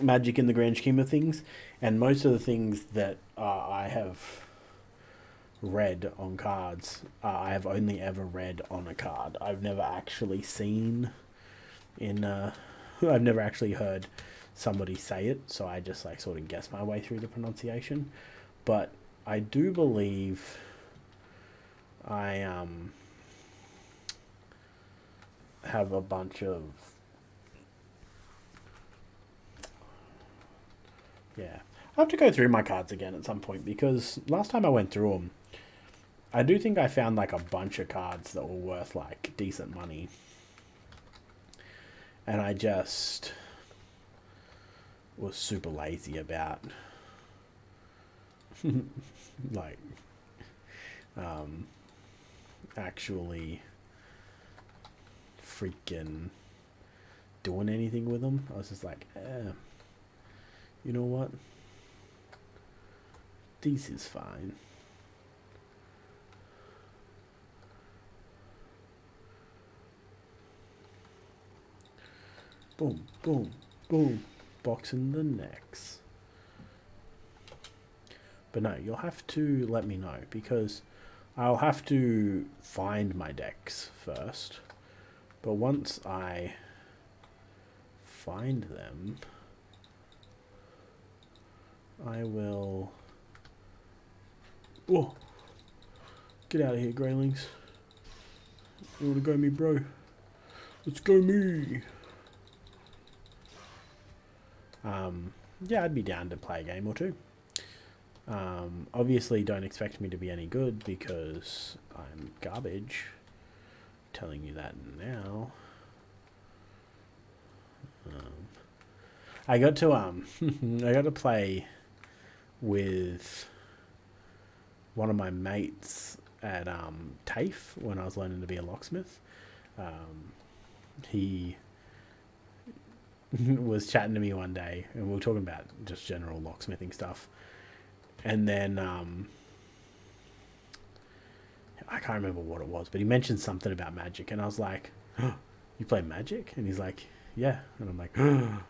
Magic in the grand scheme of things, and most of the things that I have read on cards, I have only ever read on a card. I've never actually seen in. I've never actually heard somebody say it, so I just like sort of guess my way through the pronunciation. But I do believe I have a bunch of I have to go through my cards again at some point, because last time I went through them, I do think I found like a bunch of cards that were worth like decent money, and I just was super lazy about like actually freaking doing anything with them. I was just like, you know what? This is fine. Boom, boom, boom. Boxing the necks. But no, you'll have to let me know, because I'll have to find my decks first. But once I find them, I will... Whoa! Get out of here, Greylings. You wanna go me, bro? Let's go me! Yeah, I'd be down to play a game or two. Obviously don't expect me to be any good, because I'm garbage. I'm telling you that now. I got to I got to play with one of my mates at TAFE when I was learning to be a locksmith. He was chatting to me one day, and we were talking about just general locksmithing stuff. And then I can't remember what it was, but he mentioned something about Magic, and I was like, oh, "You play Magic?" And he's like, "Yeah," and I'm like, oh.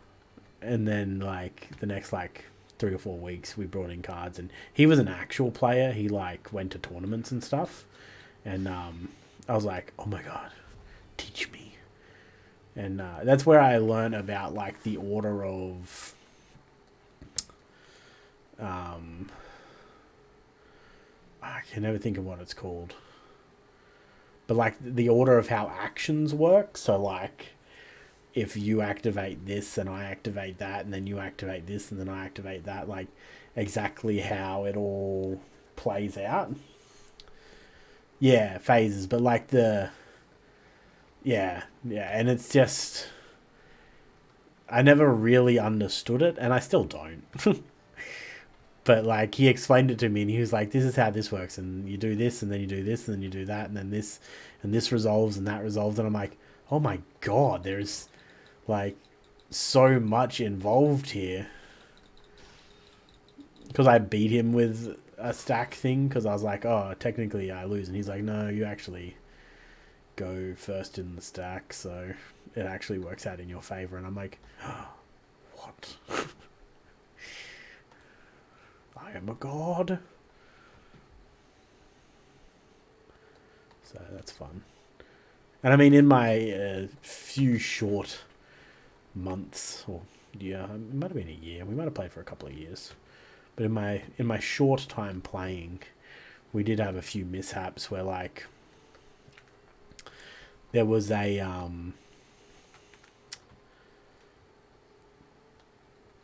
And then like the next like 3 or 4 weeks, we brought in cards, and he was an actual player. He like went to tournaments and stuff, and I was like, "Oh my god, teach me." And that's where I learned about like the order of I can never think of what it's called, but like the order of how actions work. So like if you activate this and I activate that, and then you activate this and then I activate that, like exactly how it all plays out. Yeah, phases, but like yeah, and it's just I never really understood it, and I still don't. But like he explained it to me, and he was like, "This is how this works, and you do this, and then you do this, and then you do that, and then this, and this resolves, and that resolves." And I'm like, "Oh my god, there's like so much involved here." Because I beat him with a stack thing, because I was like, "Oh, technically I lose," and he's like, "No, you actually go first in the stack, so it actually works out in your favor." And I'm like, "What?" I am a god. So that's fun. And I mean, in my few short months, or yeah, it might have been a year. We might have played for a couple of years. But in my short time playing, we did have a few mishaps where like there was a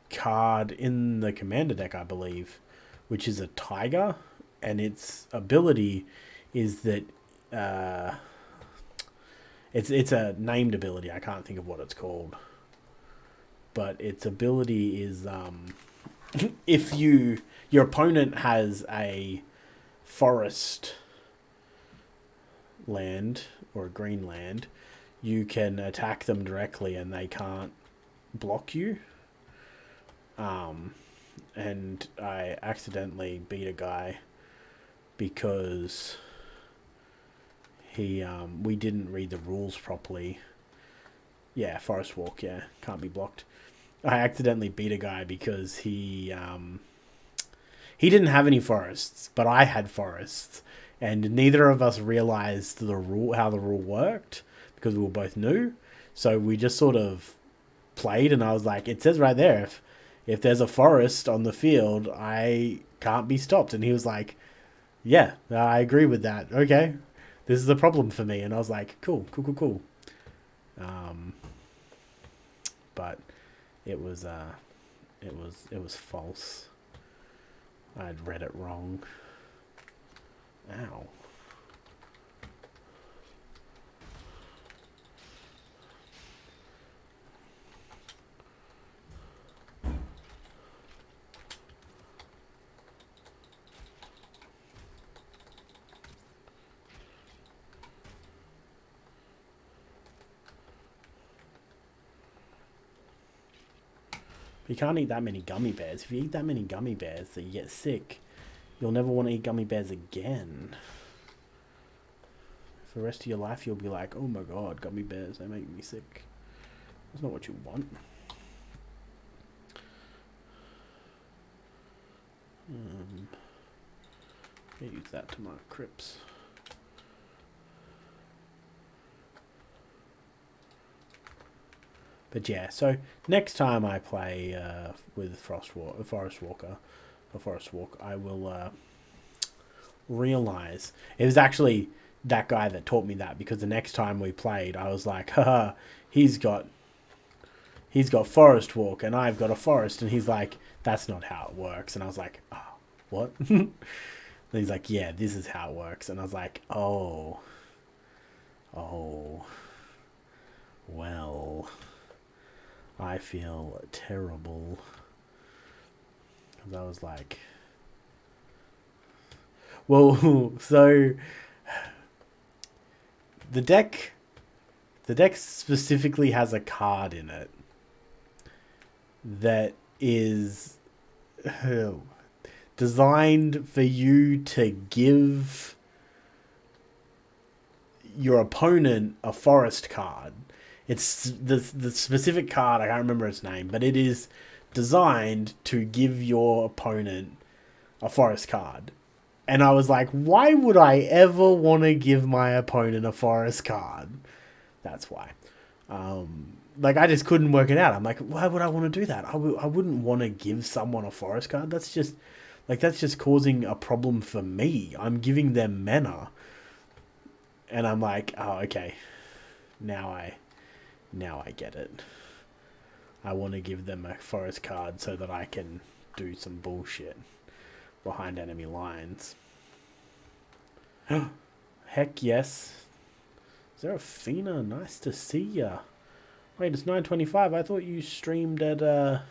card in the commander deck, I believe, which is a tiger, and its ability is that it's a named ability. I can't think of what it's called, but its ability is if your opponent has a forest land or a green land, you can attack them directly and they can't block you. And I accidentally beat a guy because we didn't read the rules properly. Yeah, forest walk, yeah, can't be blocked. I accidentally beat a guy because he didn't have any forests, but I had forests, and neither of us realized how the rule worked because we were both new. So we just sort of played, and I was like, "It says right there, if there's a forest on the field, I can't be stopped." And he was like, "Yeah, I agree with that. Okay, this is a problem for me." And I was like, "Cool, cool, cool, cool." But it was false. I'd read it wrong. Ow. You can't eat that many gummy bears. If you eat that many gummy bears that you get sick, you'll never want to eat gummy bears again. For the rest of your life, you'll be like, "Oh my god, gummy bears, they make me sick." That's not what you want. Use that to mark crypts. But yeah, so next time I play with Forest Walk, I will realize it was actually that guy that taught me that, because the next time we played, I was like, "Haha, he's got Forest Walk and I've got a forest," and he's like, "That's not how it works." And I was like, "Oh, what?" And he's like, "Yeah, this is how it works." And I was like, oh, well, I feel terrible. Because I was like, well, so the deck specifically has a card in it that is designed for you to give your opponent a forest card. It's the specific card, I can't remember its name, but it is designed to give your opponent a forest card. And I was like, why would I ever want to give my opponent a forest card? That's why. Like, I just couldn't work it out. I'm like, why would I want to do that? I wouldn't want to give someone a forest card. That's just causing a problem for me. I'm giving them mana. And I'm like, oh, okay. Now I get it. I want to give them a forest card so that I can do some bullshit behind enemy lines. Heck yes. Is there a Fina? Nice to see ya. Wait, it's 9:25. I thought you streamed at the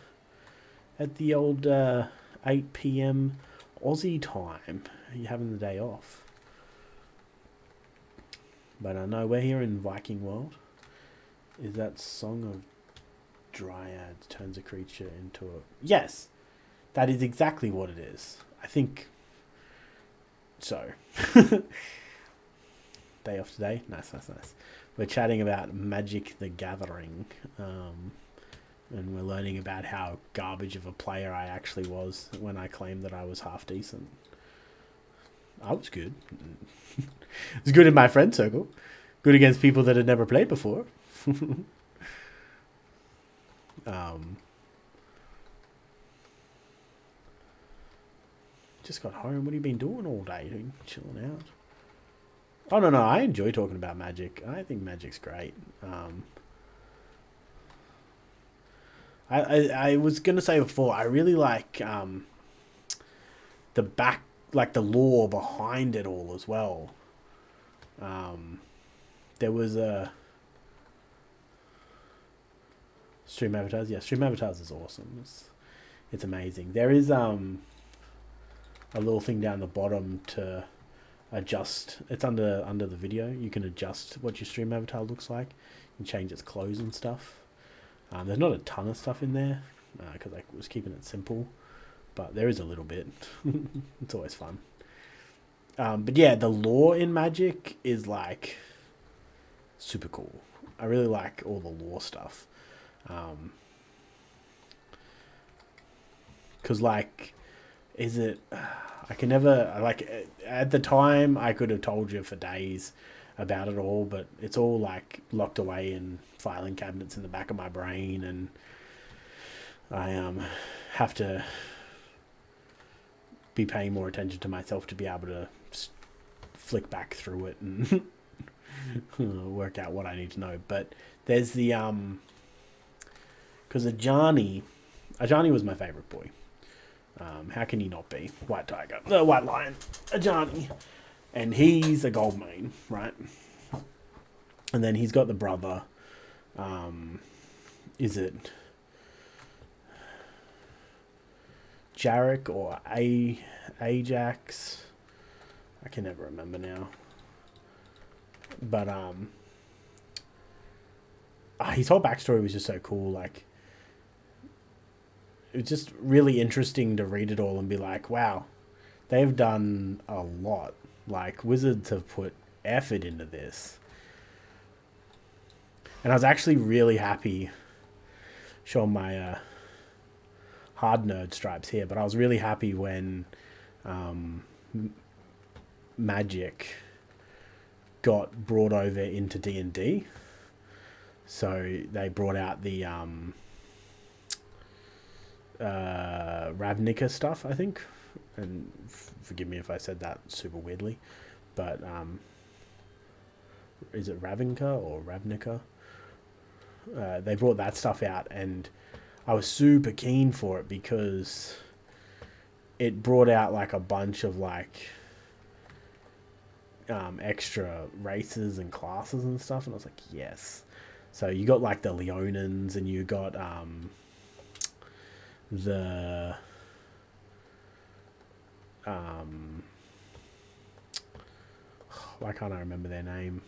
old 8 p.m. Aussie time. Are you having the day off? But I know we're here in Viking world. Is that Song of Dryads turns a creature into a... Yes! That is exactly what it is. I think so. Day off today? Nice. We're chatting about Magic the Gathering. And we're learning about how garbage of a player I actually was when I claimed that I was half decent. I was good. It was good in my friend circle. Good against people that had never played before. Just got home. What have you been doing all day? Chilling out. Oh, no. I enjoy talking about Magic. I think Magic's great. I was going to say before, I really like the lore behind it all as well. There was a... Stream Avatars? Yeah, Stream Avatars is awesome. It's amazing. There is a little thing down the bottom to adjust. It's under the video. You can adjust what your stream avatar looks like. You can change its clothes and stuff. There's not a ton of stuff in there because I was keeping it simple, but there is a little bit. It's always fun. But yeah, the lore in Magic is like super cool. I really like all the lore stuff. Because like, is it... I can never... Like, at the time, I could have told you for days about it all, but it's all like locked away in filing cabinets in the back of my brain, and I have to be paying more attention to myself to be able to flick back through it and work out what I need to know. But there's the because Ajani was my favorite boy. How can he not be? White Tiger, the White Lion, Ajani, and he's a gold main, right? And then he's got the brother. Is it Jarek or Ajax? I can never remember now. But his whole backstory was just so cool. Like, it was just really interesting to read it all and be like, wow, they've done a lot. Like, Wizards have put effort into this. And I was actually really happy, showing my hard nerd stripes here, but I was really happy when Magic got brought over into D&D. So they brought out the Ravnica stuff, I think. And forgive me if I said that super weirdly. But is it Ravnica or Ravnica? They brought that stuff out, and I was super keen for it because it brought out like a bunch of like extra races and classes and stuff, and I was like, yes. So you got like the Leonins, and you got the why can't I remember their name?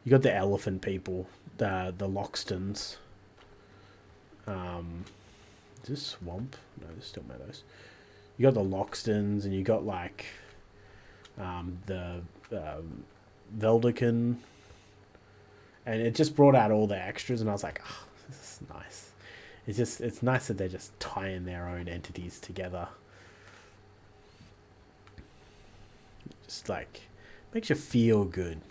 You got the elephant people, the Loxtons. Is this swamp? No, there's still meadows. You got the Loxtons, and you got like the Veldican, and it just brought out all the extras, and I was like, oh, this is nice. It's nice that they're just tying their own entities together. Just like makes you feel good.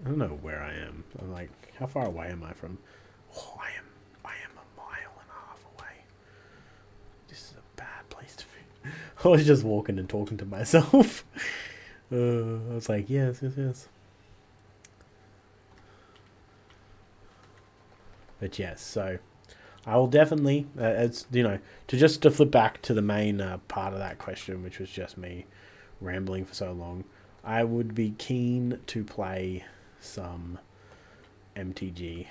I don't know where I am. I'm like, how far away am I from? Oh, I am a mile and a half away. This is a bad place to be. I was just walking and talking to myself. I was like, yes. But yes, so I will definitely, as you know, to flip back to the main part of that question, which was just me rambling for so long. I would be keen to play some MTG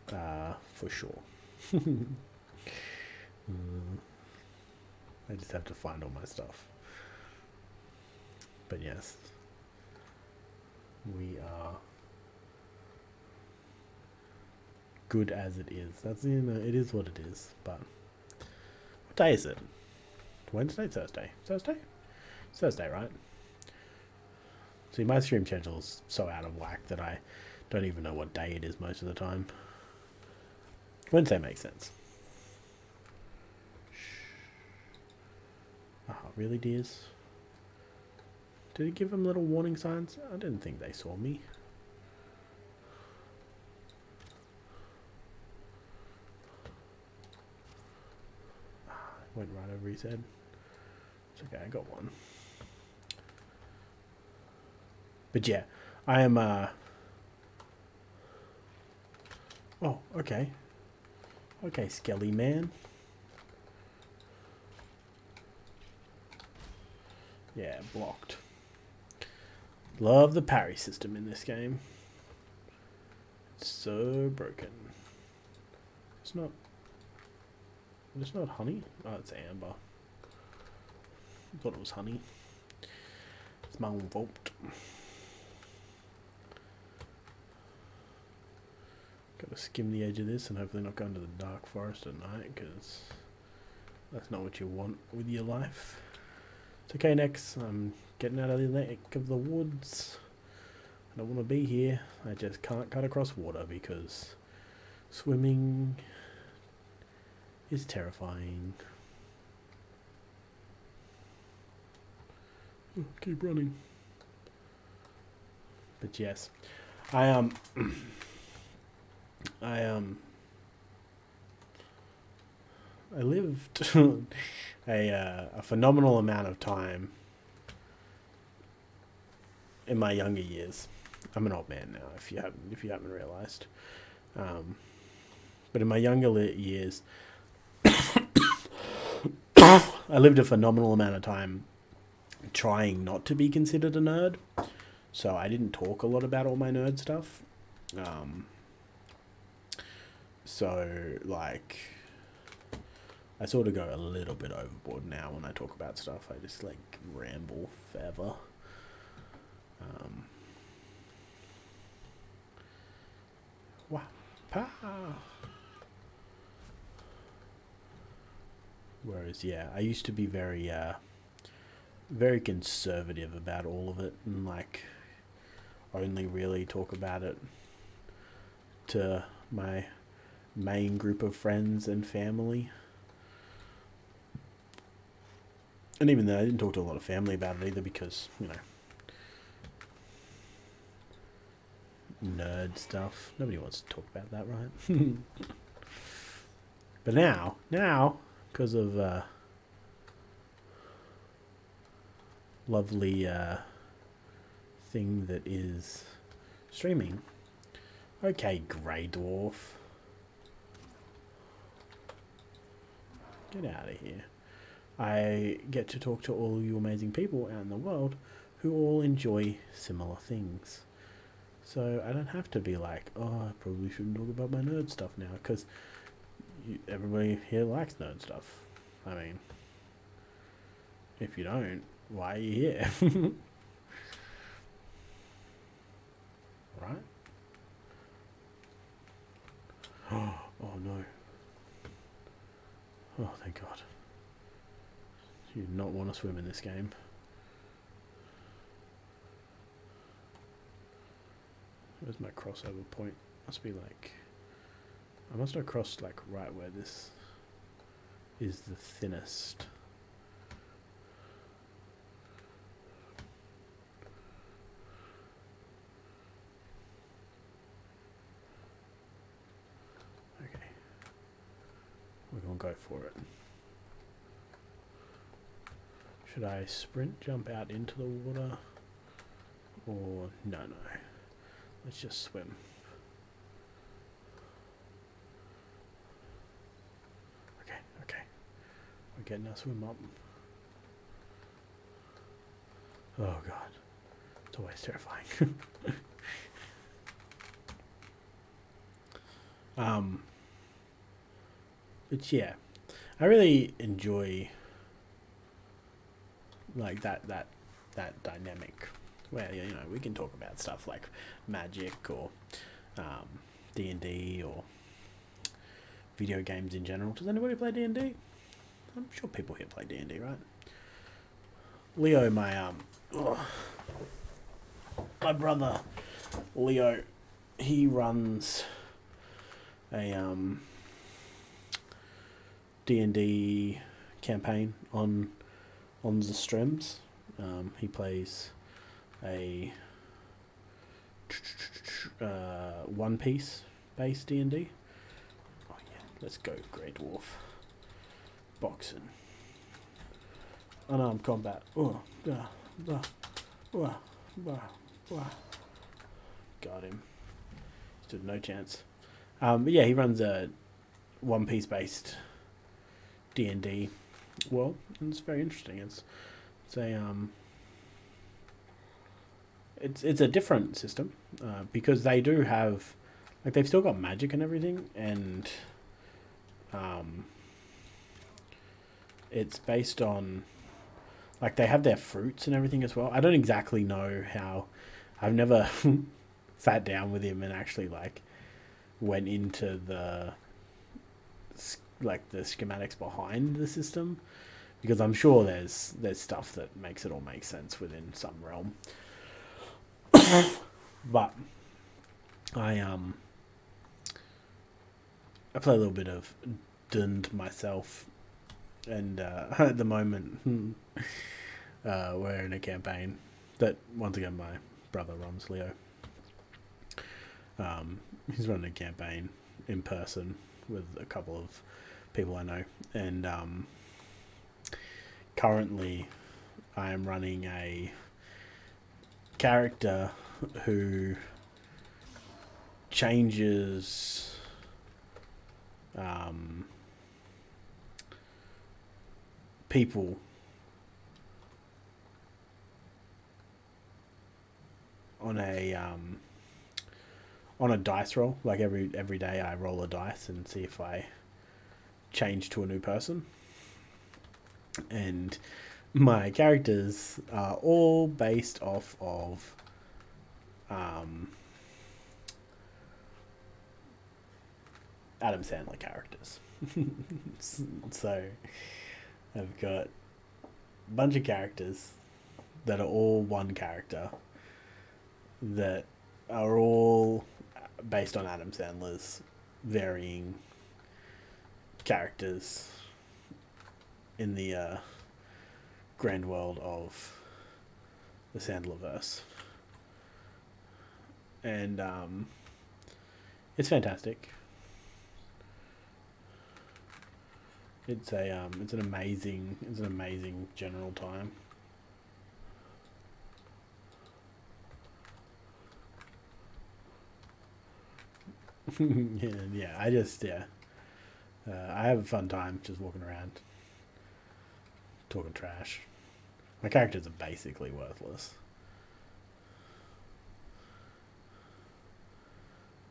for sure. I just have to find all my stuff. But yes, we are good as it is. That's, you know, it is what it is. But what day is it? Wednesday, Thursday, Thursday, it's Thursday, right? See, my stream schedule's so out of whack that I don't even know what day it is most of the time. Wednesday makes sense. Oh, really, dears? Did it give them little warning signs? I didn't think they saw me. Went right over his head. It's okay, I got one. But yeah, I am, oh, okay. Okay, Skelly Man. Yeah, blocked. Love the parry system in this game. It's so broken. It's not honey. Oh, it's amber. I thought it was honey. It's my own fault. Gotta skim the edge of this and hopefully not go into the dark forest at night, because that's not what you want with your life. It's okay, Nex. I'm getting out of the neck of the woods. I don't want to be here. I just can't cut across water because swimming is terrifying. Oh, keep running. But yes, I lived a phenomenal amount of time in my younger years. I'm an old man now, if you haven't realized. But in my younger years, I lived a phenomenal amount of time trying not to be considered a nerd. So I didn't talk a lot about all my nerd stuff. So, like, I sort of go a little bit overboard now when I talk about stuff. I just, like, ramble forever. Wow. Whereas, yeah, I used to be very, very conservative about all of it, and, like, only really talk about it to my main group of friends and family. And even then, I didn't talk to a lot of family about it either because, you know, nerd stuff. Nobody wants to talk about that, right? But now, because of lovely thing that is streaming. Okay, Grey Dwarf. Get out of here. I get to talk to all you amazing people out in the world who all enjoy similar things. So I don't have to be like, oh, I probably shouldn't talk about my nerd stuff now, because everybody here likes nerd stuff. I mean, if you don't, why are you here? Right? Oh no. Oh, thank God. You do not want to swim in this game. Where's my crossover point? Must be like... I must have crossed like right where this is the thinnest. Okay. We're gonna go for it. Should I sprint jump out into the water? Or no. Let's just swim. Okay. We're getting our swim up. Oh god. It's always terrifying. But yeah. I really enjoy like that dynamic where, you know, we can talk about stuff like Magic or D&D or video games in general. Does anybody play D&D? I'm sure people here play D&D, right? Leo, my brother Leo, he runs a D&D campaign on the streams. He plays a One Piece based D&D. Oh yeah, let's go Grey Dwarf. Boxing. Unarmed combat. Got him. Stood no chance. But yeah, he runs a One Piece based D&D world, and it's very interesting. It's a different system because they do have, like, they've still got magic and everything, and it's based on, like, they have their fruits and everything as well. I don't exactly know how. I've never sat down with him and actually like went into the schematics behind the system, because I'm sure there's stuff that makes it all make sense within some realm. But I play a little bit of Dund myself, and at the moment we're in a campaign that, once again, my brother runs, Leo. He's running a campaign in person with a couple of people I know, and currently I am running a character who changes people on a dice roll. Like every day I roll a dice and see if I change to a new person. And my characters are all based off of Adam Sandler characters. So I've got a bunch of characters that are all one character that are all based on Adam Sandler's varying characters in the grand world of the Sandlerverse. And it's fantastic. It's an amazing general time. I have a fun time just walking around talking trash. My characters are basically worthless.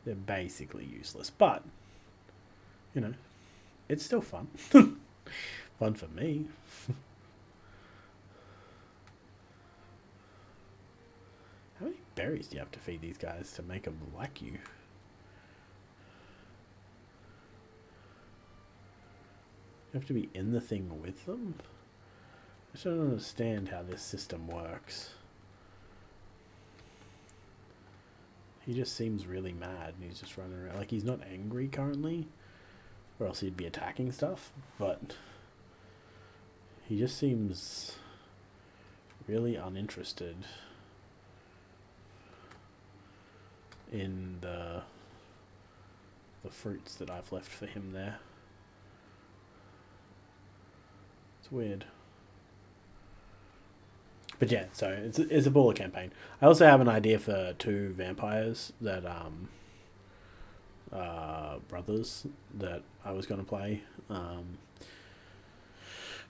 They're basically useless, but you know, it's still fun. Fun for me. How many berries do you have to feed these guys to make them like you? You have to be in the thing with them? just don't understand how this system works. He just seems really mad and he's just running around. Like, he's not angry currently, or else he'd be attacking stuff, but he just seems really uninterested in the fruits that I've left for him there. It's weird. But yeah, so it's a baller campaign. I also have an idea for 2 vampires that brothers that I was going to play,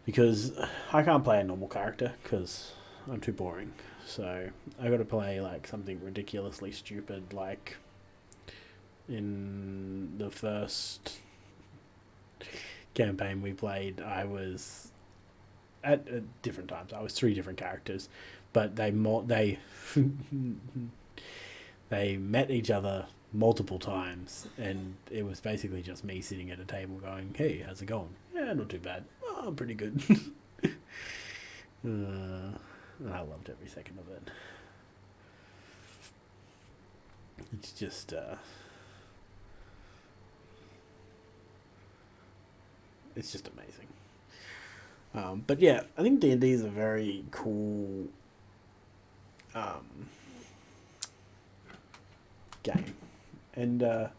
because I can't play a normal character because I'm too boring. So I got to play like something ridiculously stupid. Like in the first campaign we played, I was at different times. I was 3 different characters, but they they met each other multiple times, and it was basically just me sitting at a table going, "Hey, how's it going? Yeah, not too bad. Oh, I'm pretty good." And I loved every second of it. It's just amazing. But yeah, I think D&D is a very cool game, and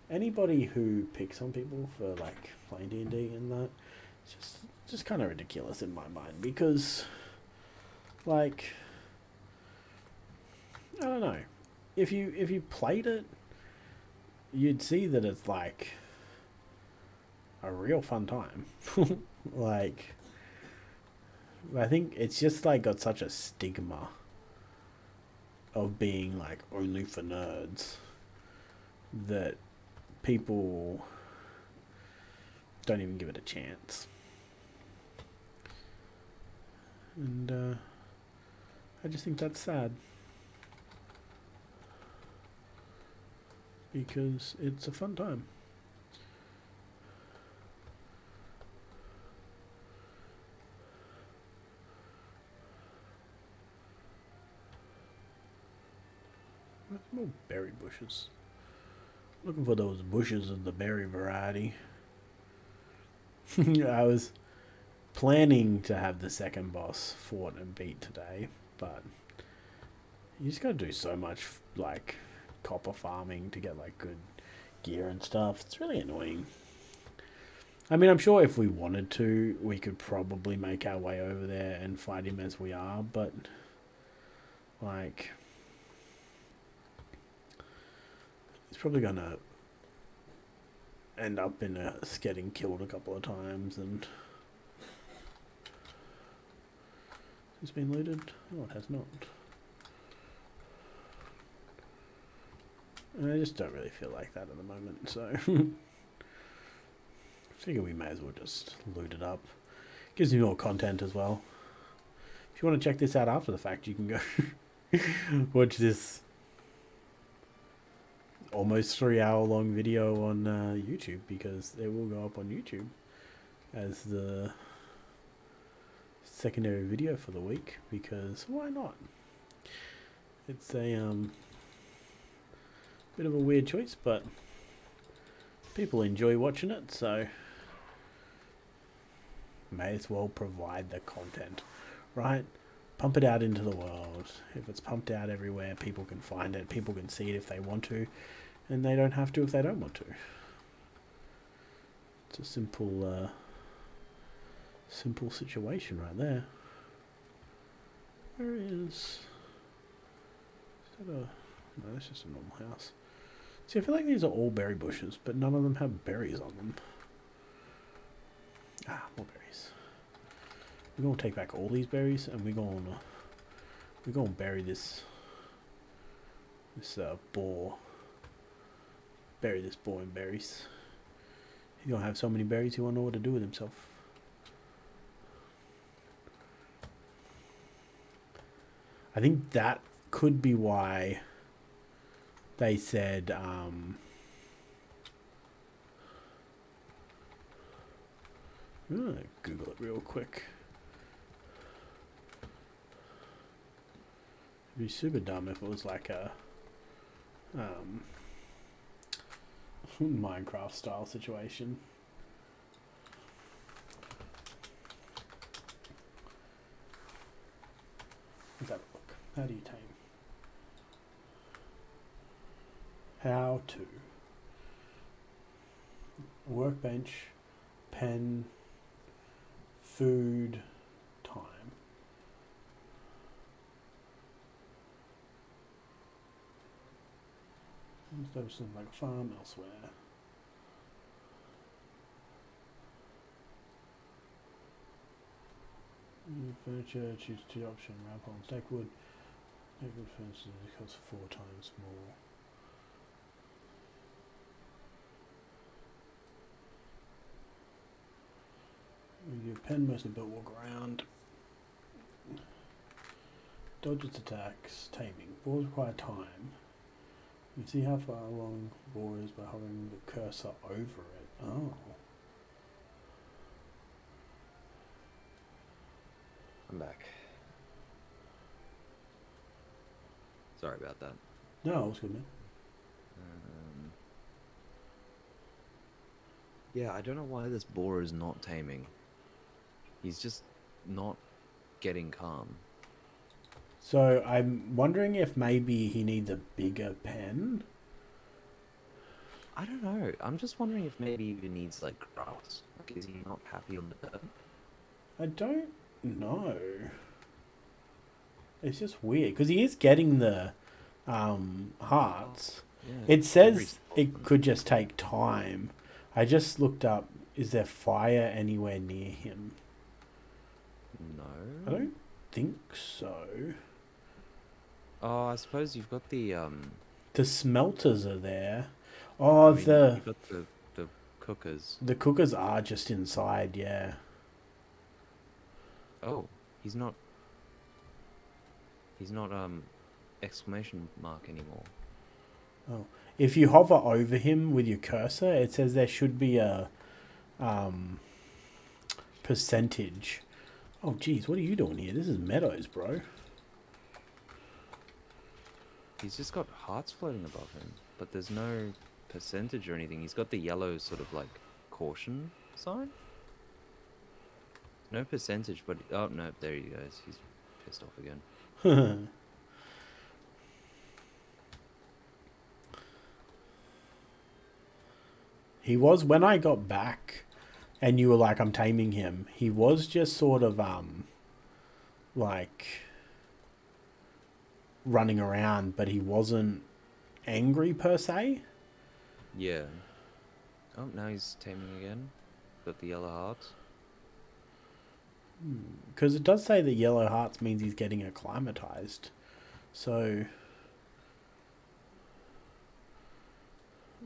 anybody who picks on people for like playing D&D and that, it's just kind of ridiculous in my mind, because like, I don't know, if you played it, you'd see that it's like a real fun time. Like, I think it's just like got such a stigma of being like only for nerds that people don't even give it a chance. And I just think that's sad, because it's a fun time. More berry bushes. Looking for those bushes of the berry variety. I was planning to have the second boss fought and beat today, but you just gotta do so much like copper farming to get like good gear and stuff. It's really annoying. I mean, I'm sure if we wanted to, we could probably make our way over there and fight him as we are, but like, he's probably gonna end up in us getting killed a couple of times. And it's been looted. Oh, it has not. And I just don't really feel like that at the moment, so I figure we may as well just loot it up. Gives me more content as well. If you want to check this out after the fact, you can go watch this almost 3-hour long video on YouTube, because it will go up on YouTube as the secondary video for the week, because why not? It's a bit of a weird choice, but people enjoy watching it, so may as well provide the content, right? Pump it out into the world. If it's pumped out everywhere, people can find it, people can see it if they want to, and they don't have to if they don't want to. It's a simple situation right there. Where is that? No, that's just a normal house. See, I feel like these are all berry bushes, but none of them have berries on them. Ah, more berries. We're gonna take back all these berries, and we're gonna bury this boar. Bury this boar in berries. He's gonna have so many berries he won't know what to do with himself. I think that could be why they said I'm gonna Google it real quick. It'd be super dumb if it was like a Minecraft style situation. Let's have a look. How do you tame? How to. Workbench, pen, food, time. There's something like farm elsewhere. Furniture, choose 2 options, wrap on stack wood. Stack wood furniture costs 4 times more. Your pen mostly built walk around. Dodges attacks, taming. Boars require time. You see how far along the boar is by hovering the cursor over it. Oh. I'm back. Sorry about that. No, it was good, man. Yeah, I don't know why this boar is not taming. He's just not getting calm. So I'm wondering if maybe he needs a bigger pen. I don't know. I'm just wondering if maybe he needs like grass. Like, is he not happy on the dirt? I don't know. It's just weird because he is getting the hearts. Yeah, It says it could just take time. I just looked up. Is there fire anywhere near him? No. I don't think so. Oh, I suppose you've got the The smelters are there. Oh, you've got the cookers. the cookers are just inside. Yeah. Oh, he's not exclamation mark anymore. Oh, if you hover over him with your cursor, it says there should be a percentage. Oh, geez, what are you doing here? This is Meadows, bro. He's just got hearts floating above him, but there's no percentage or anything. He's got the yellow sort of like caution sign. No percentage, but oh no, there he goes. He's pissed off again. He was, when I got back and you were like, I'm taming him, he was just sort of like running around, but he wasn't angry per se. Yeah. Oh, now he's taming again. Got the yellow hearts. Because it does say that yellow hearts means he's getting acclimatized. So,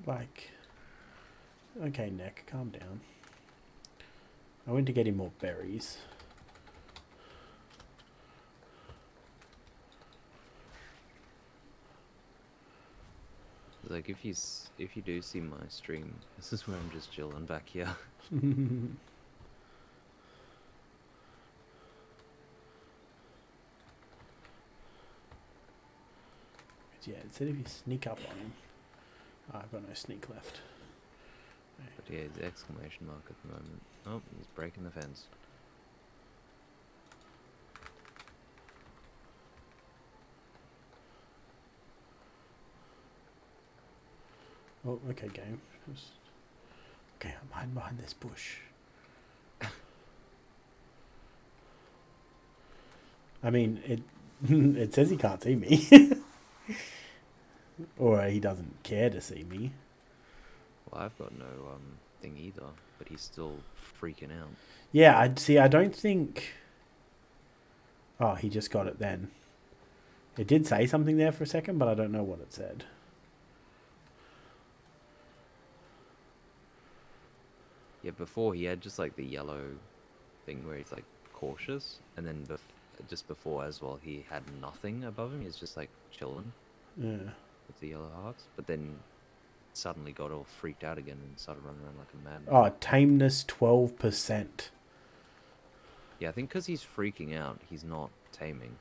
like, okay, Neck, calm down. I went to get him more berries. Like if you do see my stream, this is where I'm just chilling back here. Yeah, it said if you sneak up on him. Oh, I've got no sneak left. But yeah, he's exclamation mark at the moment. Oh, he's breaking the fence. Oh, okay, game. Okay, I'm hiding behind this bush. I mean, it it says he can't see me. Or he doesn't care to see me. Well, I've got no thing either, but he's still freaking out. Yeah, I don't think... Oh, he just got it then. It did say something there for a second, but I don't know what it said. Yeah, before he had just like the yellow thing where he's like cautious, and then just before as well, he had nothing above him. He's just like chilling. Yeah. With the yellow hearts, but then suddenly got all freaked out again and started running around like a madman. Oh, tameness 12%. Yeah, I think because he's freaking out, he's not taming.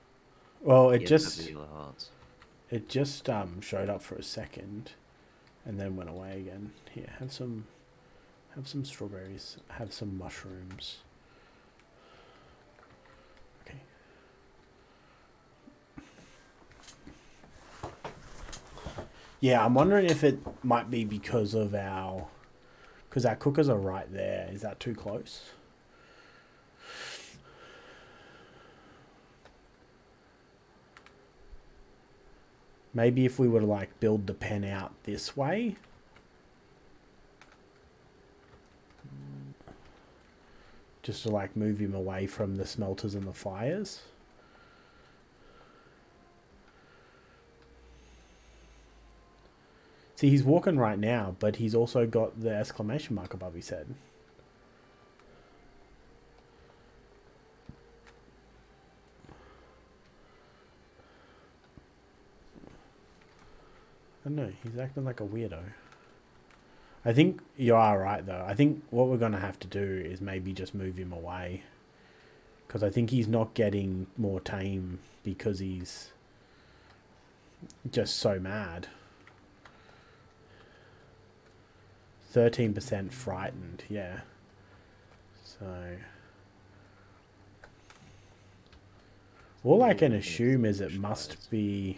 Well, He has to have the yellow hearts. it just showed up for a second, and then went away again. Here, have some strawberries. Have some mushrooms. Okay. Yeah, I'm wondering if it might be because of our cookers are right there. Is that too close? Maybe if we were to like build the pen out this way. Just to like move him away from the smelters and the fires. See, he's walking right now, but he's also got the exclamation mark above his head. I don't know, he's acting like a weirdo. I think you are right, though. I think what we're going to have to do is maybe just move him away. Because I think he's not getting more tame because he's just so mad. 13% frightened, yeah. So all I can assume is it must be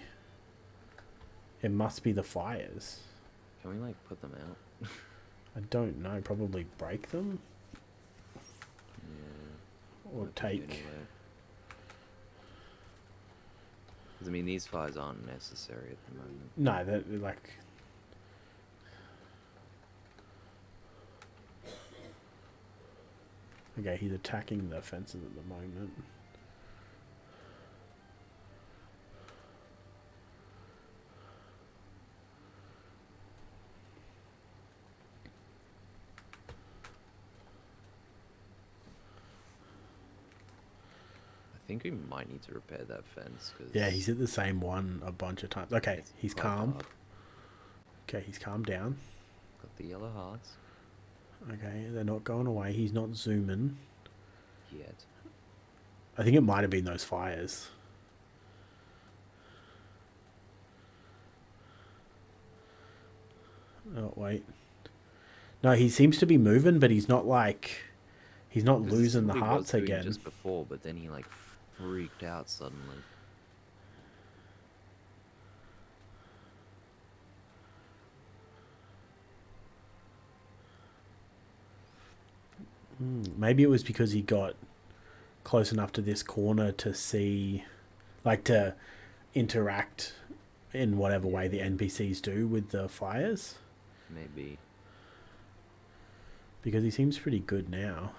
the fires. Can we like put them out? I don't know, probably break them? Yeah. Or take... Because I mean, these fires aren't necessary at the moment. No, they're like... Okay, he's attacking the fences at the moment. I think we might need to repair that fence. Cause yeah, he's hit the same one a bunch of times. Okay, he's calm. Hard. Okay, he's calmed down. Got the yellow hearts. Okay, they're not going away. He's not zooming. Yet. I think it might have been those fires. Oh, wait. No, he seems to be moving, but he's not like... He's not losing the hearts again. Just before, but then he like freaked out suddenly. Maybe it was because he got close enough to this corner to see, like, to interact in whatever way the NPCs do with the fires. Maybe. Because he seems pretty good now.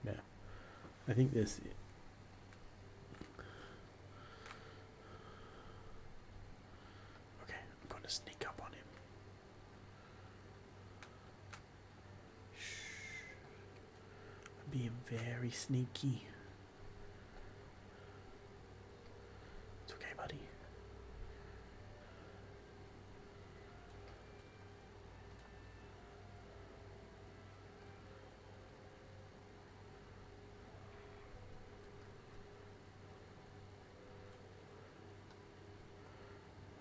Yeah. I think this... Sneak up on him. Shh. I'm being very sneaky. It's okay, buddy.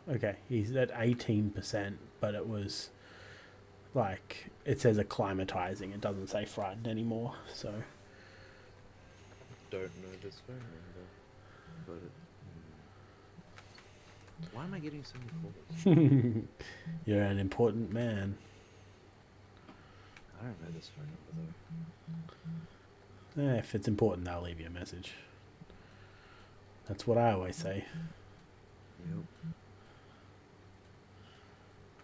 Okay, he's at 18%, but it was like, it says acclimatizing. It doesn't say frightened anymore, so. Don't know this phone number, but why am I getting so many calls? You're an important man. I don't know this phone number though. If it's important, they'll leave you a message. That's what I always say. Yep.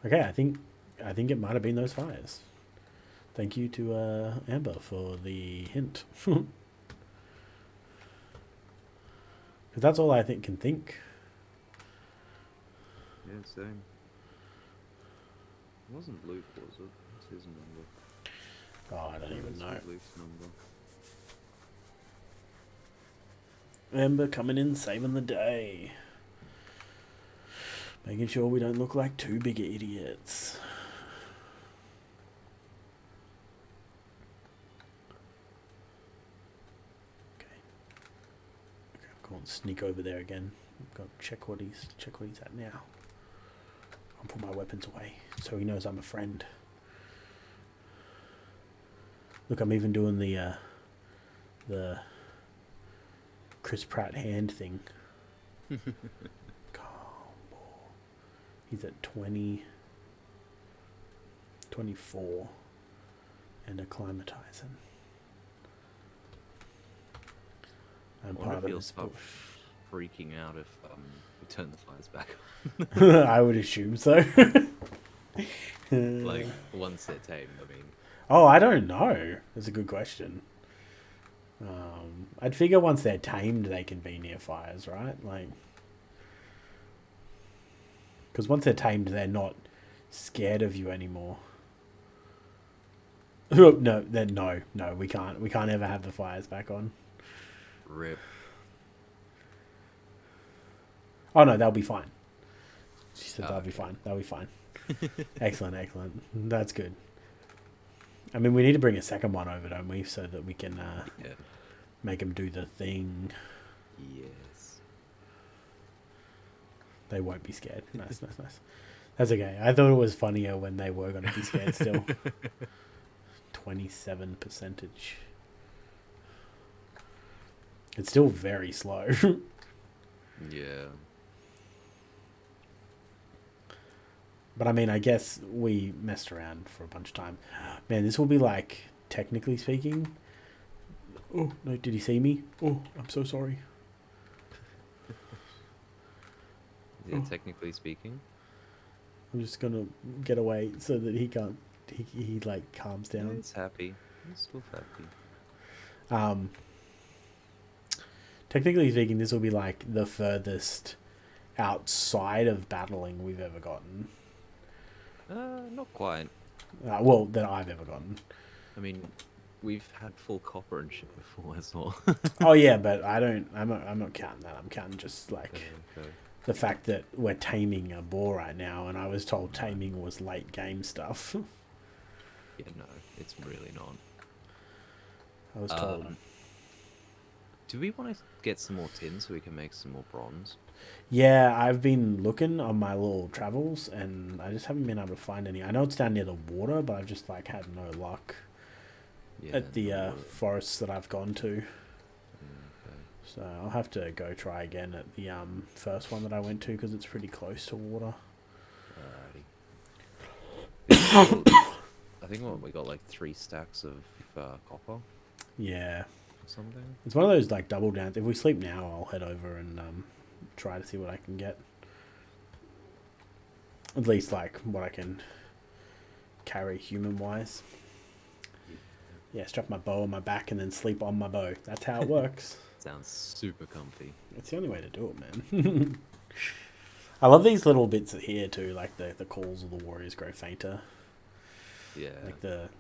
Okay, I think it might have been those fires. Thank you to Amber for the hint. Because that's all I can think. Yeah, same. It wasn't Luke, was it? It's his number. Oh, I don't even know. Luke's number. Amber coming in, saving the day. Making sure we don't look like two bigger idiots. sneak over there again. Got to check what he's at now. I'll put my weapons away so he knows I'm a friend. Look, I'm even doing the Chris Pratt hand thing. He's at 20, 24, and acclimatizing. I'm I wonder part if he'll of stop freaking out if we turn the fires back this. I would assume so. on. Like, once they're tamed, I mean. Oh, I don't know. That's a good question. I'd figure once they're tamed, they can be near fires, right? Like, because once they're tamed, they're not scared of you anymore. No, then no, we can't ever have the fires back on. Rip. Oh no, they'll be fine. She said they'll Okay. be fine. They'll be fine. Excellent. That's good. I mean, we need to bring a second one over, don't we, so that we can Yeah. make them do the thing. Yes. They won't be scared. Nice. That's okay. I thought it was funnier when they were going to be scared still. 27%. It's still very slow. Yeah. But I mean, I guess we messed around for a bunch of time. Man, this will be like, technically speaking... Oh, no, did he see me? Oh, I'm so sorry. Yeah, technically speaking. I'm just going to get away so that he can't... He like, calms down. He's happy. He's still happy. Technically speaking, this will be like the furthest outside of battling we've ever gotten. Not quite. Well, that I've ever gotten. I mean, we've had full copper and shit before as well. Oh yeah, but I'm not counting that. I'm counting just like Okay. the fact that we're taming a boar right now, and I was told taming was late game stuff. Yeah, no, it's really not. I was told. Do we want to get some more tin so we can make some more bronze? Yeah, I've been looking on my little travels, and I just haven't been able to find any. I know it's down near the water, but I've just like had no luck Yeah, at the no, forests that I've gone to. okay. So I'll have to go try again at the first one that I went to because it's pretty close to water. Alrighty. I think we got like 3 stacks of copper or Yeah, something. it's one of those like double downs. If we sleep now, I'll head over and try to see what I can get. At least like what I can carry human wise. Yeah, strap my bow on my back and then sleep on my bow. That's how it works. Sounds super comfy. It's the only way to do it, man. I love these little bits here too, like the calls of the warriors grow fainter. Yeah.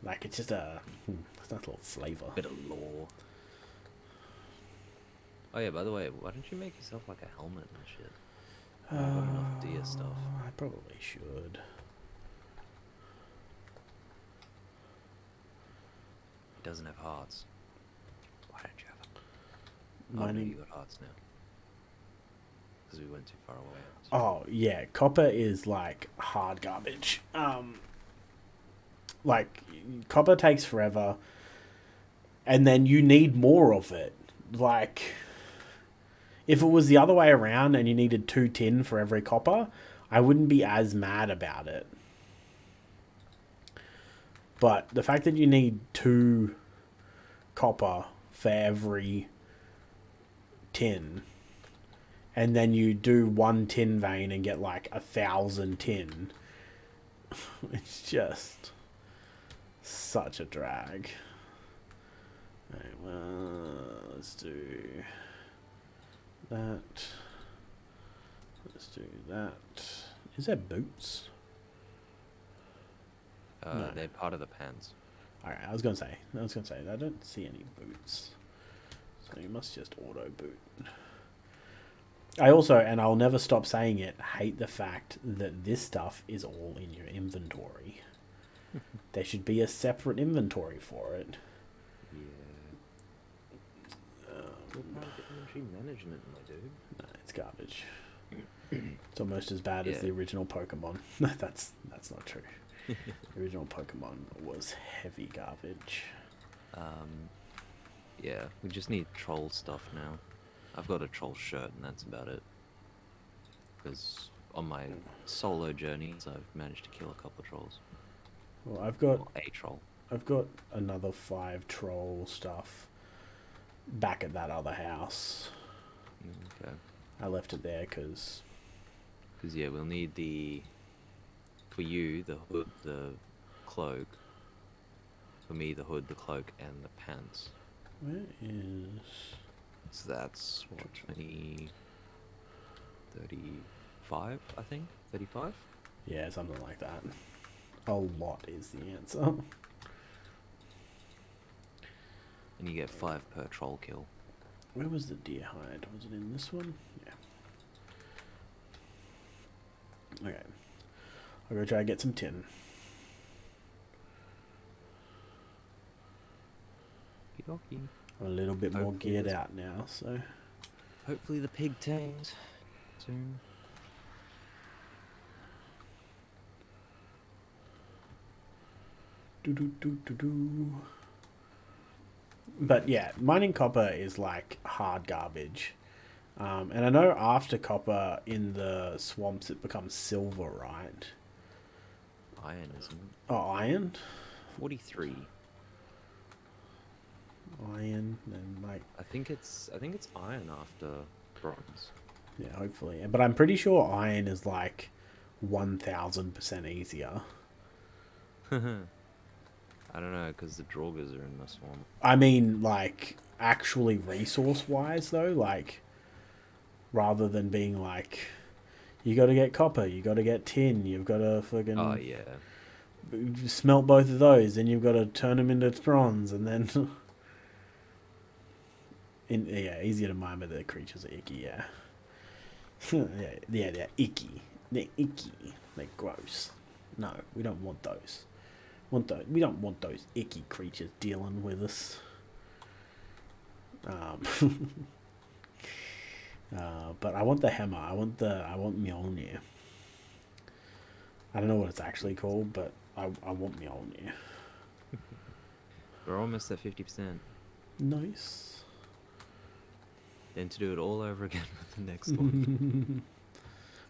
Like it's just a it's a nice little flavour. Bit of lore. Oh yeah, by the way, why don't you make yourself like a helmet and shit? I've got enough deer stuff. I probably should. He doesn't have hearts. Why don't you have them? Oh, no, Mining. you got hearts now. Because we went too far away. Oh yeah, copper is like hard garbage. Like copper takes forever, and then you need more of it. Like if it was the other way around and you needed 2 tin for every copper, I wouldn't be as mad about it. But the fact that you need 2 copper for every tin, and then you do 1 tin vein and get like 1,000 tin, it's just such a drag. Alright, well, let's do that. Let's do that. Is there boots? No. They're part of the pants. Alright, I was gonna say, I don't see any boots. So you must just auto boot. I also, and I'll never stop saying it, hate the fact that this stuff is all in your inventory. There should be a separate inventory for it. Yeah. We'll probably get more Tree management, my dude. No, it's garbage. It's almost as bad as the original Pokemon. That's not true. The original Pokemon was heavy garbage. Yeah, we just need troll stuff now. I've got a troll shirt and that's about it. Because on my solo journeys, I've managed to kill a couple of trolls. Well, I've got a troll. I've got another 5 troll stuff back at that other house. Okay. I left it there because... Because, yeah, we'll need for you, the hood, the cloak. For me, the hood, the cloak, and the pants. Where is... So that's, what, 20... 35, I think? 35? Yeah, something like that. A lot is the answer. And you get 5 per troll kill. Where was the deer hide? Was it in this one? Yeah. Okay. I'll go try to get some tin. Okie I'm a little bit more geared out now, so... Hopefully the pig tames soon. But yeah, mining copper is like hard garbage. And I know after copper in the swamps it becomes silver, right? Iron, isn't it? Oh, iron? 43. Iron, then like... I think it's iron after bronze. Yeah, hopefully. But I'm pretty sure iron is like 1000% easier. I don't know, because the Draugrs are in the swamp. I mean, like, actually resource-wise, though, like, rather than being like, you got to get copper, you got to get tin, you've got to fucking... Oh, yeah. Smelt both of those, then you've got to turn them into bronze, and then... yeah, easier to mine, but the creatures are icky, yeah. yeah, they're icky. They're icky. They're gross. No, we don't want those. We don't want those icky creatures dealing with us. But I want the hammer. I want Mjolnir. I don't know what it's actually called, but I want Mjolnir. We're almost at 50%. Nice. Then to do it all over again with the next one.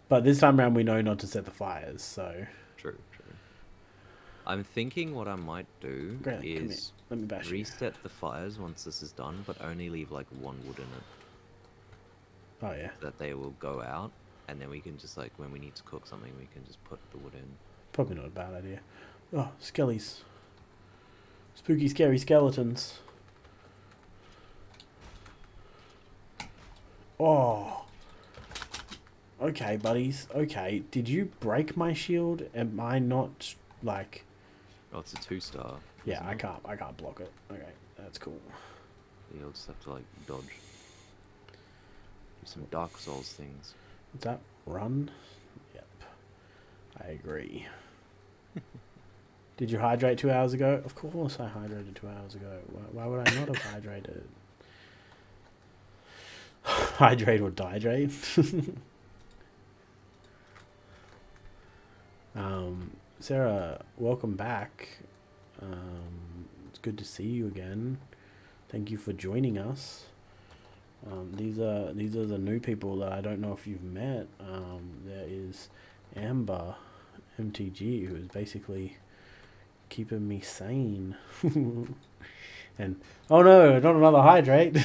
But this time around we know not to set the fires, so... True. I'm thinking what I might do is Let me bash reset the fires once this is done, but only leave like 1 wood in it. Oh, yeah. That they will go out, and then we can just like, when we need to cook something, we can just put the wood in. Probably not a bad idea. Oh, skellies. Spooky, scary skeletons. Oh. Okay, buddies. Okay. Did you break my shield? Am I not, like... Oh, it's a 2-star. Yeah, I can't block it. Okay, that's cool. You'll just have to, like, dodge. Do some Dark Souls things. What's that? Run? Yep. I agree. Did you hydrate 2 hours ago? Of course I hydrated 2 hours ago. Why would I not have hydrated? Hydrate or dihydrate? Sarah, welcome back. It's good to see you again. Thank you for joining us. These are the new people that I don't know if you've met. There is Amber MTG, who is basically keeping me sane. And oh no, not another hydrate.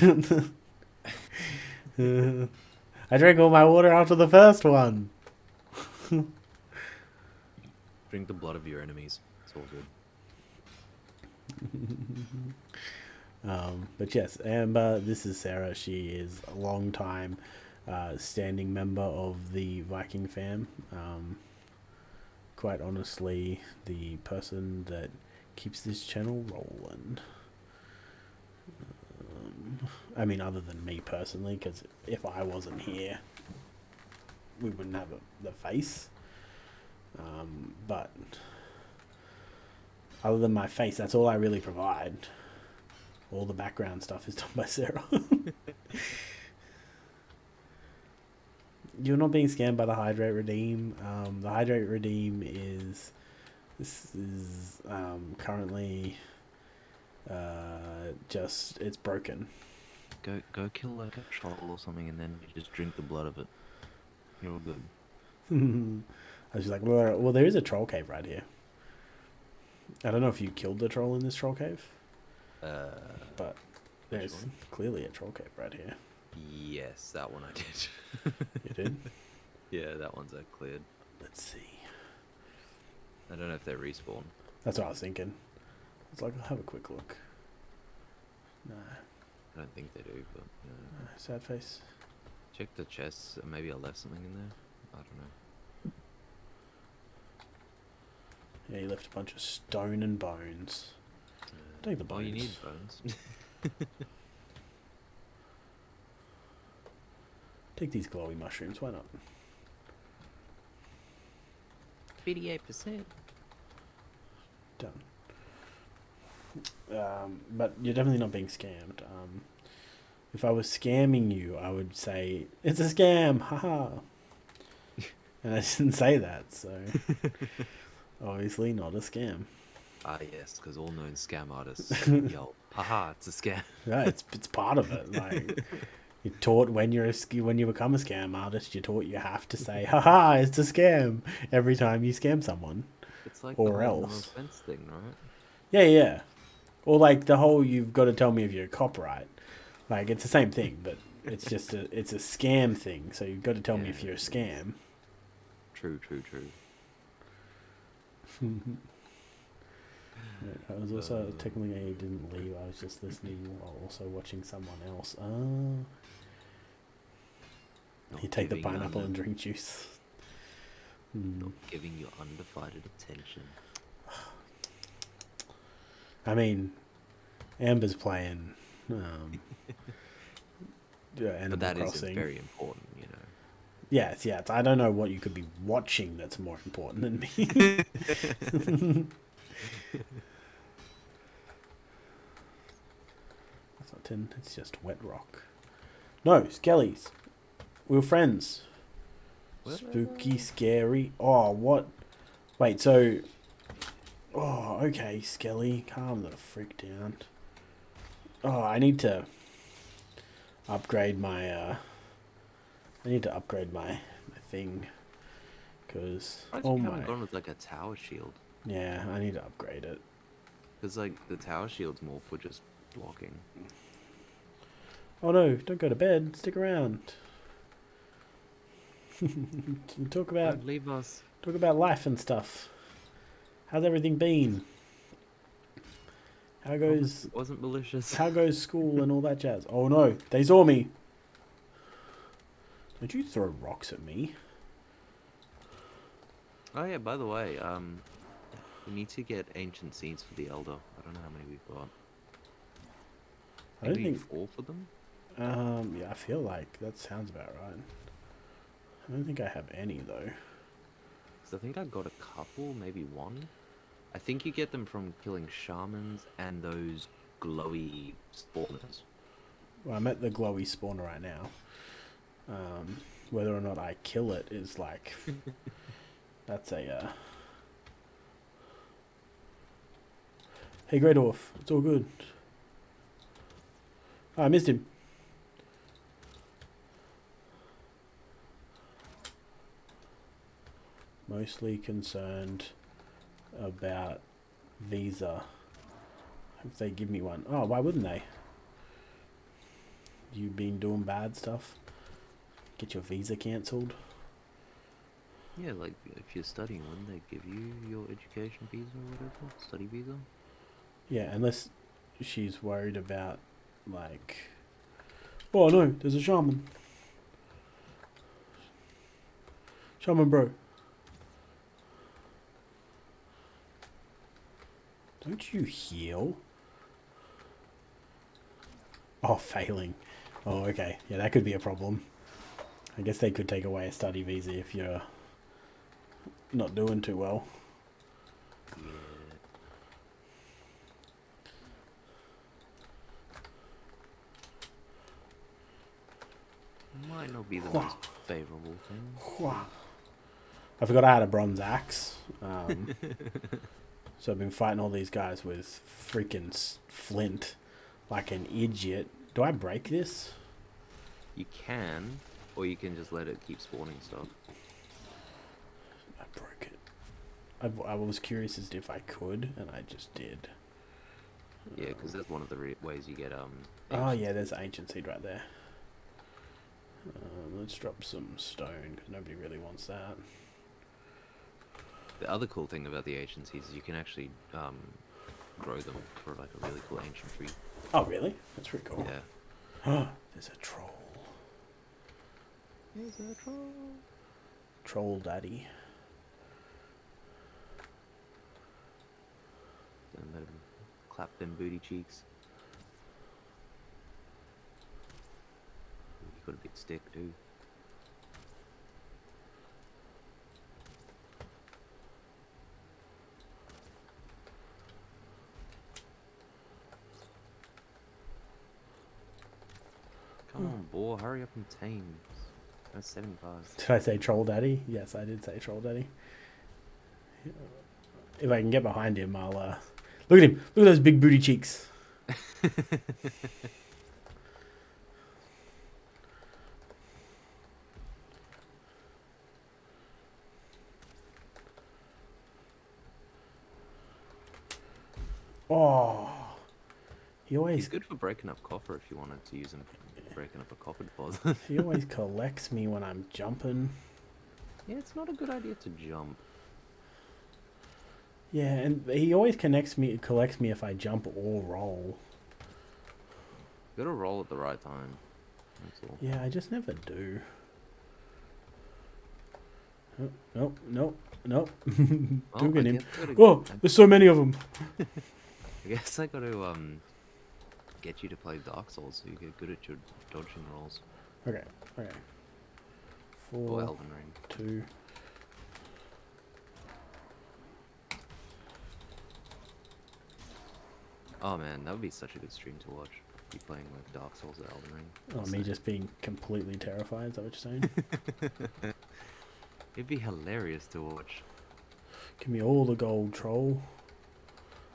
I drank all my water after the first one. Drink the blood of your enemies. It's all good. But yes, Amber, this is Sarah. She is a long time standing member of the Viking fam. Quite honestly, the person that keeps this channel rolling. I mean, other than me personally, because if I wasn't here, we wouldn't have the face. But other than my face, that's all I really provide. All the background stuff is done by Sarah. you're not being scammed by the Hydrate Redeem. The Hydrate Redeem is currently just it's broken. Go kill like a troll or something, and then you just drink the blood of it. You're all good. I was just like, well, there is a troll cave right here. I don't know if you killed the troll in this troll cave, but there's clearly a troll cave right here. Yes, that one I did. You did? Yeah, that one's cleared. Let's see. I don't know if they respawn. That's what I was thinking. It's like, I'll have a quick look. No. I don't think they do, but No, sad face. check the chests. Maybe I left something in there. I don't know. Yeah, you left a bunch of stone and bones. Take the bones. Oh, you need bones. Take these glowy mushrooms. Why not? 58%. Done. But you're definitely not being scammed. If I was scamming you, I would say it's a scam, haha. And I didn't say that, so obviously not a scam. Ah, yes, because all known scam artists yell, haha, it's a scam. Yeah, it's part of it. Like you're taught when you become a scam artist, you're taught you have to say, haha, it's a scam every time you scam someone. It's like Or the whole else. offense thing, right? Yeah. Or like the whole you've got to tell me if you're a copyright. Like it's the same thing, but it's just it's a scam thing. So you've got to tell me if you're a scam. True. I was also technically I didn't leave. I was just listening while also watching someone else. You take the pineapple and drink juice. Not giving you undivided attention. I mean, Amber's playing. But that Crossing. is very important, you know. Yes. I don't know what you could be watching that's more important than me. That's not tin. It's just wet rock. No, skellies. We were friends. Spooky, scary. Oh, what? Wait, so... Oh, okay, Skelly. Calm the frick down. Oh, I need to upgrade my... I need to upgrade my thing. Because... Oh my... haven't gone with like a tower shield. Yeah, I need to upgrade it. Because like the tower shield's more for just blocking. Oh no, don't go to bed. Stick around. Talk about... Don't leave us. Talk about life and stuff. How's everything been? How goes... It wasn't malicious. How goes school and all that jazz? Oh no, they saw me. Don't you throw rocks at me. Oh yeah, by the way, we need to get ancient seeds for the elder. I don't know how many we've got. I don't Maybe think... 4 for them? Yeah, I feel like that sounds about right. I don't think I have any though. Because I think I got a couple, maybe 1. I think you get them from killing shamans and those glowy spawners. Well, I'm at the glowy spawner right now. Whether or not I kill it is like... That's a... Hey, Grey Dwarf. It's all good. Oh, I missed him. Mostly concerned about visa. If they give me one. Oh, why wouldn't they? You been doing bad stuff? Get your visa cancelled? Yeah, like if you're studying, wouldn't they give you your education visa or whatever? Study visa? Yeah, unless she's worried about, like... Oh no, there's a shaman. Shaman bro. Don't you heal? Oh, failing. Oh, okay. Yeah, that could be a problem. I guess they could take away a study visa if you're not doing too well. Yeah. Might not be the most favorable thing. Wow. I forgot I had a bronze axe. So I've been fighting all these guys with freaking flint like an idiot. Do I break this? You can, or you can just let it keep spawning stuff. I broke it. I was curious as to if I could, and I just did. Yeah, because that's one of the ways you get Oh yeah, there's an ancient seed right there. Let's drop some stone because nobody really wants that. The other cool thing about the ancient seeds is you can actually grow them for like a really cool ancient tree. Oh really? That's pretty cool. Yeah. Oh, there's a troll. There's a troll. Troll daddy. Don't let him clap them booty cheeks. You got a big stick too. Come on, boar, hurry up and tame. That's 75. Did I say troll daddy? Yes, I did say troll daddy. If I can get behind him, I'll look at him. Look at those big booty cheeks. Oh, he always. He's good for breaking up copper if you wanted to use him for breaking up a copper deposit. He always collects me when I'm jumping. Yeah, it's not a good idea to jump. Yeah, and he always collects me if I jump or roll. You gotta roll at the right time. That's all. Yeah, I just never do. Oh, nope, nope, nope. Well, Don't get I him. guess I gotta- Oh, there's so many of them. I guess I gotta get you to play Dark Souls so you get good at your dodging rolls. Okay, okay. Or 4, Elden Ring. 2. Oh man, that would be such a good stream to watch. You playing like Dark Souls or Elden Ring. Oh, me just being completely terrified, is that what you're saying? It'd be hilarious to watch. Give me all the gold, troll.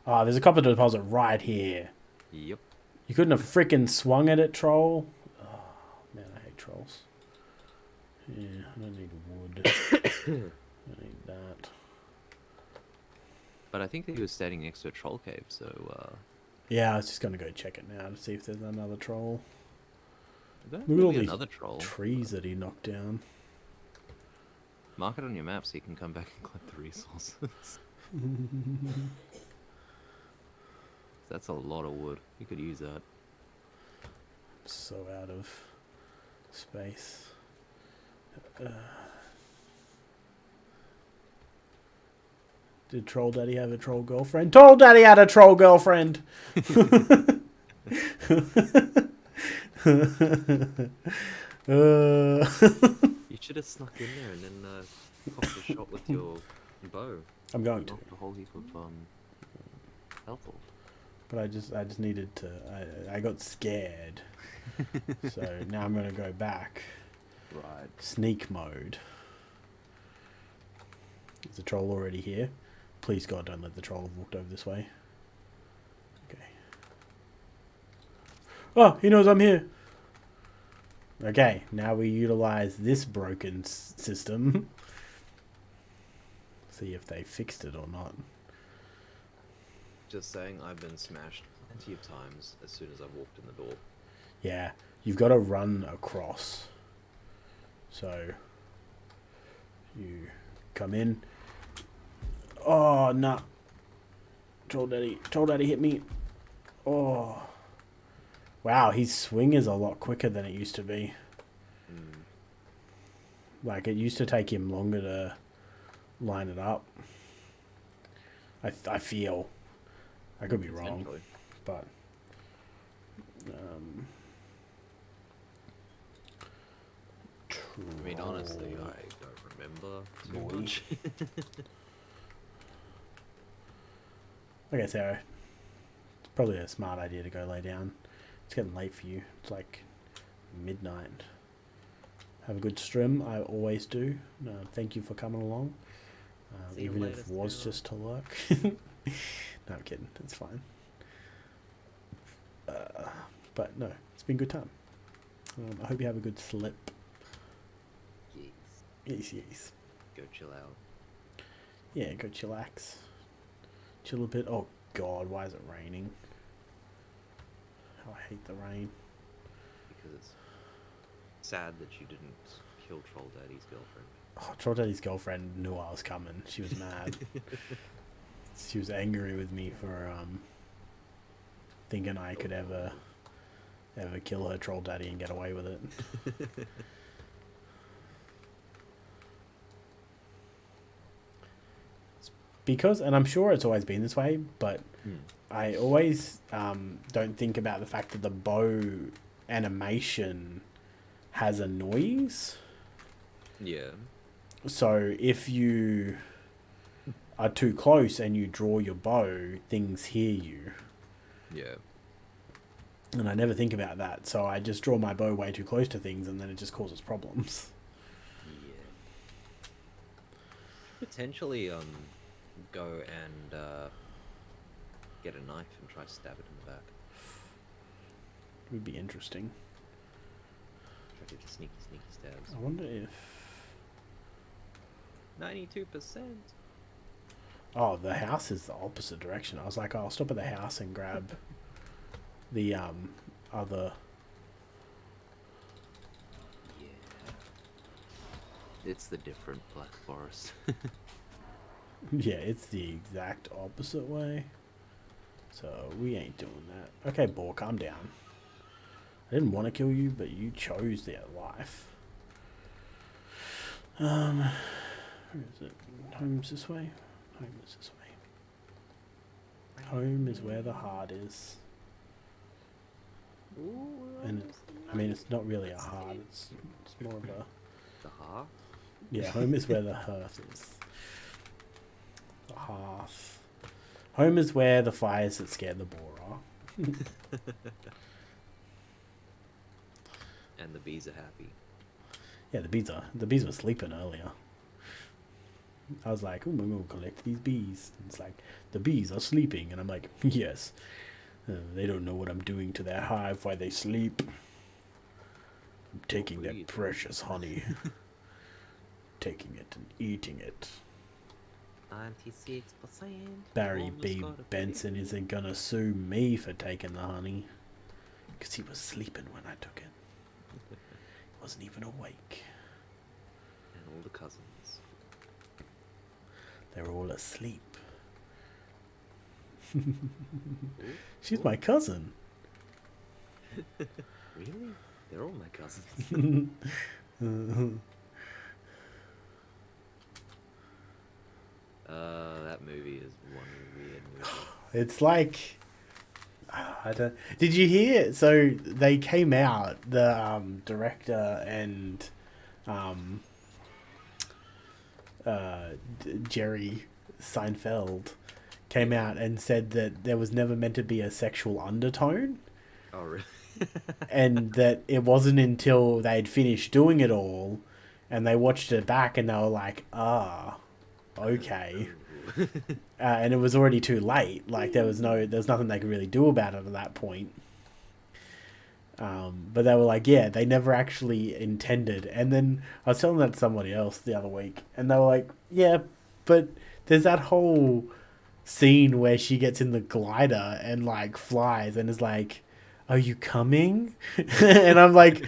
Ah, there's a copper deposit right here. Yep. You couldn't have frickin' swung at it, troll. Oh, man, I hate trolls. Yeah, I don't need wood. I don't need that. But I think that he was standing next to a troll cave, so Yeah, I was just gonna go check it now to see if there's another troll. there's Look at all maybe these another troll. trees that he knocked down. Mark it on your map so you can come back and collect the resources. That's a lot of wood. You could use that. So out of space. Did Troll Daddy have a troll girlfriend? Troll Daddy had a troll girlfriend! You should have snuck in there and then popped a shot with your bow. I'm going to. Knocked a whole heap of health off. But I just needed to. I got scared. So now I'm going to go back. Right. Sneak mode. Is the troll already here? Please God, don't let the troll have walked over this way. Okay. Oh, he knows I'm here. Okay, now we utilize this broken system. See if they fixed it or not. Just saying, I've been smashed plenty of times as soon as I've walked in the door. Yeah, you've got to run across. So, you come in. Oh, no. Troll Daddy hit me. Oh. Wow, his swing is a lot quicker than it used to be. Mm. Like, it used to take him longer to line it up. I feel. I could be wrong, Potentially. but... I mean, honestly, I don't remember too Boy. much. Okay, Sarah. It's probably a smart idea to go lay down. It's getting late for you. It's like midnight. have a good stream. I always do. Thank you for coming along. See you Even later, if it was Sparrow. just to lurk. No, I'm kidding. It's fine. But no, it's been a good time. I hope you have a good slip. Yes. Yes, yes. Go chill out. Yeah, go chillax. Chill a bit. Oh god, why is it raining? How I hate the rain. Because it's sad that you didn't kill Troll Daddy's girlfriend. Oh, Troll Daddy's girlfriend knew I was coming. She was mad. She was angry with me for thinking I could ever kill her Troll Daddy and get away with it. Because, and I'm sure it's always been this way, but I always don't think about the fact that the bow animation has a noise. Yeah. So if you are too close and you draw your bow, things hear you. Yeah. And I never think about that, so I just draw my bow way too close to things, and then it just causes problems. Yeah. Potentially, go and get a knife and try to stab it in the back. It would be interesting. Try to do the sneaky stabs. I wonder if... 92%. Oh, the house is the opposite direction. I was like, oh, I'll stop at the house and grab the other... Yeah. It's the different Black Forest. Yeah, it's the exact opposite way. So we ain't doing that. Okay, boar, calm down. I didn't want to kill you, but you chose their life. Where is it? Home's this way? Home is this way. Home is where the heart is. Ooh, And it, I mean, it's not really a heart. It's more of a... The hearth? Yeah, home is where the hearth is. The hearth. Home is where the fires that scared the boar are. And the bees are happy. Yeah, the bees were sleeping earlier. I was like, oh, I'm going to collect these bees. And it's like, the bees are sleeping. And I'm like, yes. They don't know what I'm doing to their hive while they sleep. I'm taking their precious honey. Taking it and eating it. 96%. Barry B. Benson isn't going to sue me for taking the honey. Because he was sleeping when I took it. He wasn't even awake. And all the cousins. They were all asleep. She's my cousin. Really? They're all my cousins. That movie is one weird movie. It's like... I don't... Did you hear? So they came out, the director and Jerry Seinfeld came out and said that there was never meant to be a sexual undertone. Oh, really? And that it wasn't until they'd finished doing it all and they watched it back and they were like, okay. And it was already too late. Like there was nothing they could really do about it at that point. But they were like, yeah, they never actually intended. And then I was telling that to somebody else the other week and they were like, yeah, but there's that whole scene where she gets in the glider and like flies and is like, are you coming? And I'm like,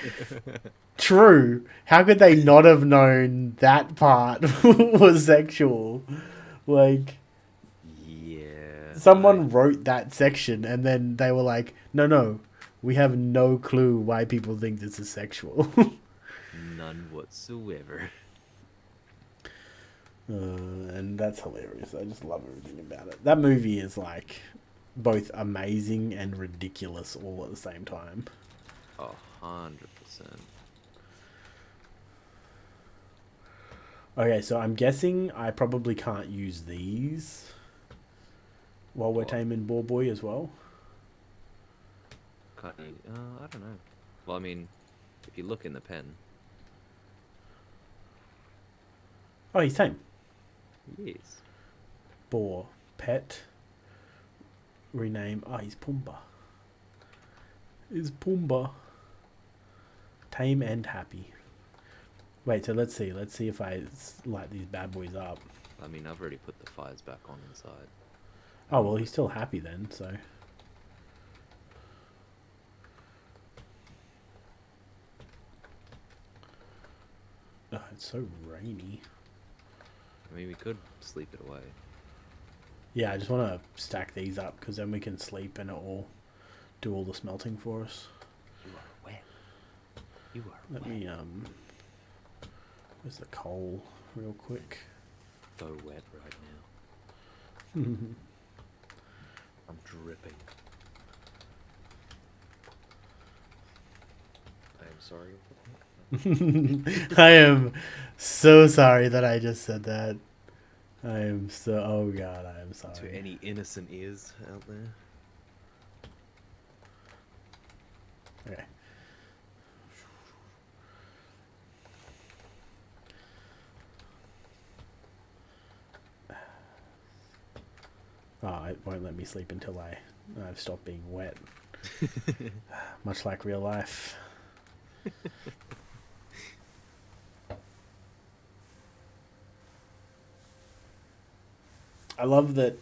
true. How could they not have known that part was sexual? Like, Yeah. someone wrote that section and then they were like, no, we have no clue why people think this is sexual. None whatsoever. And that's hilarious. I just love everything about it. That movie is like both amazing and ridiculous all at the same time. 100%. Okay, so I'm guessing I probably can't use these while we're What? taming Boar Boy as well. Can't you? I don't know. Well, I mean, if you look in the pen. Oh, he's tame. He is. Boar. Pet. Rename. Oh, he's Pumbaa. Is Pumbaa. Tame and happy. Wait, so let's see. Let's see if I light these bad boys up. I mean, I've already put the fires back on inside. Oh, well, he's still happy then, so. Oh, it's so rainy. I mean, we could sleep it away. Yeah, I just want to stack these up because then we can sleep and it will do all the smelting for us. You are wet. You are Let wet. me, where's the coal real quick? So wet right now. I'm dripping. I am sorry. I am so sorry that I just said that. I am so, oh god, I am sorry. To any innocent ears out there. Okay. Oh, it won't let me sleep until I've stopped being wet. Much like real life. I love that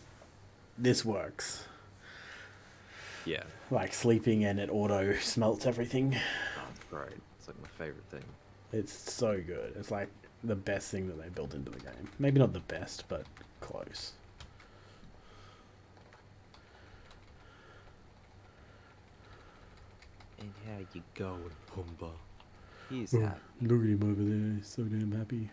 this works. Yeah. Like sleeping and it auto smelts everything. Oh, it's great. It's like my favorite thing. It's so good. It's like the best thing that they built into the game. Maybe not the best, but close. And how you going, Pumbaa? He's Oh, happy. look at him over there. He's so damn happy.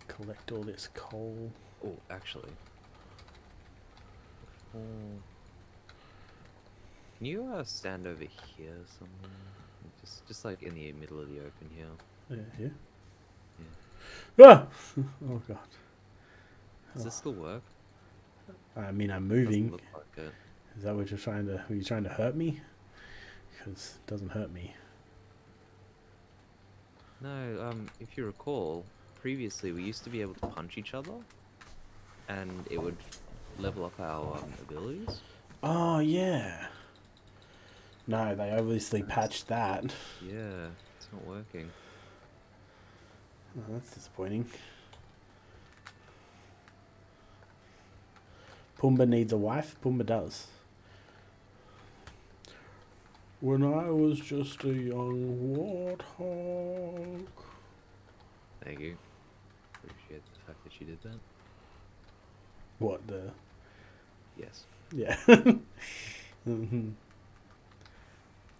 Collect all this coal. Oh, actually. Can you stand over here somewhere? Just like in the middle of the open here. Here? Yeah. Ah! Oh god. Does this still work? I mean, I'm Doesn't moving. look like it. Is that what you're trying to... Are you trying to hurt me? Because it doesn't hurt me. No, if you recall, previously we used to be able to punch each other, and it would level up our abilities. Oh, yeah. No, they obviously patched that. Yeah, it's not working. Oh, that's disappointing. Pumbaa needs a wife? Pumbaa does. When I was just a young warthog. Thank you. Appreciate the fact that you did that. What, the... Yes. Yeah. Mhm.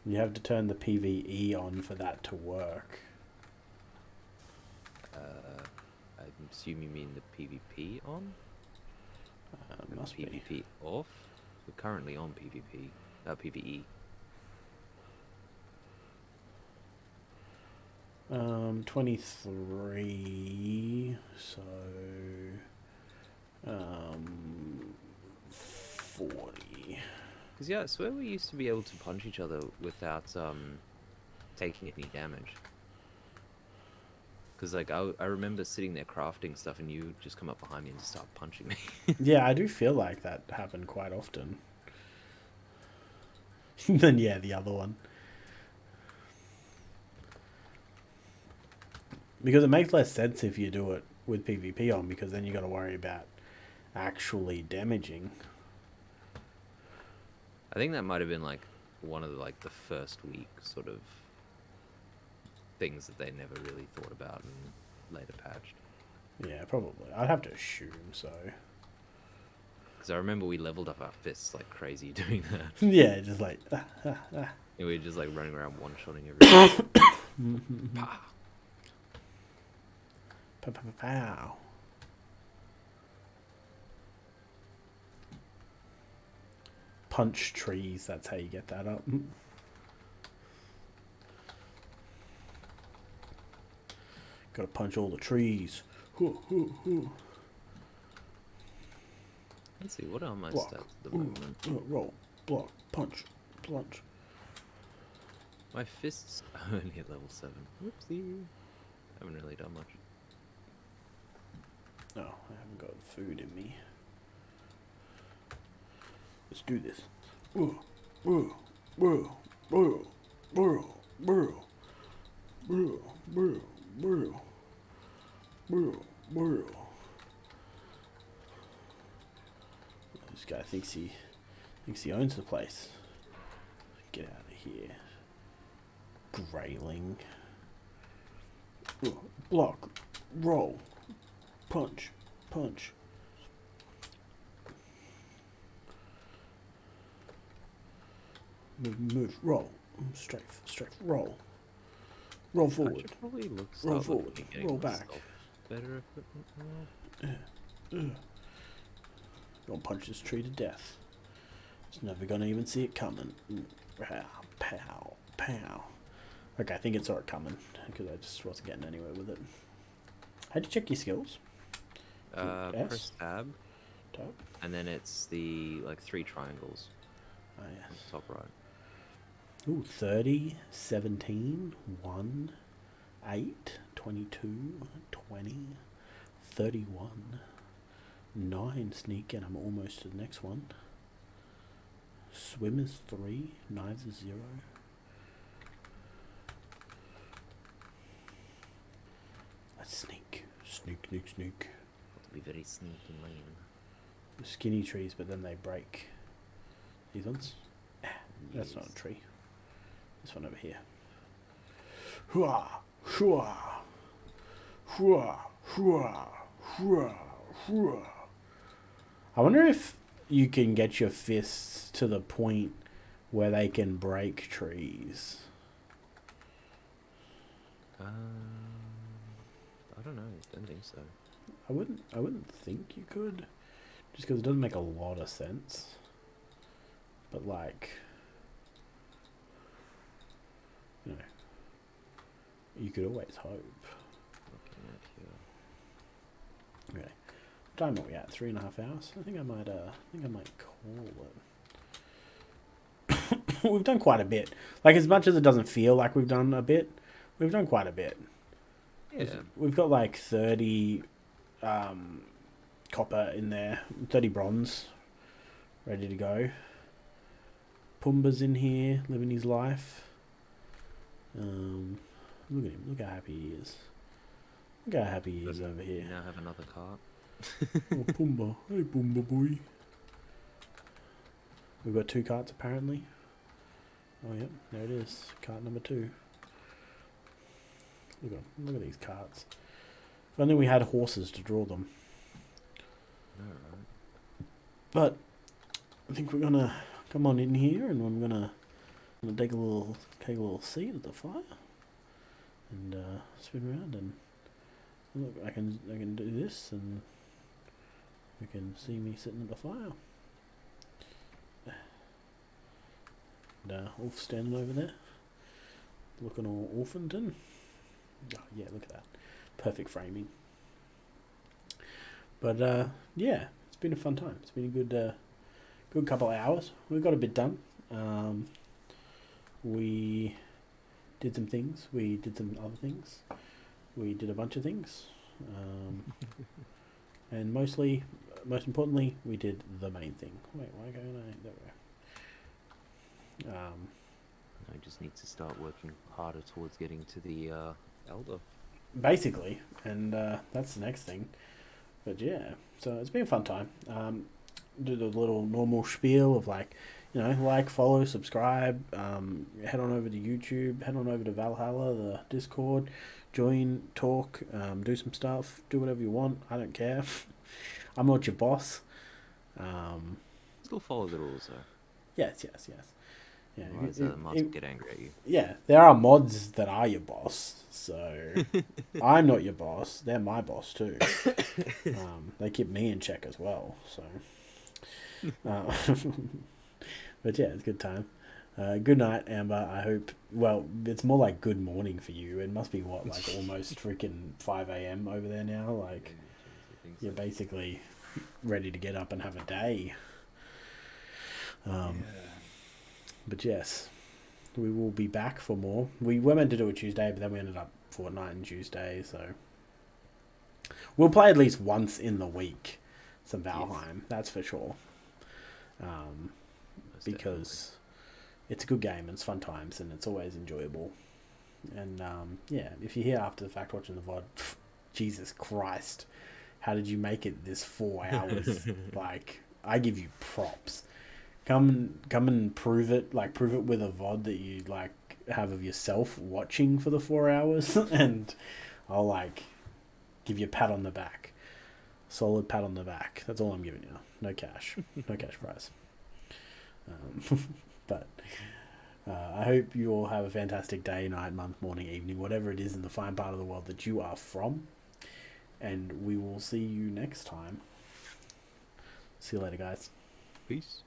You have to turn the PvE on for that to work. I assume you mean the PvP on? Must PvP be. off? We're currently on PvP. PvE. 23, so 40. Because yeah, I swear we used to be able to punch each other without taking any damage. Because like I remember sitting there crafting stuff and you would just come up behind me and just start punching me. Yeah, I do feel like that happened quite often. Then yeah, the other one. Because it makes less sense if you do it with PvP on, because then you got to worry about actually damaging. I think that might have been like one of the first week sort of things that they never really thought about and later patched. Yeah, probably. I'd have to assume so. Because I remember we leveled up our fists like crazy doing that. Yeah, just like... And we were just like running around one-shotting everything. Pah. Pow. Punch trees, that's how you get that up. Gotta punch all the trees. Let's see, what are my Block. stats at the moment? Roll, block, punch, punch. My fists are only at level 7. Whoopsie. Haven't really done much. No, I haven't got food in me. Let's do this. Whoa, whoa, whoa, whoa, whoa, whoa, whoa, whoa, whoa, whoa, whoa. This guy thinks he owns the place. Get out of here. Grayling. Block. Roll. Punch. Punch. Move. Roll. Straight. Roll. Roll forward. I should probably Roll forward. Roll back. Better equipment. Gonna punch this tree to death. It's never gonna even see it coming. Pow, pow, pow. Okay, I think it saw it coming because I just wasn't getting anywhere with it. How'd you check your skills? Press tab, Tab. and then it's the like 3 triangles Oh on yes. the top right. Ooh, 30, 17, 1, 8, 22, 20, 31, 9 sneak, and I'm almost to the next one. Swim is 3, knives is 0. A sneak. Sneak. Got to be very sneaky and lame. Skinny trees, but then they break. These ones? That's not a tree. This one over here. Hua! Hua! Hua! Hua! Hua! Hua! I wonder if you can get your fists to the point where they can break trees. I don't know. I don't think so. I wouldn't think you could, just because it doesn't make a lot of sense. But like, you know, you could always hope. Looking at here. Okay, what time are we at? 3.5 hours. I think I might call it. We've done quite a bit. Like, as much as it doesn't feel like we've done a bit, we've done quite a bit. Yeah. We've got like 30 copper in there, 30 bronze ready to go. Pumbaa's in here, living his life. Look at him. Look how happy he is. Look how happy he is over here. You now have another cart. Oh, Pumbaa. Hey, Pumbaa boy. We've got 2 carts apparently. Oh, yep. There it is. Cart number 2. Look at these carts. If only we had horses to draw them. Alright. But I think we're gonna come on in here, and I'm gonna take a little seat at the fire, and spin around, and look, I can do this, and you can see me sitting at the fire. And Ulf standing over there, looking all Orphanton. Oh, yeah, look at that. Perfect framing. But yeah, it's been a fun time. It's been a good couple of hours. We got a bit done. We did some things. We did some other things. We did a bunch of things. And most importantly, we did the main thing. Wait, why can't I? There we go. I just need to start working harder towards getting to the Elder. Basically, and that's the next thing. But yeah, so it's been a fun time. Do the little normal spiel of like, you know, like, follow, subscribe, head on over to YouTube, head on over to Valhalla, the Discord, join, talk, do some stuff, do whatever you want. I don't care. I'm not your boss. Still follow the rules though. Yes. Yeah, Otherwise, the mods will get angry at you. Yeah, there are mods that are your boss, so I'm not your boss. They're my boss too. They keep me in check as well. So, but yeah, it's a good time. Good night, Amber. I hope. Well, it's more like good morning for you. It must be what, like almost freaking 5 a.m. over there now. Like, you're basically ready to get up and have a day. Yeah. But yes, we will be back for more. We were meant to do it Tuesday, but then we ended up fortnight and Tuesday, so we'll play at least once in the week some Valheim. That's for sure. Because it's a good game and it's fun times and it's always enjoyable. And yeah, if you're here after the fact watching the VOD, Jesus Christ, how did you make it this 4 hours? Like, I give you props. Come and prove it. Like, prove it with a VOD that you like have of yourself watching for the 4 hours, and I'll like give you a pat on the back, solid pat on the back. That's all I'm giving you. No cash, no cash prize. But I hope you all have a fantastic day, night, month, morning, evening, whatever it is in the fine part of the world that you are from. And we will see you next time. See you later, guys. Peace.